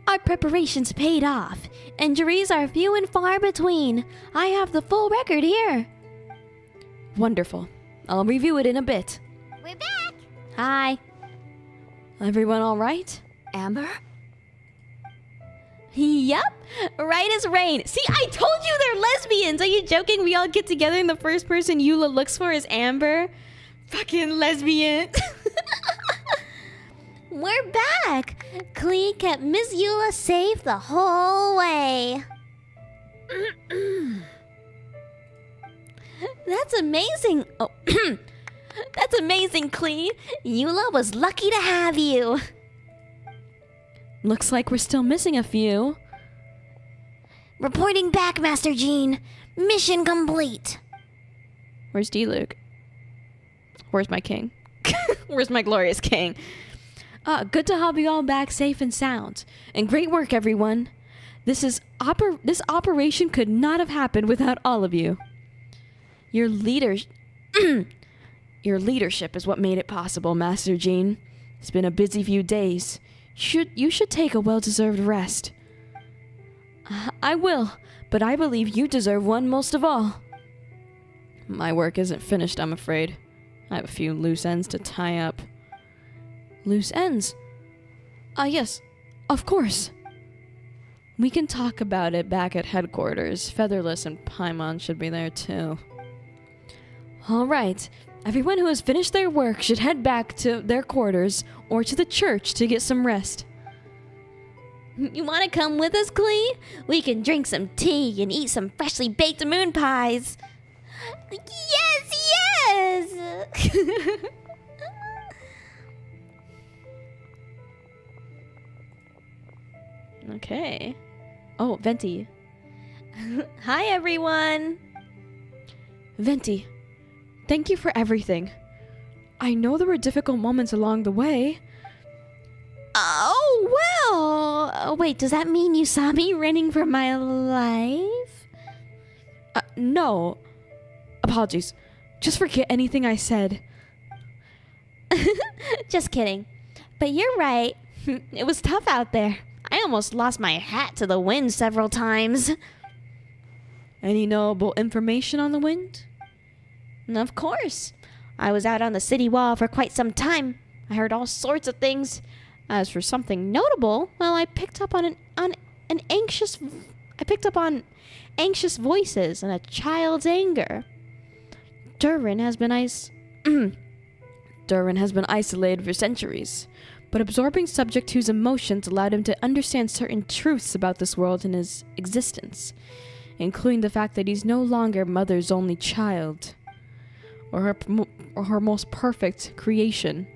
Our preparations paid off. Injuries are few and far between. I have the full record here. Wonderful. I'll review it in a bit. We're back! Hi. Everyone all right? Amber? Yep. Right as rain. See, I told you they're lesbians. Are you joking? We all get together and the first person Eula looks for is Amber. Fucking lesbian. We're back. Clee kept Miss Eula safe the whole way. That's amazing. Oh, that's amazing, Clee. Eula was lucky to have you. Looks like we're still missing a few. Reporting back, Master Jean. Mission complete. Where's D-Luke? Where's my king? Where's my glorious king? Good to have you all back safe and sound. And great work, everyone. This operation could not have happened without all of you. Your leadership is what made it possible, Master Jean. It's been a busy few days. You should take a well-deserved rest. I will, but I believe you deserve one most of all. My work isn't finished, I'm afraid. I have a few loose ends to tie up. Loose ends? Yes, of course. We can talk about it back at headquarters. FeatherLes and Paimon should be there too. Alright, everyone who has finished their work should head back to their quarters or to the church to get some rest. You want to come with us, Klee? We can drink some tea and eat some freshly baked moon pies. Yes, yes! Okay. Oh, Venti. Hi, everyone. Venti, thank you for everything. I know there were difficult moments along the way. Oh, well. Wait, does that mean you saw me running for my life? No. Apologies. Just forget anything I said. Just kidding. But you're right. It was tough out there. I almost lost my hat to the wind several times. Any knowable information on the wind? Of course. I was out on the city wall for quite some time. I heard all sorts of things. As for something notable, well, I picked up on anxious voices and a child's anger. Durin has been isolated for centuries, but absorbing Subject 2's emotions allowed him to understand certain truths about this world and his existence, including the fact that he's no longer Mother's only child, or her most perfect creation.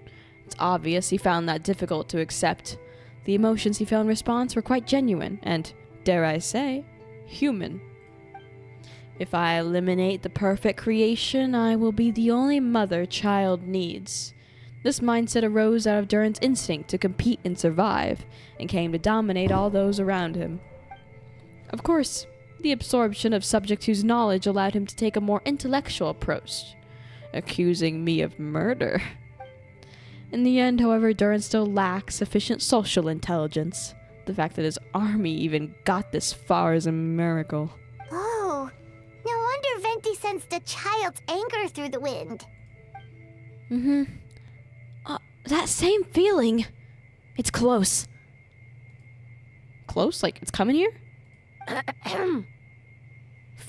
It's obvious he found that difficult to accept. The emotions he felt in response were quite genuine and, dare I say, human. If I eliminate the perfect creation, I will be the only mother child needs. This mindset arose out of Durin's instinct to compete and survive, and came to dominate all those around him. Of course, the absorption of Subject 2's knowledge allowed him to take a more intellectual approach, accusing me of murder. In the end, however, Durin still lacks sufficient social intelligence. The fact that his army even got this far is a miracle. Oh, no wonder Venti sensed a child's anger through the wind. That same feeling. It's close. Close? Like, it's coming here?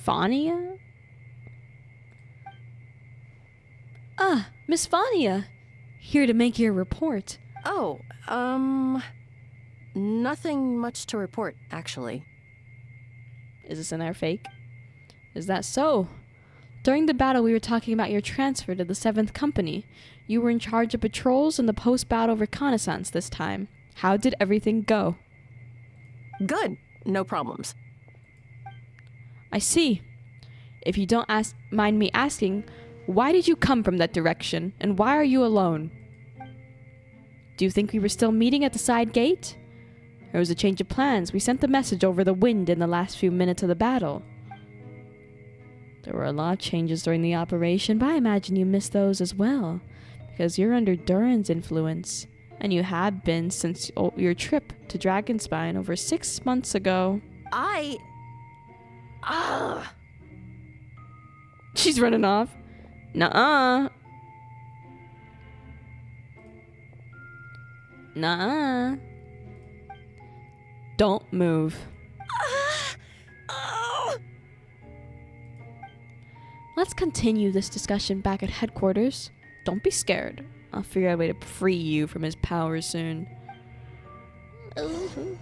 Fania? Miss Fania. Here to make your report. Oh, nothing much to report, actually. Is this an air fake? Is that so? During the battle, we were talking about your transfer to the 7th Company. You were in charge of patrols and the post-battle reconnaissance this time. How did everything go? Good. No problems. I see. If you don't mind me asking, why did you come from that direction, and why are you alone? Do you think we were still meeting at the side gate? There was a change of plans. We sent the message over the wind in the last few minutes of the battle. There were a lot of changes during the operation, but I imagine you missed those as well, because you're under Durin's influence, and you have been since your trip to Dragonspine over 6 months ago. She's running off. Nuh-uh. Nuh-uh. Don't move. Let's continue this discussion back at headquarters. Don't be scared. I'll figure out a way to free you from his power soon. Ooh.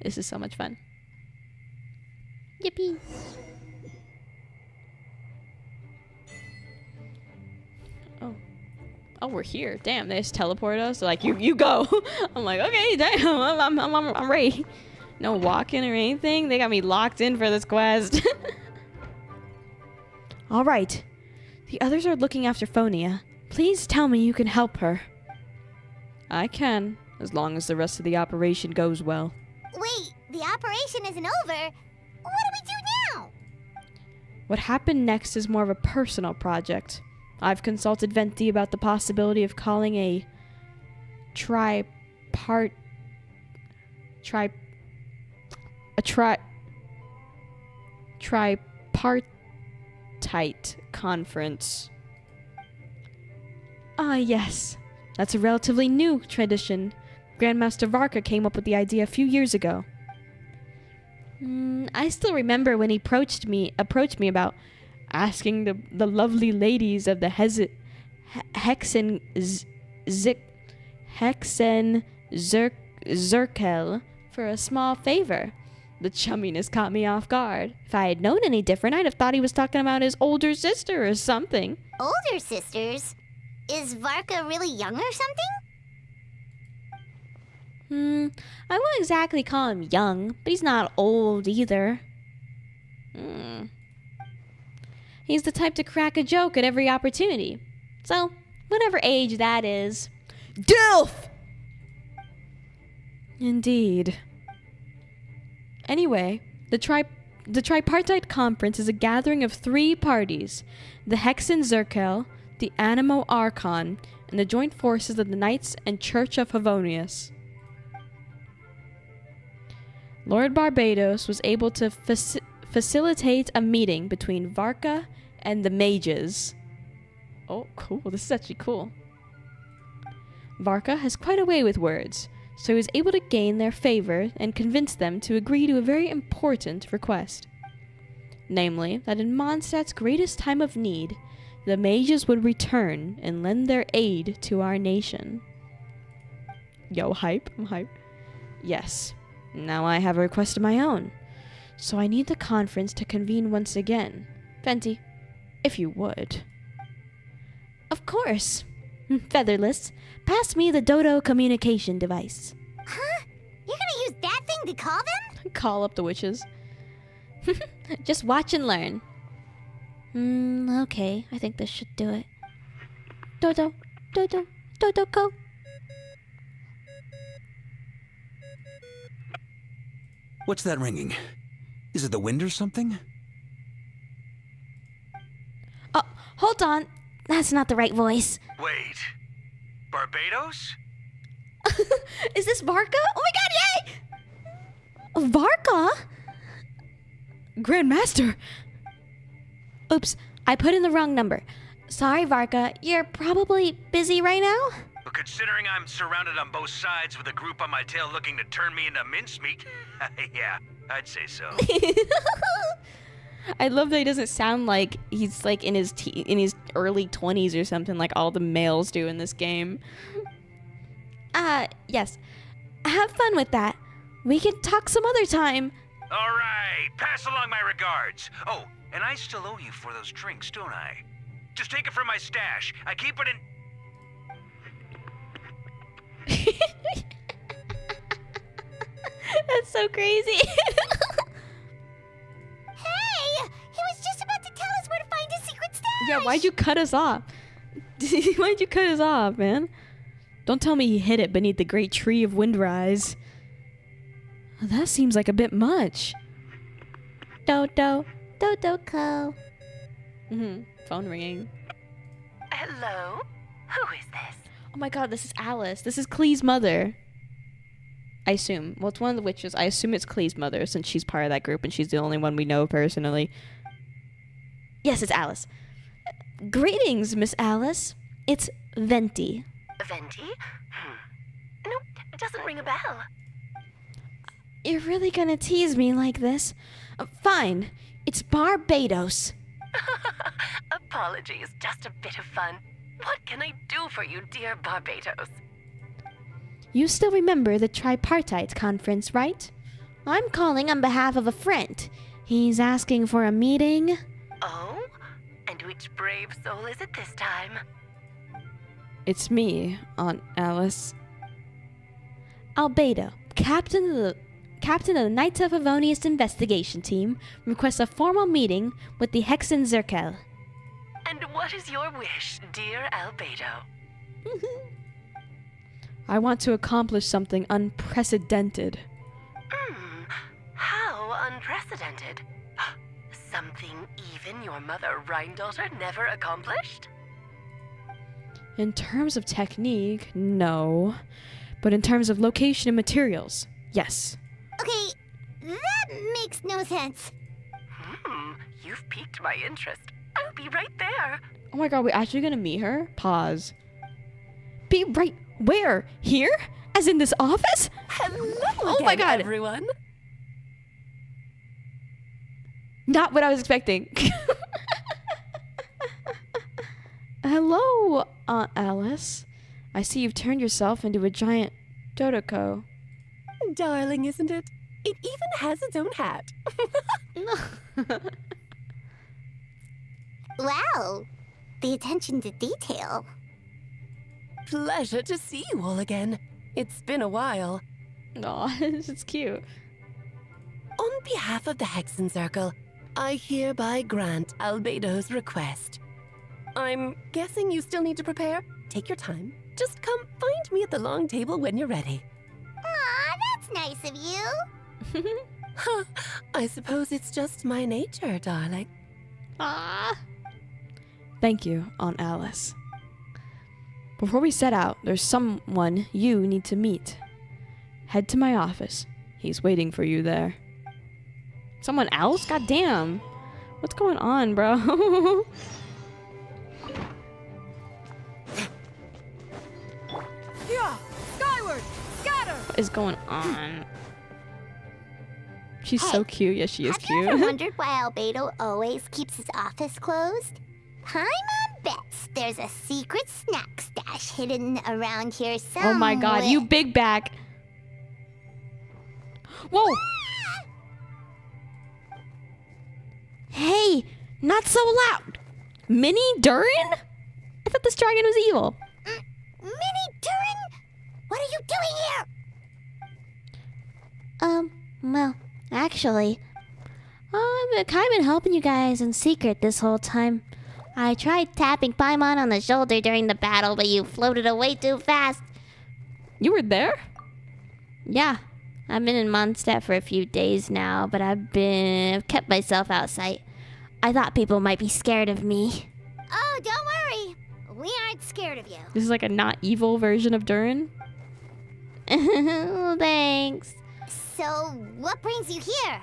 This is so much fun. Yippee. Oh, we're here. Damn, they just teleport us. They're like, you go. I'm like, okay, damn, I'm ready. No walking or anything. They got me locked in for this quest. All right. The others are looking after Phonia. Please tell me you can help her. I can, as long as the rest of the operation goes well. Wait, the operation isn't over. What do we do now? What happened next is more of a personal project. I've consulted Venti about the possibility of calling a tripartite tripartite conference. Ah, yes. That's a relatively new tradition. Grandmaster Varka came up with the idea a few years ago. I still remember when he approached me about asking the lovely ladies of the Zirkel for a small favor. The chumminess caught me off guard. If I had known any different, I'd have thought he was talking about his older sister or something. Older sisters? Is Varka really young or something? I wouldn't exactly call him young, but he's not old either. He's the type to crack a joke at every opportunity. So, whatever age that is. DILF! Indeed. Anyway, the tripartite conference is a gathering of 3 parties: the Hexen Zirkel, the Animo Archon, and the joint forces of the Knights and Church of Favonius. Lord Barbados was able to facilitate a meeting between Varka and the mages. Oh, cool. This is actually cool. Varka has quite a way with words, so he was able to gain their favor and convince them to agree to a very important request. Namely, that in Mondstat's greatest time of need, the mages would return and lend their aid to our nation. Yo, hype. I'm hype. Yes. Now I have a request of my own. So I need the conference to convene once again. Venti, if you would. Of course. FeatherLes, pass me the Dodo communication device. Huh? You're gonna use that thing to call them? Call up the witches. Just watch and learn. Okay. I think this should do it. Dodo, Dodo, Dodo, go. What's that ringing? Is it the wind or something? Oh, hold on. That's not the right voice. Wait. Barbados? Is this Varka? Oh my god, yay! Varka? Grandmaster! Oops, I put in the wrong number. Sorry, Varka. You're probably busy right now? But considering I'm surrounded on both sides with a group on my tail looking to turn me into mincemeat, yeah, I'd say so. I love that he doesn't sound like he's like in his early 20s or something like all the males do in this game. Yes. Have fun with that. We can talk some other time. All right, pass along my regards. Oh, and I still owe you for those drinks, don't I? Just take it from my stash. I keep it in... That's so crazy. Hey! He was just about to tell us where to find his secret stash! Yeah, why'd you cut us off? Why'd you cut us off, man? Don't tell me he hid it beneath the great tree of Windrise. That seems like a bit much. Dodo, Dodo, go. Phone ringing. Hello? Who is this? Oh my god, this is Alice. This is Klee's mother. I assume. Well, it's one of the witches. I assume it's Klee's mother since she's part of that group and she's the only one we know personally. Yes, it's Alice. Greetings, Miss Alice. It's Venti. Venti? Nope, it doesn't ring a bell. You're really gonna tease me like this? Fine. It's Barbados. Apologies, just a bit of fun. What can I do for you, dear Barbados? You still remember the tripartite conference, right? I'm calling on behalf of a friend. He's asking for a meeting. Oh? And which brave soul is it this time? It's me, Aunt Alice. Albedo, captain of the Knights of Favonius investigation team, requests a formal meeting with the Hexen Zirkel. And what is your wish, dear Albedo? I want to accomplish something unprecedented. How unprecedented? Something even your mother Rhine-daughter never accomplished? In terms of technique, no. But in terms of location and materials, yes. Okay, that makes no sense. You've piqued my interest. I'll be right there. Oh my god, we actually gonna meet her? Pause. Be right where? Here? As in this office? Hello Oh my god. everyone. Not what I was expecting. Hello, Aunt Alice. I see you've turned yourself into a giant Dodoko. Darling, isn't it? It even has its own hat. Wow, the attention to detail. Pleasure to see you all again. It's been a while. Aw, it's cute. On behalf of the Hexen Circle, I hereby grant Albedo's request. I'm guessing you still need to prepare? Take your time. Just come find me at the long table when you're ready. Aw, that's nice of you. Huh, I suppose it's just my nature, darling. Ah. Thank you, Aunt Alice. Before we set out, there's someone you need to meet. Head to my office. He's waiting for you there. Someone else? God damn. What's going on, bro? Yeah, skyward, scatter. What is going on? She's so cute. Yes, she is Have you cute. ever wondered why Albedo always keeps his office closed? Paimon bets there's a secret snack stash hidden around here somewhere. Oh my god, you big back. Whoa! Hey, not so loud. Mini Durin? I thought this dragon was evil. Mini Durin? What are you doing here? Well, actually, I've kind of been helping you guys in secret this whole time. I tried tapping Paimon on the shoulder during the battle, but you floated away too fast. You were there? Yeah, I've been in MONDSTAT for a few days now, but I've kept myself out of sight. I thought people might be scared of me. Oh, don't worry. We aren't scared of you. This is like a not evil version of Durin. Thanks. So, what brings you here?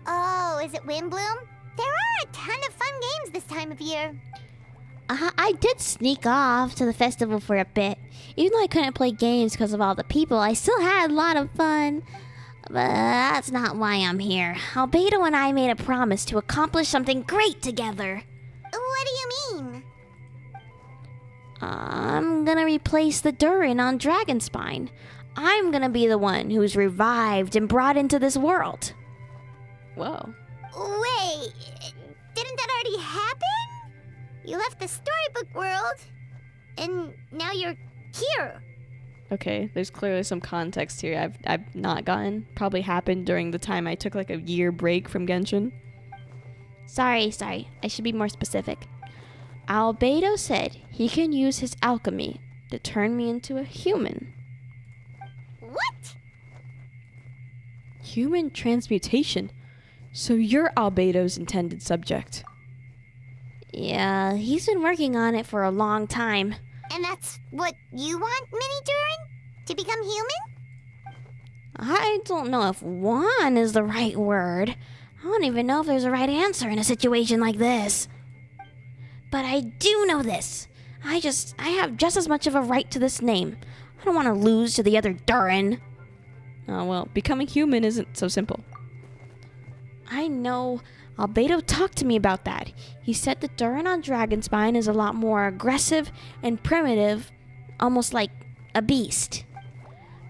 Oh, is it Windbloom? There are a ton of fun games this time of year. I did sneak off to the festival for a bit. Even though I couldn't play games because of all the people, I still had a lot of fun. But that's not why I'm here. Albedo and I made a promise to accomplish something great together. What do you mean? I'm gonna replace the Durin on Dragonspine. I'm gonna be the one who's revived and brought into this world. Whoa. Wait, didn't that already happen? You left the storybook world, and now you're here. Okay, there's clearly some context here I've not gotten. Probably happened during the time I took like a year break from Genshin. Sorry. I should be more specific. Albedo said he can use his alchemy to turn me into a human. What? Human transmutation? So you're Albedo's intended subject. Yeah, he's been working on it for a long time. And that's what you want, Mini Durin? To become human? I don't know if "want" is the right word. I don't even know if there's a right answer in a situation like this. But I do know this. I have just as much of a right to this name. I don't want to lose to the other Durin. Oh, well, becoming human isn't so simple. I know. Albedo talked to me about that. He said the Durin on Dragonspine is a lot more aggressive and primitive, almost like a beast.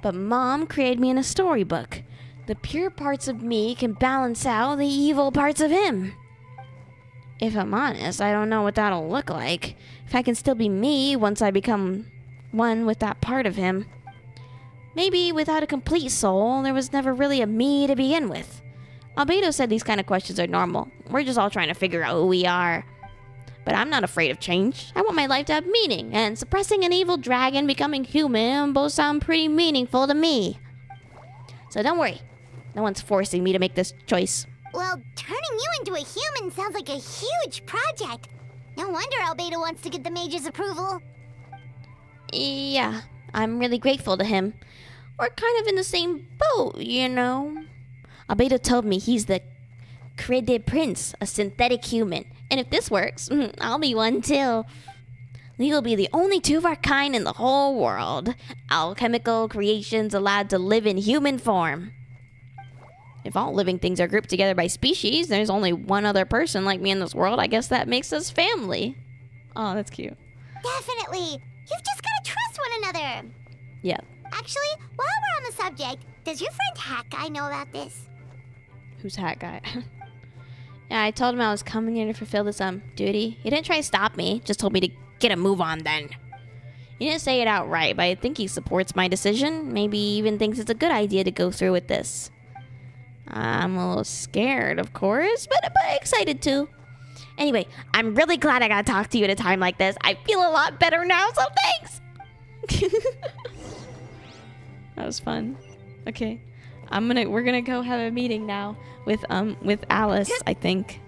But Mom created me in a storybook. The pure parts of me can balance out the evil parts of him. If I'm honest, I don't know what that'll look like. If I can still be me once I become one with that part of him. Maybe without a complete soul, there was never really a me to begin with. Albedo said these kind of questions are normal. We're just all trying to figure out who we are. But I'm not afraid of change. I want my life to have meaning, and suppressing an evil dragon, becoming human, both sound pretty meaningful to me. So don't worry. No one's forcing me to make this choice. Well, turning you into a human sounds like a huge project. No wonder Albedo wants to get the mage's approval. Yeah, I'm really grateful to him. We're kind of in the same boat, you know. Albedo told me he's the Created Prince, a synthetic human, And if this works, I'll be one too. We will be the only two of our kind in the whole world. Alchemical creations allowed to live in human form. If all living things are grouped together by species, there's only one other person like me in this world. I guess that makes us family. Oh, that's cute. Definitely. You've just gotta trust one another. Yeah. Actually, while we're on the subject, does your friend Hat Guy know about this? Who's Hat Guy? Yeah, I told him I was coming here to fulfill this duty. He didn't try to stop me, just told me to get a move on then. He didn't say it outright, but I think he supports my decision. Maybe even thinks it's a good idea to go through with this. I'm a little scared, of course, but excited too. Anyway, I'm really glad I got to talk to you at a time like this. I feel a lot better now, so thanks. That was fun. Okay. We're gonna go have a meeting now with Alice, I think.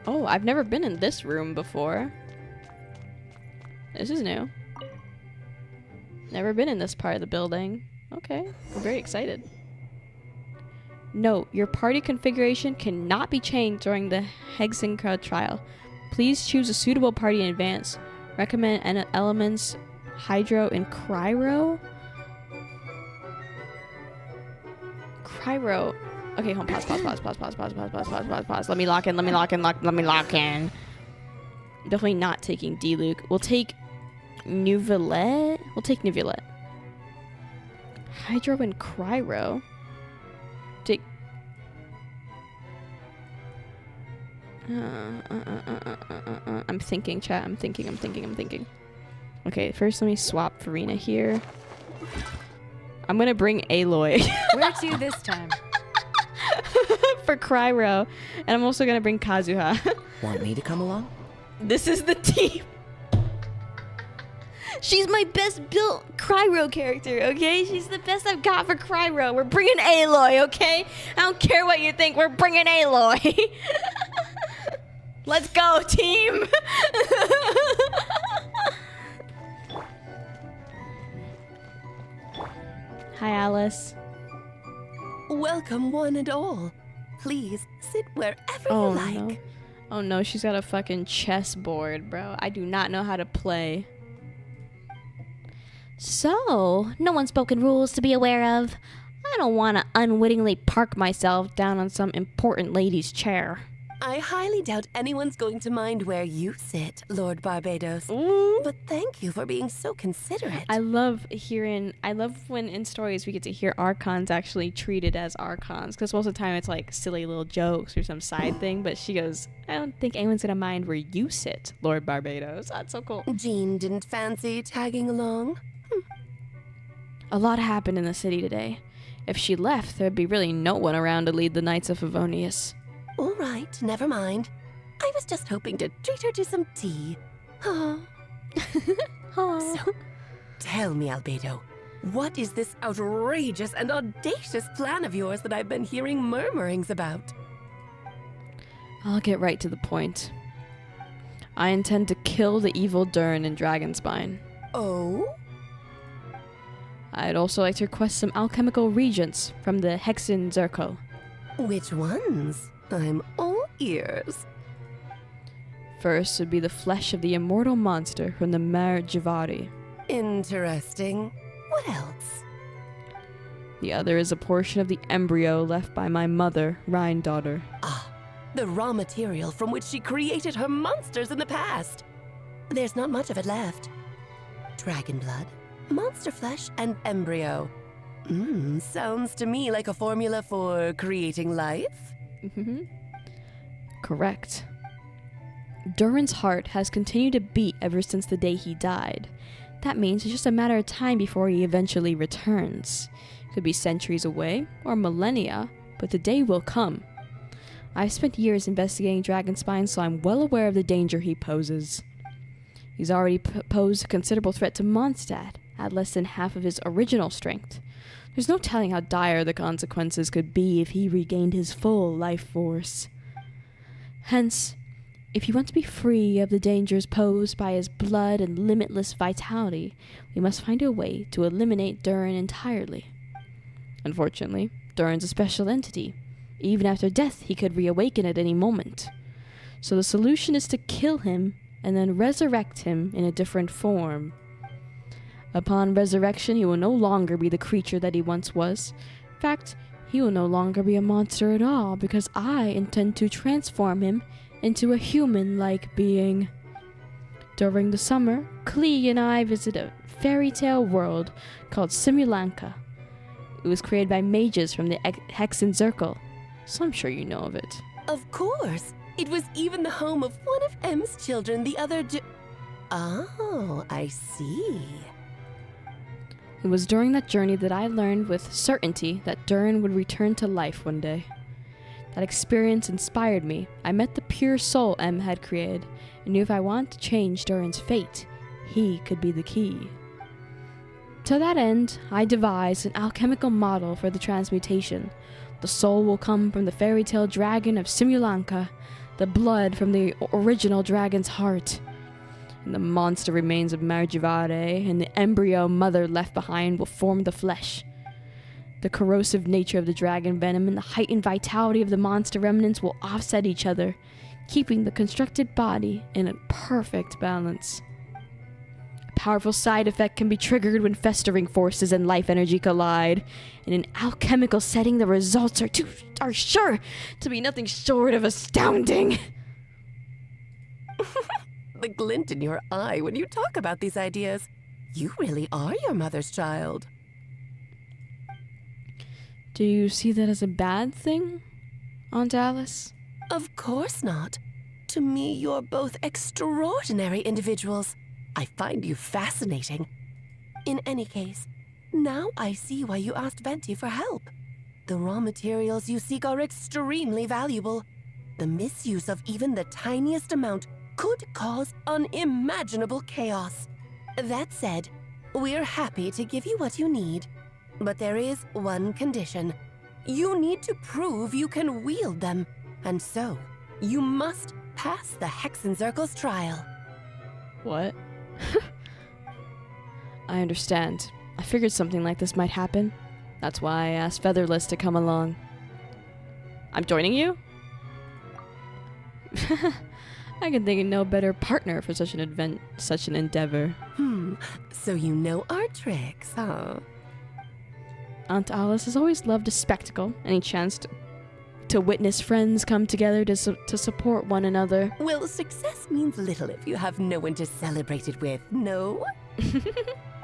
Oh, I've never been in this room before. This is new. Never been in this part of the building. Okay, I'm very excited. Note, your party configuration cannot be changed during the Hexenkra trial. Please choose a suitable party in advance. Recommend elements Hydro and Cryo. Cryo. Okay, hold on. Pause. Let me lock in. Definitely not taking D-Luke. We'll take Neuvillette. Hydro and Cryo. Take. I'm thinking, chat. I'm thinking. Okay, first let me swap Farina here. I'm gonna bring Aloy. Where to this time? For Cryo. And I'm also gonna bring Kazuha. Want me to come along? This is the team. She's my best built Cryo character, okay? She's the best I've got for Cryo. We're bringing Aloy, okay? I don't care what you think. We're bringing Aloy. Let's go, team. Hi, Alice. Welcome, one and all. Please sit wherever you like. No. Oh no, she's got a fucking chessboard, bro. I do not know how to play. So, no unspoken rules to be aware of. I don't want to unwittingly park myself down on some important lady's chair. I highly doubt anyone's going to mind where you sit, Lord Barbados. But thank you for being so considerate. I love when in stories we get to hear Archons actually treated as Archons. Because most of the time it's like silly little jokes or some side thing. But she goes, I don't think anyone's going to mind where you sit, Lord Barbados. That's so cool. Jean didn't fancy tagging along? A lot happened in the city today. If she left, there'd be really no one around to lead the Knights of Favonius. All right, never mind. I was just hoping to treat her to some tea. So, tell me, Albedo, what is this outrageous and audacious plan of yours that I've been hearing murmurings about? I'll get right to the point. I intend to kill the evil Dern in Dragonspine. Oh? I'd also like to request some alchemical regents from the Hexen Zirkel. Which ones? I'm all ears. First would be the flesh of the immortal monster from the Mare Jivari. Interesting. What else? The other is a portion of the embryo left by my mother, Rhine-daughter. Ah, the raw material from which she created her monsters in the past. There's not much of it left. Dragon blood, monster flesh, and embryo. Sounds to me like a formula for creating life. Correct. Durin's heart has continued to beat ever since the day he died. That means it's just a matter of time before he eventually returns. Could be centuries away, or millennia, but the day will come. I've spent years investigating Dragonspine, so I'm well aware of the danger he poses. He's already posed a considerable threat to Mondstadt, at less than half of his original strength. There's no telling how dire the consequences could be if he regained his full life force. Hence, If you want to be free of the dangers posed by his blood and limitless vitality, we must find a way to eliminate Durin entirely. Unfortunately, Durin's a special entity. Even after death, he could reawaken at any moment. So the solution is to kill him and then resurrect him in a different form. Upon resurrection, he will no longer be the creature that he once was. In fact, he will no longer be a monster at all, because I intend to transform him into a human-like being. During the summer, Klee and I visit a fairy tale world called Simulanka. It was created by mages from the Hexen Circle, so I'm sure you know of it. Of course. It was even the home of one of M's children the other Oh, I see. It was during that journey that I learned with certainty that Durin would return to life one day. That experience inspired me. I met the pure soul M had created, and knew if I wanted to change Durin's fate, he could be the key. To that end, I devised an alchemical model for the transmutation. The soul will come from the fairy tale dragon of Simulanka, the blood from the original dragon's heart. And the monster remains of Margivare and the embryo mother left behind will form the flesh. The corrosive nature of the dragon venom and the heightened vitality of the monster remnants will offset each other, keeping the constructed body in a perfect balance. A powerful side effect can be triggered when festering forces and life energy collide. In an alchemical setting, the results are sure to be nothing short of astounding. The glint in your eye when you talk about these ideas. You really are your mother's child. Do you see that as a bad thing, Aunt Alice? Of course not. To me, you're both extraordinary individuals. I find you fascinating. In any case, now I see why you asked Venti for help. The raw materials you seek are extremely valuable. The misuse of even the tiniest amount could cause unimaginable chaos. That said, we're happy to give you what you need. But there is one condition. You need to prove you can wield them. And so, you must pass the Hexen Circle's trial. What? I understand. I figured something like this might happen. That's why I asked FeatherLes to come along. I'm joining you? I can think of no better partner for such an endeavor. So you know our tricks, huh? Aunt Alice has always loved a spectacle, any chance to witness friends come together to support one another. Well, success means little if you have no one to celebrate it with, no?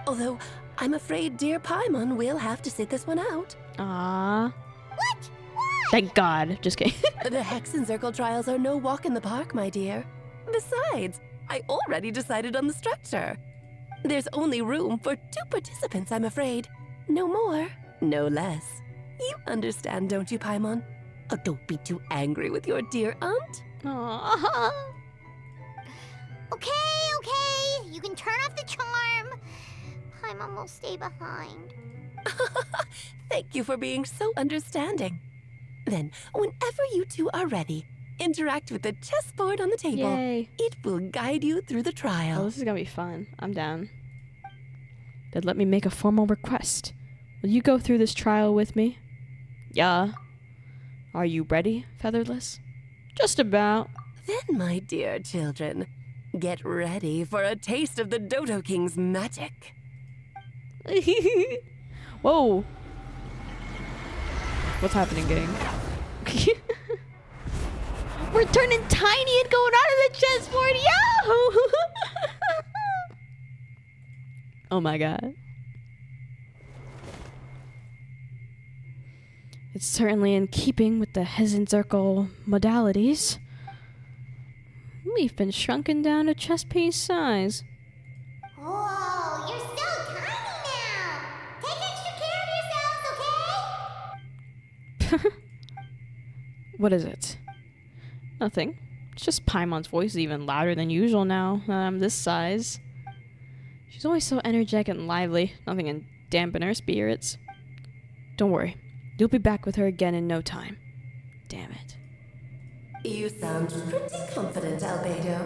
Although, I'm afraid dear Paimon will have to sit this one out. Ah. What? Why? Thank God. Just kidding. The Hexen Circle trials are no walk in the park, my dear. Besides, I already decided on the structure. There's only room for 2 participants, I'm afraid. No more, no less. You understand, don't you, Paimon? Oh, don't be too angry with your dear aunt. Aww. Okay. You can turn off the charm. Paimon will stay behind. Thank you for being so understanding. Then, whenever you two are ready, interact with the chessboard on the table. Yay. It will guide you through the trial. Oh, this is gonna be fun. I'm down. Then let me make a formal request. Will you go through this trial with me? Yeah. Are you ready, FeatherLes? Just about. Then, my dear children, get ready for a taste of the Dodo King's magic. Whoa. What's happening, gang? We're turning tiny and going out of the chessboard. Yo! Oh my god. It's certainly in keeping with the Hexen Circle modalities. We've been shrunken down to chess piece size. Whoa, you're so tiny now. Take extra care of yourselves, okay? What is it? Nothing. It's just Paimon's voice is even louder than usual now that I'm this size. She's always so energetic and lively. Nothing can dampen her spirits. Don't worry. You'll be back with her again in no time. Damn it. You sound pretty confident, Albedo.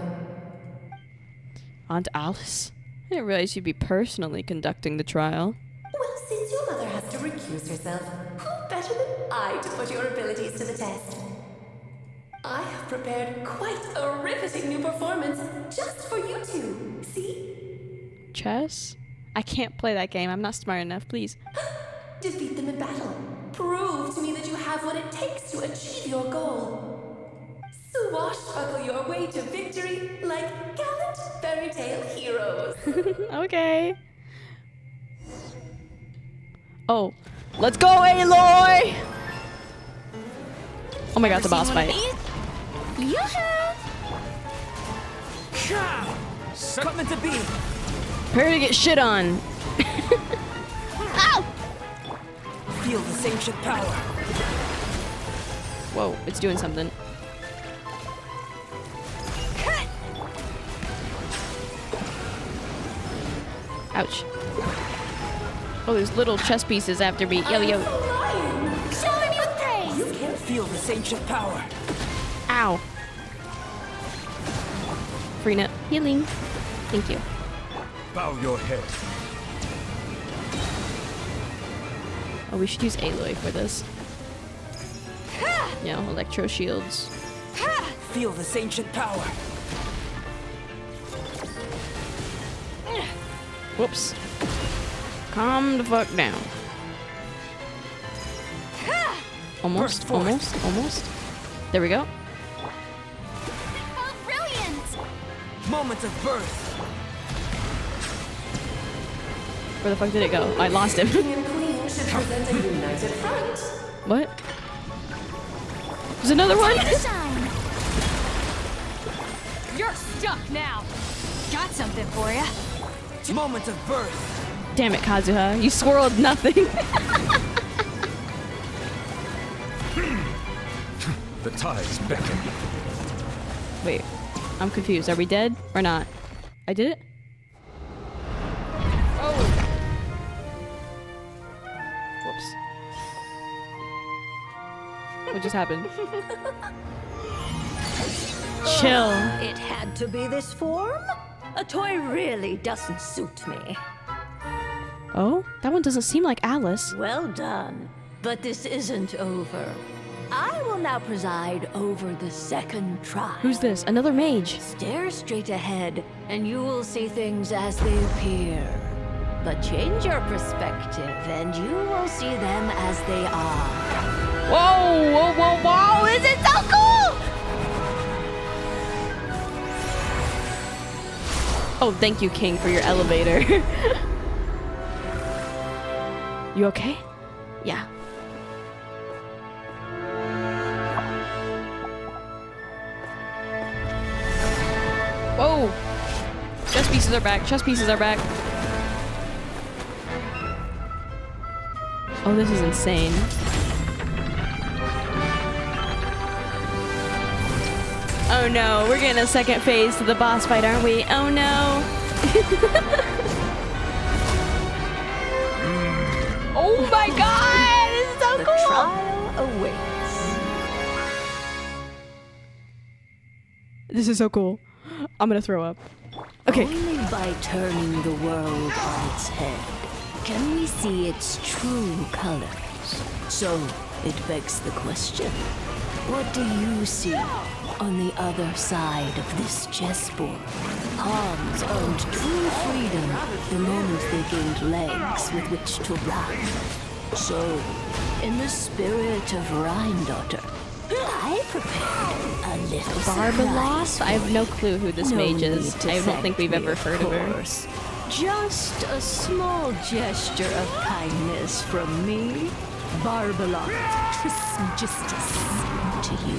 Aunt Alice? I didn't realize you'd be personally conducting the trial. Well, since your mother has to recuse herself, who better than I to put your abilities to the test? I have prepared quite a riveting new performance just for you two. See? Chess? I can't play that game. I'm not smart enough. Please. Defeat them in battle. Prove to me that you have what it takes to achieve your goal. Swashbuckle your way to victory like gallant fairy tale heroes. Okay. Oh, let's go, Aloy! Oh my god, the boss fight. Coming to be. Prepare to get shit on. Ow! Feel this ancient power. Whoa, it's doing something. Ouch. Oh, there's little chess pieces after me. Yo, yo. Showing you praise. You can't feel this ancient power. Ow. Freenet. Healing. Thank you. Bow your head. Oh, we should use Aloy for this. Yeah, electro shields. Feel this ancient power. Whoops. Calm the fuck down. Almost, almost, almost. There we go. Oh, brilliant! Moment of birth. Where the fuck did it go? I lost him. King and Queen should present a united front. What? There's another one? You're stuck now. Got something for you. Moment of birth. Damn it, Kazuha. You swirled nothing. The tides beckon. Wait, I'm confused. Are we dead or not? I did it? Oh. Whoops. What just happened? Chill. It had to be this form? A toy really doesn't suit me. Oh, that one doesn't seem like Alice. Well done. But this isn't over. I will now preside over the second trial. Who's this? Another mage. Stare straight ahead, and you will see things as they appear. But change your perspective, and you will see them as they are. Whoa, whoa, whoa, whoa! This is so cool! Oh, thank you, King, for your elevator. You okay? Yeah. Whoa! Chess pieces are back. Chess pieces are back. Oh, this is insane. Oh no, we're getting a second phase to the boss fight, aren't we? Oh no. Oh my god! This is so cool! The trial awaits. This is so cool. I'm gonna throw up. Okay. Only by turning the world on its head can we see its true colors. So, it begs the question, what do you see on the other side of this chessboard? Pawns earned true freedom the moment they gained legs with which to run. So, in the spirit of Rhine-daughter, I prepared a little FeatherLes? I have no clue who this mage is. I don't think we've ever heard of her. Just a small gesture of kindness from me, FeatherLes Trismegistus, to you.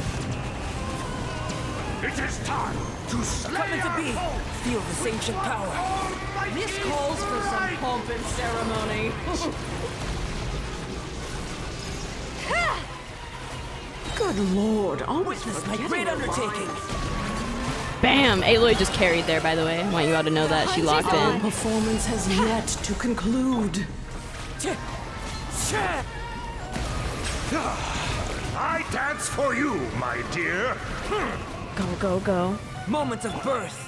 It is time to slay to be. Feel this ancient power. This calls for some pomp and ceremony. Good lord, witness my great undertaking. Bam! Aloy just carried there, by the way. I want you all to know that. She locked in. Performance has yet to conclude. I dance for you, my dear. Go, go, go. Moments of birth.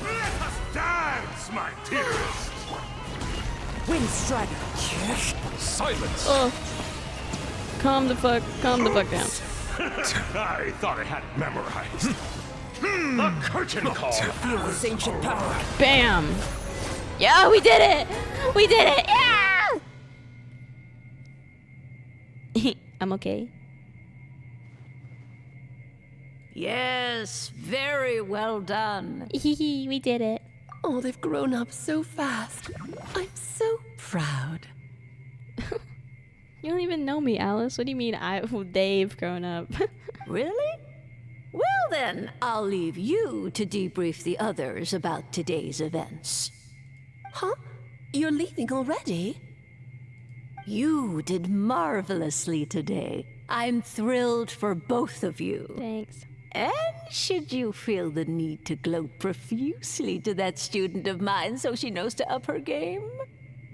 Let us dance, my dearest. Wind strider. Silence. Oh. Calm the fuck down. I thought I had it memorized. The curtain call. Feel this ancient power. Bam. Yeah, we did it. We did it. Yeah. I'm okay. Yes, very well done. We did it. Oh, they've grown up so fast. I'm so proud. You don't even know me, Alice. What do you mean they've grown up? Really? Well then, I'll leave you to debrief the others about today's events. Huh? You're leaving already? You did marvelously today. I'm thrilled for both of you. Thanks. And should you feel the need to gloat profusely to that student of mine so she knows to up her game,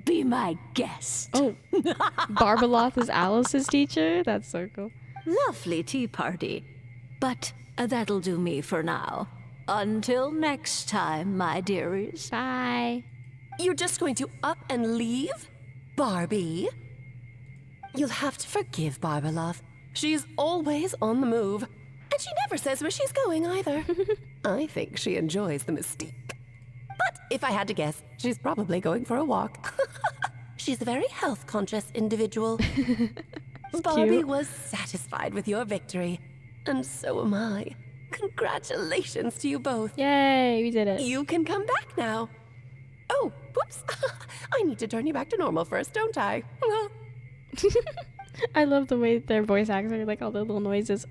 be my guest. Oh, Barbaloth is Alice's teacher? That's so cool. Lovely tea party. But that'll do me for now. Until next time, my dearies. Bye. You're just going to up and leave? Barbie? You'll have to forgive Barbaloth. She's always on the move. And she never says where she's going either. I think she enjoys the mystique. But if I had to guess, she's probably going for a walk. She's a very health-conscious individual. Barbie cute. was satisfied with your victory. And so am I. Congratulations to you both. Yay, we did it. You can come back now. Oh, whoops. I need to turn you back to normal first, don't I? I love the way their voice acts are like all the little noises.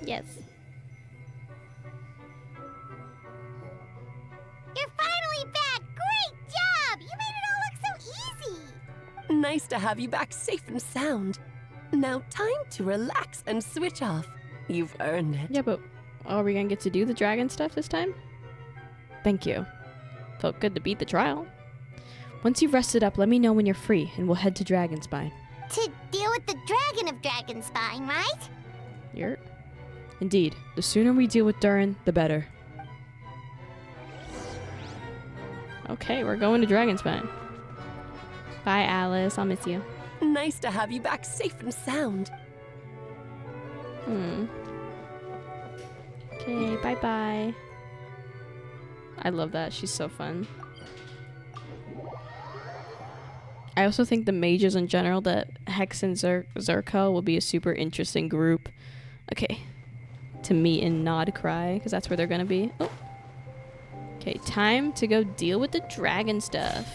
Yes. You're finally back! Great job! You made it all look so easy! Nice to have you back safe and sound. Now time to relax and switch off. You've earned it. Yeah, but are we gonna get to do the dragon stuff this time? Thank you. Felt good to beat the trial. Once you've rested up, let me know when you're free, and we'll head to Dragonspine. To deal with the dragon of Dragonspine, right? Yurt? Indeed. The sooner we deal with Durin, the better. Okay, we're going to Dragonspine. Bye, Alice. I'll miss you. Nice to have you back safe and sound. Okay, bye-bye. I love that. She's so fun. I also think the mages in general, that Hex and Zerka will be a super interesting group. Okay. To meet in Nod Cry, because that's where they're going to be. Oh. Okay, time to go deal with the dragon stuff.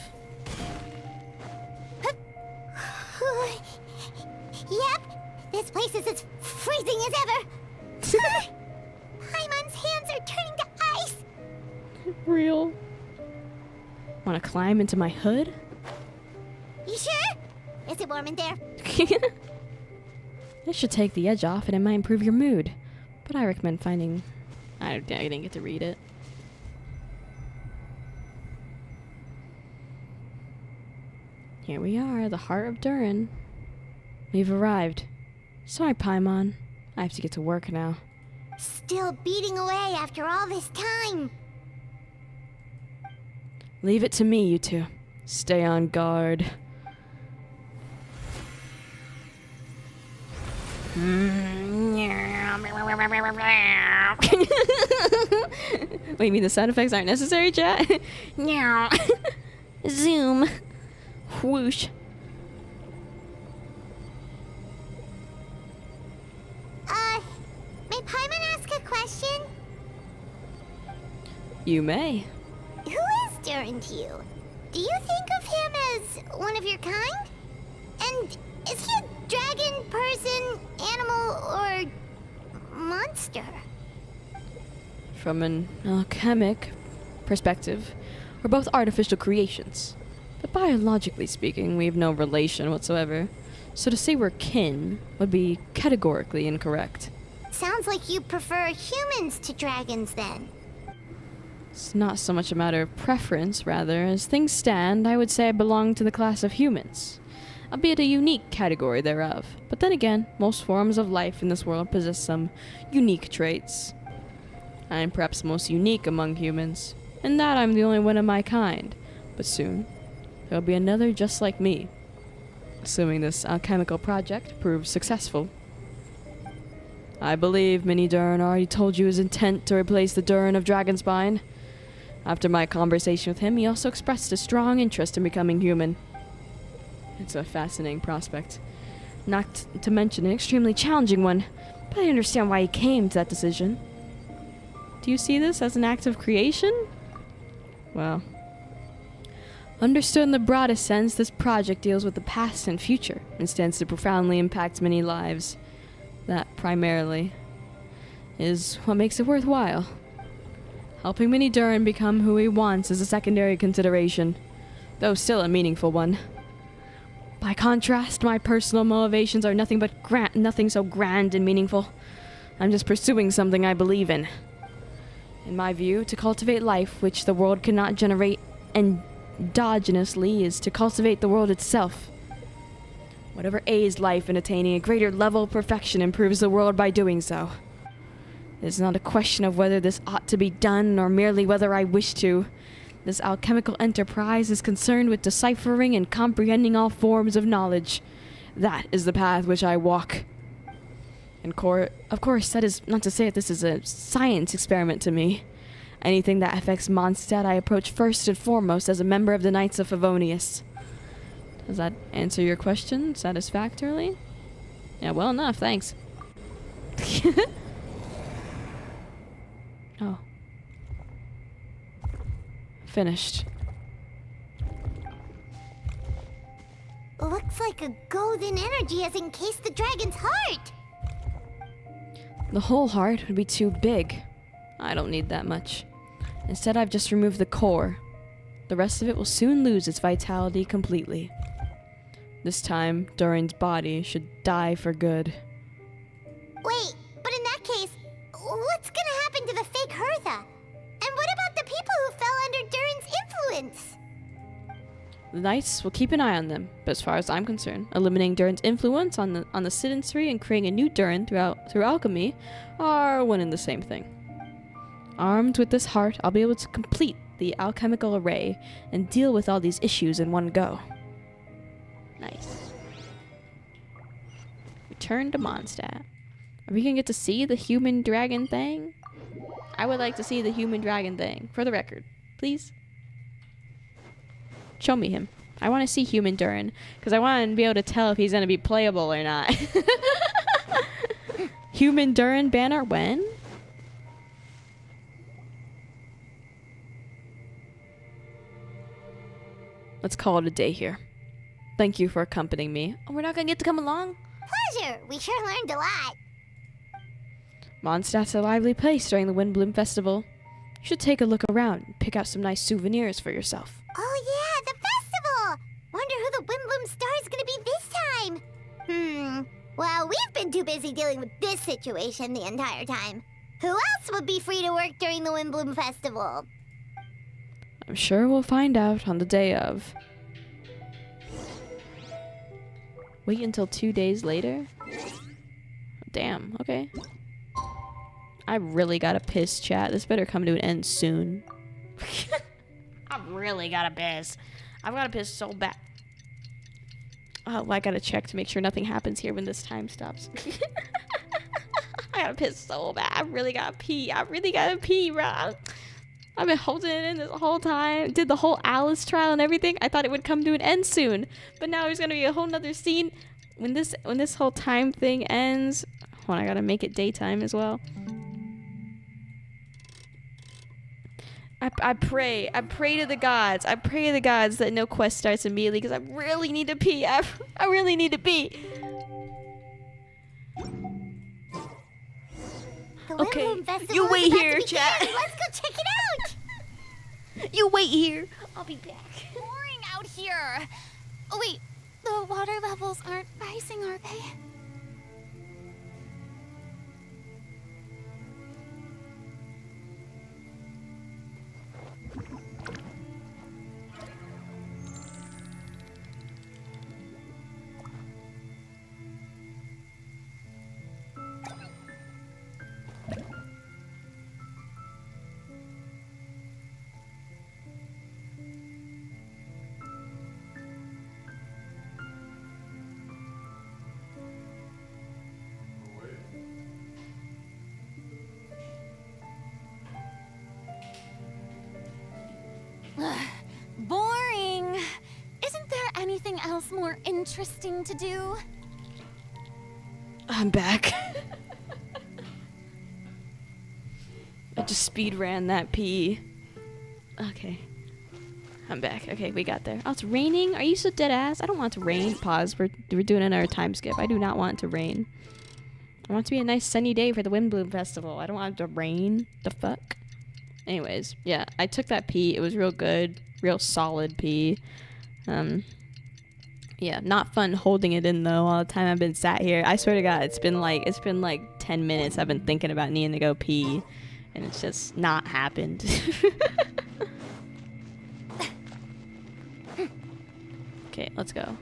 Yep, this place is as freezing as ever. Paimon's hands are turning to ice. Real. Want to climb into my hood? You sure? Is it warm in there? This should take the edge off and it might improve your mood. But I recommend finding... I didn't get to read it. Here we are, the heart of Durin. We've arrived. Sorry, Paimon. I have to get to work now. Still beating away after all this time. Leave it to me, you two. Stay on guard. Wait, you mean the sound effects aren't necessary, chat? Zoom. Whoosh. May Paimon ask a question? You may. Who is Durin to you? Do you think of him as one of your kind? And is he a dragon, person, animal, or monster? From an alchemic perspective, we're both artificial creations. But biologically speaking, we have no relation whatsoever. So to say we're kin would be categorically incorrect. Sounds like you prefer humans to dragons then. It's not so much a matter of preference, rather. As things stand, I would say I belong to the class of humans. albeit a unique category thereof. But then again, most forms of life in this world possess some unique traits. I am perhaps most unique among humans, in that I'm the only one of my kind. But soon, there will be another just like me, assuming this alchemical project proves successful. I believe Mini Durin already told you his intent to replace the Durin of Dragonspine. After my conversation with him, he also expressed a strong interest in becoming human. It's a fascinating prospect. Not to mention an extremely challenging one, but I understand why he came to that decision. Do you see this as an act of creation? Well, understood in the broadest sense, this project deals with the past and future and stands to profoundly impact many lives. That, primarily, is what makes it worthwhile. Helping Mini Durin become who he wants is a secondary consideration, though still a meaningful one. By contrast, my personal motivations are nothing so grand and meaningful. I'm just pursuing something I believe in. In my view, to cultivate life which the world cannot generate endogenously is to cultivate the world itself. Whatever aids life in attaining a greater level of perfection improves the world by doing so. It is not a question of whether this ought to be done, or merely whether I wish to. This alchemical enterprise is concerned with deciphering and comprehending all forms of knowledge. That is the path which I walk. And of course, that is not to say that this is a science experiment to me. Anything that affects MONDSTAT I approach first and foremost as a member of the Knights of Favonius. Does that answer your question satisfactorily? Yeah, well enough, thanks. Oh. Finished. Looks like a golden energy has encased the dragon's heart. The whole heart would be too big. I don't need that much. Instead, I've just removed the core. The rest of it will soon lose its vitality completely. This time, Durin's body should die for good. Wait, but in that case, what's gonna happen to the fake Hertha? And what about the people who fell under Durin's influence? The Knights will keep an eye on them, but as far as I'm concerned, eliminating Durin's influence on the citizenry and creating a new Durin through alchemy are one and the same thing. Armed with this heart, I'll be able to complete the alchemical array and deal with all these issues in one go. Nice. Return to Mondstadt. Are we gonna get to see the human dragon thing? I would like to see the human dragon thing, for the record. Please? Show me him. I want to see human Durin, because I want to be able to tell if he's gonna be playable or not. Human Durin banner when? Let's call it a day here. Thank you for accompanying me. Oh, we're not gonna get to come along? Pleasure. We sure learned a lot. Mondstadt's a lively place during the Windbloom Festival. You should take a look around and pick out some nice souvenirs for yourself. Oh yeah, the festival! Wonder who the Windbloom star is gonna be this time. Well, we've been too busy dealing with this situation the entire time. Who else would be free to work during the Windbloom Festival? I'm sure we'll find out on the day of. Wait until 2 days later? Damn, okay. I really gotta piss, chat. This better come to an end soon. I really gotta piss. I've gotta piss so bad. Oh, I gotta check to make sure nothing happens here when this time stops. I gotta piss so bad. I really gotta pee. I really gotta pee, bro. I've been holding it in this whole time. Did the whole Alice trial and everything. I thought it would come to an end soon. But now there's gonna be a whole nother scene. When this whole time thing ends. Hold on, I gotta make it daytime as well. I pray to the gods. I pray to the gods that no quest starts immediately because I really need to pee. I really need to pee. Okay, you wait here, chat. Let's go check it out. You wait here. I'll be back. Boring out here. Oh wait, the water levels aren't rising, are they? Boring. Isn't there anything else more interesting to do? I'm back. I just speed ran that pee. Okay. I'm back. Okay, we got there. Oh, it's raining? Are you so dead ass? I don't want it to rain. Pause. We're doing another time skip. I do not want it to rain. I want it to be a nice sunny day for the Windbloom Festival. I don't want it to rain. The fuck? Anyways, yeah, I took that pee. It was real good. Real solid pee. Yeah, not fun holding it in though all the time I've been sat here. I swear to God, it's been like 10 minutes I've been thinking about needing to go pee. And it's just not happened. Okay, let's go.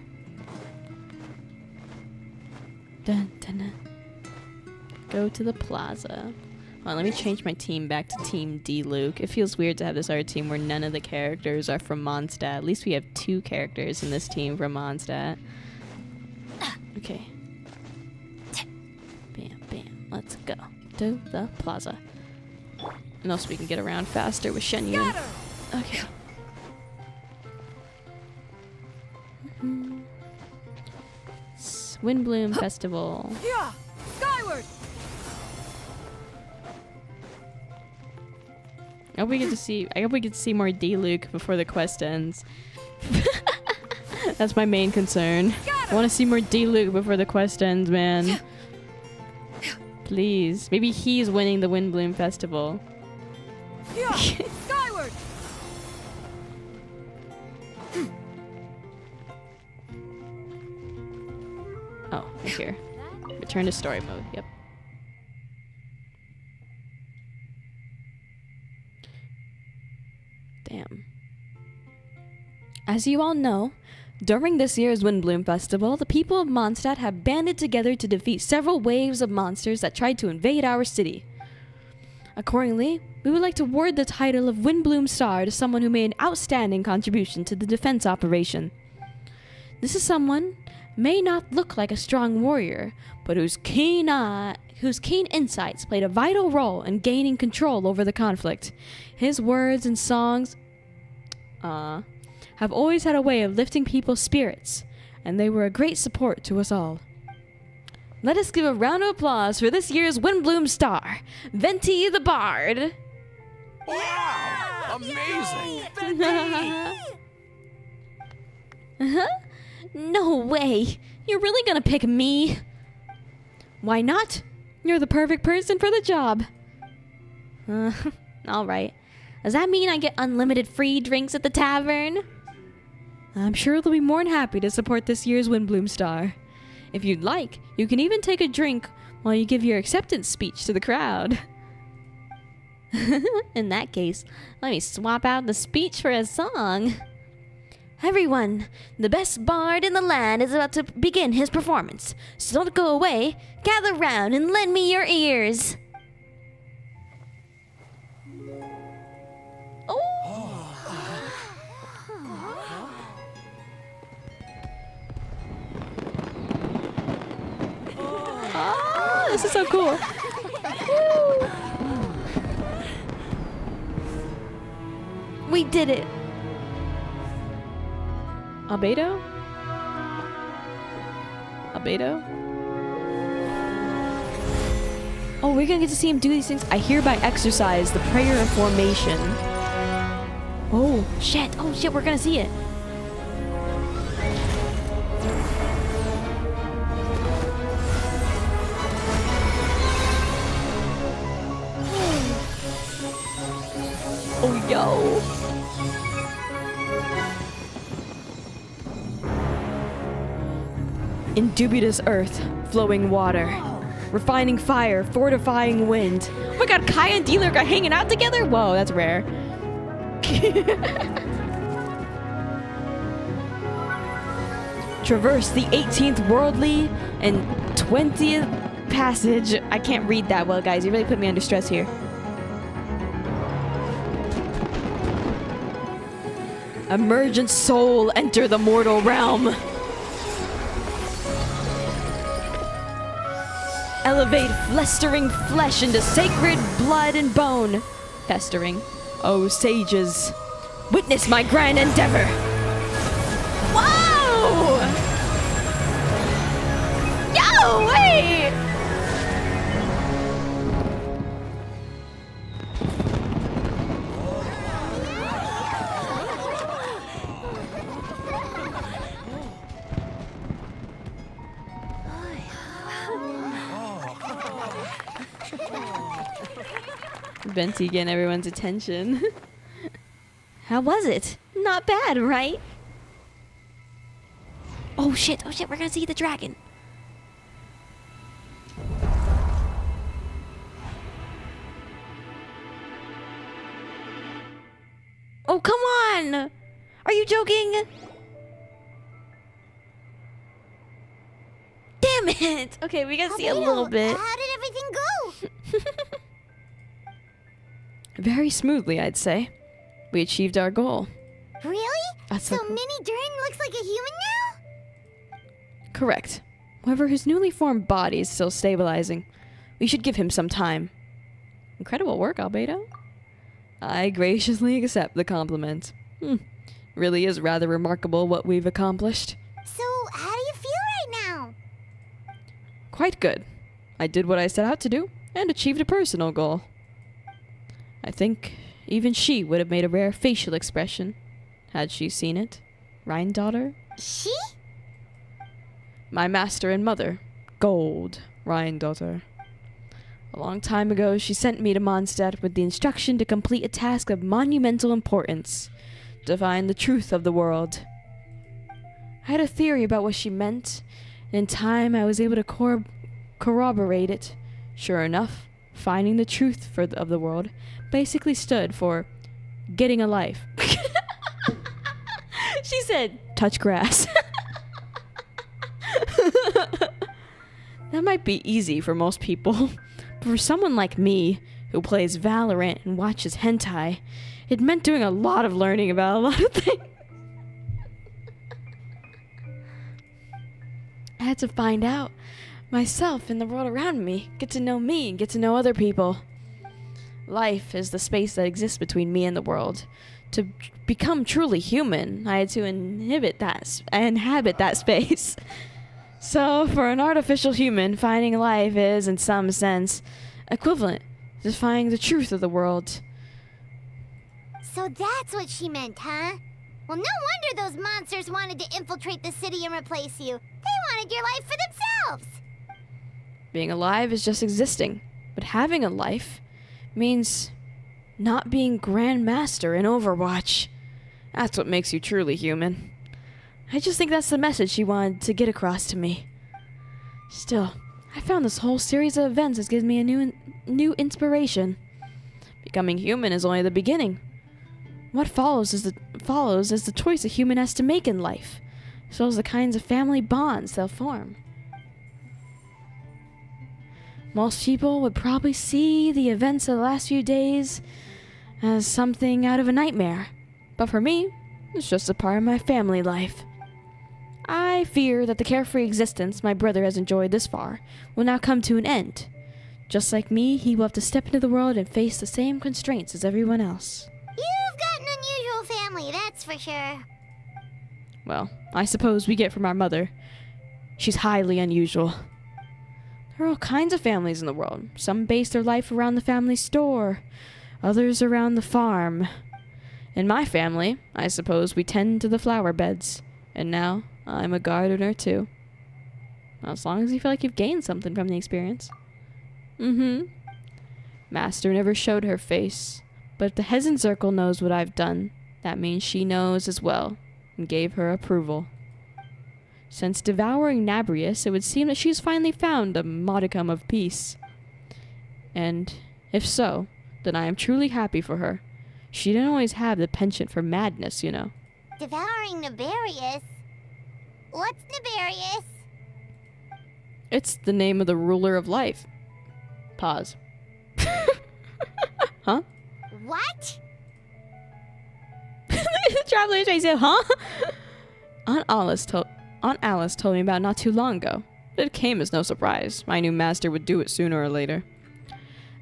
Dun, dun, dun. Go to the plaza. Well, let me change my team back to Team D Luke. It feels weird to have this other team where none of the characters are from MONDSTAT. At least we have 2 characters in this team from MONDSTAT. Okay. Bam, bam. Let's go to the plaza. And also we can get around faster with Shen Yun. Okay. Windbloom Festival. Yeah, skyward. I hope we get to see more D Luke before the quest ends. That's my main concern. I want to see more D Luke before the quest ends, man. Please. Maybe he's winning the Windbloom Festival. Yeah, skyward. Oh, right here. Return to story mode. Yep. Damn. As you all know, during this year's Windbloom Festival, the people of MONDSTAT have banded together to defeat several waves of monsters that tried to invade our city. Accordingly, we would like to award the title of Windbloom Star to someone who made an outstanding contribution to the defense operation. This is someone may not look like a strong warrior, but whose keen insights played a vital role in gaining control over the conflict. His words and songs have always had a way of lifting people's spirits, and they were a great support to us all. Let us give a round of applause for this year's Windbloom Star, Venti the Bard. Wow! Amazing! No way! You're really gonna pick me? Why not? You're the perfect person for the job. Alright. Does that mean I get unlimited free drinks at the tavern? I'm sure they'll be more than happy to support this year's Windbloom Star. If you'd like, you can even take a drink while you give your acceptance speech to the crowd. In that case, let me swap out the speech for a song. Everyone, the best bard in the land is about to begin his performance, so don't go away. Gather round and lend me your ears. Oh, this is so cool. We did it. Albedo? Albedo? Oh, we're gonna get to see him do these things. I hereby exercise the prayer of formation. Oh, shit. Oh, shit. We're gonna see it. Oh, yo. Indubitous earth, flowing water, refining fire, fortifying wind. Oh my god, Kai and Dealer are hanging out together? Whoa, that's rare. Traverse the 18th worldly and 20th passage. I can't read that well, guys. You really put me under stress here. Emergent soul, enter the mortal realm. Elevate flestering flesh into sacred blood and bone. Festering. Oh, sages. Witness my grand endeavor. Whoa! Yo, wait! Venti getting everyone's attention. How was it? Not bad, right? Oh shit, we're gonna see the dragon. Oh, come on! Are you joking? Damn it! Okay, we gotta see a little bit. How did everything go? Very smoothly, I'd say. We achieved our goal. Really? That's so so cool. Mini Durin looks like a human now? Correct. However, his newly formed body is still stabilizing. We should give him some time. Incredible work, Albedo. I graciously accept the compliment. Really is rather remarkable what we've accomplished. So, how do you feel right now? Quite good. I did what I set out to do, and achieved a personal goal. I think even she would have made a rare facial expression, had she seen it. Rhine-daughter? She? My master and mother, Gold, Rhine-daughter. A long time ago, she sent me to MONDSTAT with the instruction to complete a task of monumental importance, to find the truth of the world. I had a theory about what she meant, and in time I was able to corroborate it. Sure enough, finding the truth of the world basically stood for getting a life. She said, touch grass. That might be easy for most people, but for someone like me, who plays Valorant and watches hentai, it meant doing a lot of learning about a lot of things. I had to find out myself and the world around me, get to know me and get to know other people. Life is the space that exists between me and the world. To become truly human, I had to inhabit that space. So, for an artificial human, finding life is, in some sense, equivalent to finding the truth of the world. So that's what she meant, huh? Well, no wonder those monsters wanted to infiltrate the city and replace you. They wanted your life for themselves. Being alive is just existing, but having a life means not being Grand Master in Overwatch. That's what makes you truly human. I just think that's the message she wanted to get across to me. Still, I found this whole series of events has given me a new inspiration. Becoming human is only the beginning. What follows is the choice a human has to make in life, as well as the kinds of family bonds they'll form. Most people would probably see the events of the last few days as something out of a nightmare, but for me, it's just a part of my family life. I fear that the carefree existence my brother has enjoyed this far will now come to an end. Just like me, he will have to step into the world and face the same constraints as everyone else. You've got an unusual family, that's for sure. Well, I suppose we get from our mother. She's highly unusual. There are all kinds of families in the world. Some base their life around the family store, others around the farm. In my family, I suppose we tend to the flower beds, and now I'm a gardener too. As long as you feel like you've gained something from the experience. Master never showed her face, but if the Hezen Circle knows what I've done, that means she knows as well, and gave her approval. Since devouring Nabrius, it would seem that she's finally found a modicum of peace. And if so, then I am truly happy for her. She didn't always have the penchant for madness, you know. Devouring Nabarius? What's Nabarius? It's the name of the ruler of life. Pause. Huh? What? Traveler trying to say, huh? Aunt Alice told me about it not too long ago. It came as no surprise. My new master would do it sooner or later.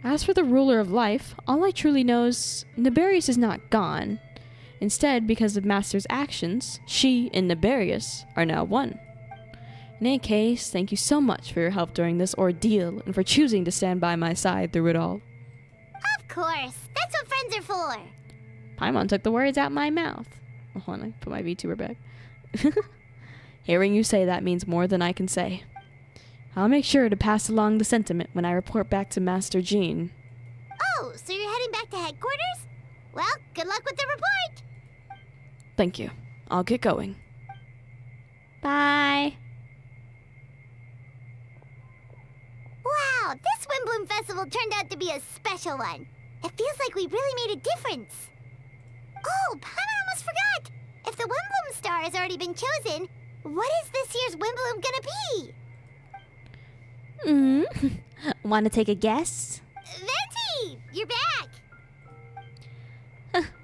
As for the ruler of life, all I truly know is Nabarius is not gone. Instead, because of Master's actions, she and Niberius are now one. In any case, thank you so much for your help during this ordeal and for choosing to stand by my side through it all. Of course. That's what friends are for. Paimon took the words out my mouth. Oh, hold on, I put my VTuber back. Hearing you say that means more than I can say. I'll make sure to pass along the sentiment when I report back to Master Jean. Oh, so you're heading back to headquarters? Well, good luck with the report. Thank you. I'll get going. Bye. Wow, this Windbloom Festival turned out to be a special one. It feels like we really made a difference. Oh, Paimon almost forgot. If the Windbloom star has already been chosen, what is this year's Windbloom gonna be? Want to take a guess? Venti, you're back.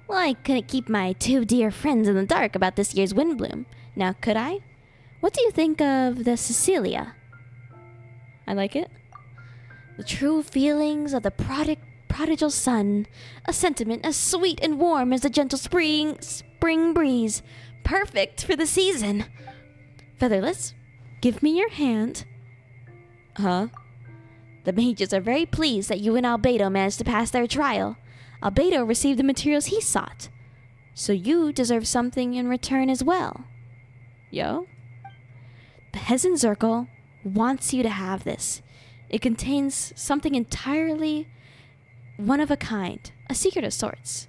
Well, I couldn't keep my two dear friends in the dark about this year's Windbloom. Now, could I? What do you think of the Cecilia? I like it. The true feelings of the prodigal son. A sentiment as sweet and warm as the gentle spring breeze. Perfect for the season. FeatherLes, give me your hand. Huh? The mages are very pleased that you and Albedo managed to pass their trial. Albedo received the materials he sought. So you deserve something in return as well. Yo? The Hezen Circle wants you to have this. It contains something entirely one of a kind, a secret of sorts.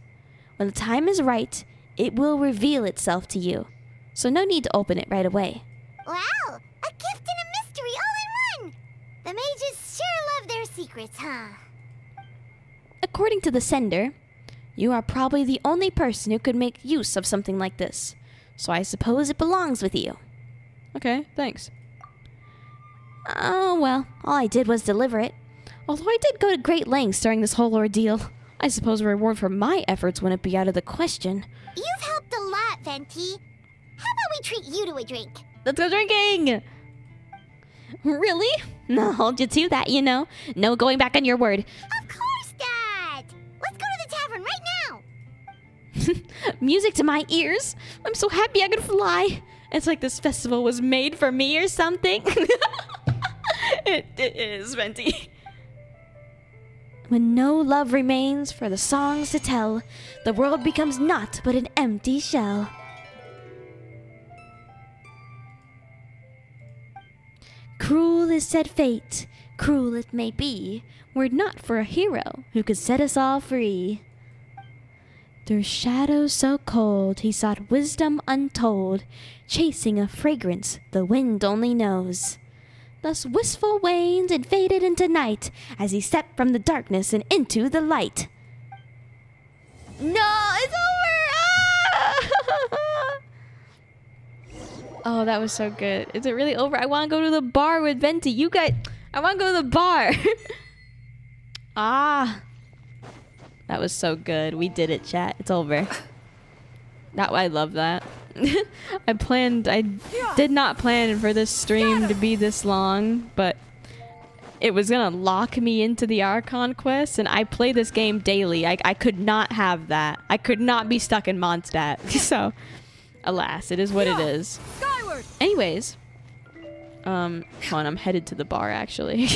When the time is right, it will reveal itself to you. So no need to open it right away. Wow, a gift and a mystery all in one. The mages sure love their secrets, huh? According to the sender, you are probably the only person who could make use of something like this. So I suppose it belongs with you. Okay, thanks. Oh, well, all I did was deliver it. Although I did go to great lengths during this whole ordeal. I suppose a reward for my efforts wouldn't be out of the question. You've helped a lot, Venti. How about we treat you to a drink? Let's go drinking! Really? No, hold you to that, you know. No going back on your word. Of course, Dad! Let's go to the tavern right now! Music to my ears. I'm so happy I could fly. It's like this festival was made for me or something. It is, Venti. When no love remains for the songs to tell, the world becomes naught but an empty shell. Cruel is said fate, cruel it may be, were it not for a hero who could set us all free. Through shadows so cold, he sought wisdom untold, chasing a fragrance the wind only knows. Thus wistful waned and faded into night as he stepped from the darkness and into the light. No, it's over! Ah! Oh, that was so good. Is it really over? I want to go to the bar with Venti. You guys, I want to go to the bar. Ah. That was so good. We did it, chat. It's over. I love that. I did not plan for this stream to be this long, but it was gonna lock me into the Archon quest, and I play this game daily. I could not have that. I could not be stuck in Mondstat. So, alas, it is what it is. Anyways, hold on, I'm headed to the bar actually.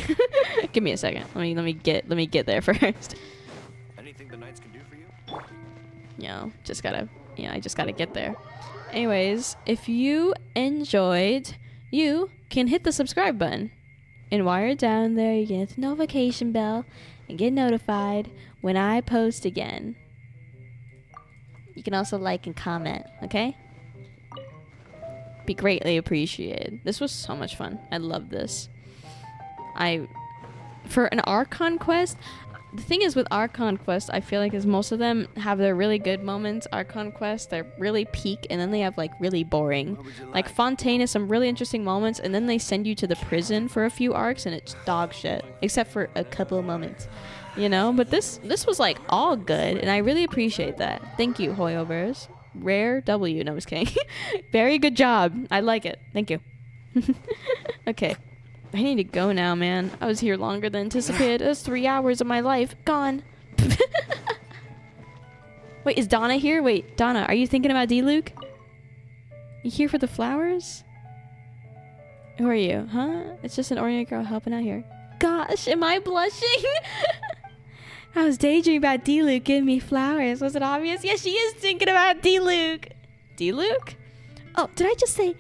Give me a second. Let me get there first. Anything the knights can do for you? I just gotta get there. Anyways, if you enjoyed, you can hit the subscribe button. And while you're down there, you can hit the notification bell and get notified when I post again. You can also like and comment, okay? Be greatly appreciated. This was so much fun. I love this. For an Archon quest, the thing is with Archon Quest, I feel like is most of them have their really good moments. Archon Quest, they're really peak, and then they have like really boring. Like Fontaine has some really interesting moments, and then they send you to the prison for a few arcs, and it's dog shit, except for a couple of moments, you know. But this was like all good, and I really appreciate that. Thank you, Hoyovers. Rare W. No, I was kidding. Very good job. I like it. Thank you. Okay. I need to go now, man. I was here longer than anticipated. That's 3 hours of my life gone. Wait, is Donna here? Wait, Donna, are you thinking about D-Luke? You here for the flowers? Who are you? Huh? It's just an ordinary girl helping out here. Gosh, am I blushing? I was daydreaming about D-Luke giving me flowers. Was it obvious? Yeah, she is thinking about D-Luke. D-Luke? Oh, did I just say...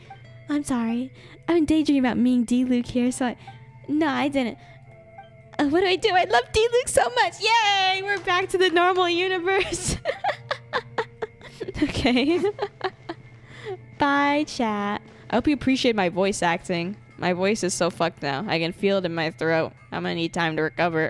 I'm sorry. I've been daydreaming about meeting D-Luke here, so I... No, I didn't. What do? I love D-Luke so much. Yay! We're back to the normal universe. Okay. Bye, chat. I hope you appreciate my voice acting. My voice is so fucked now. I can feel it in my throat. I'm gonna need time to recover.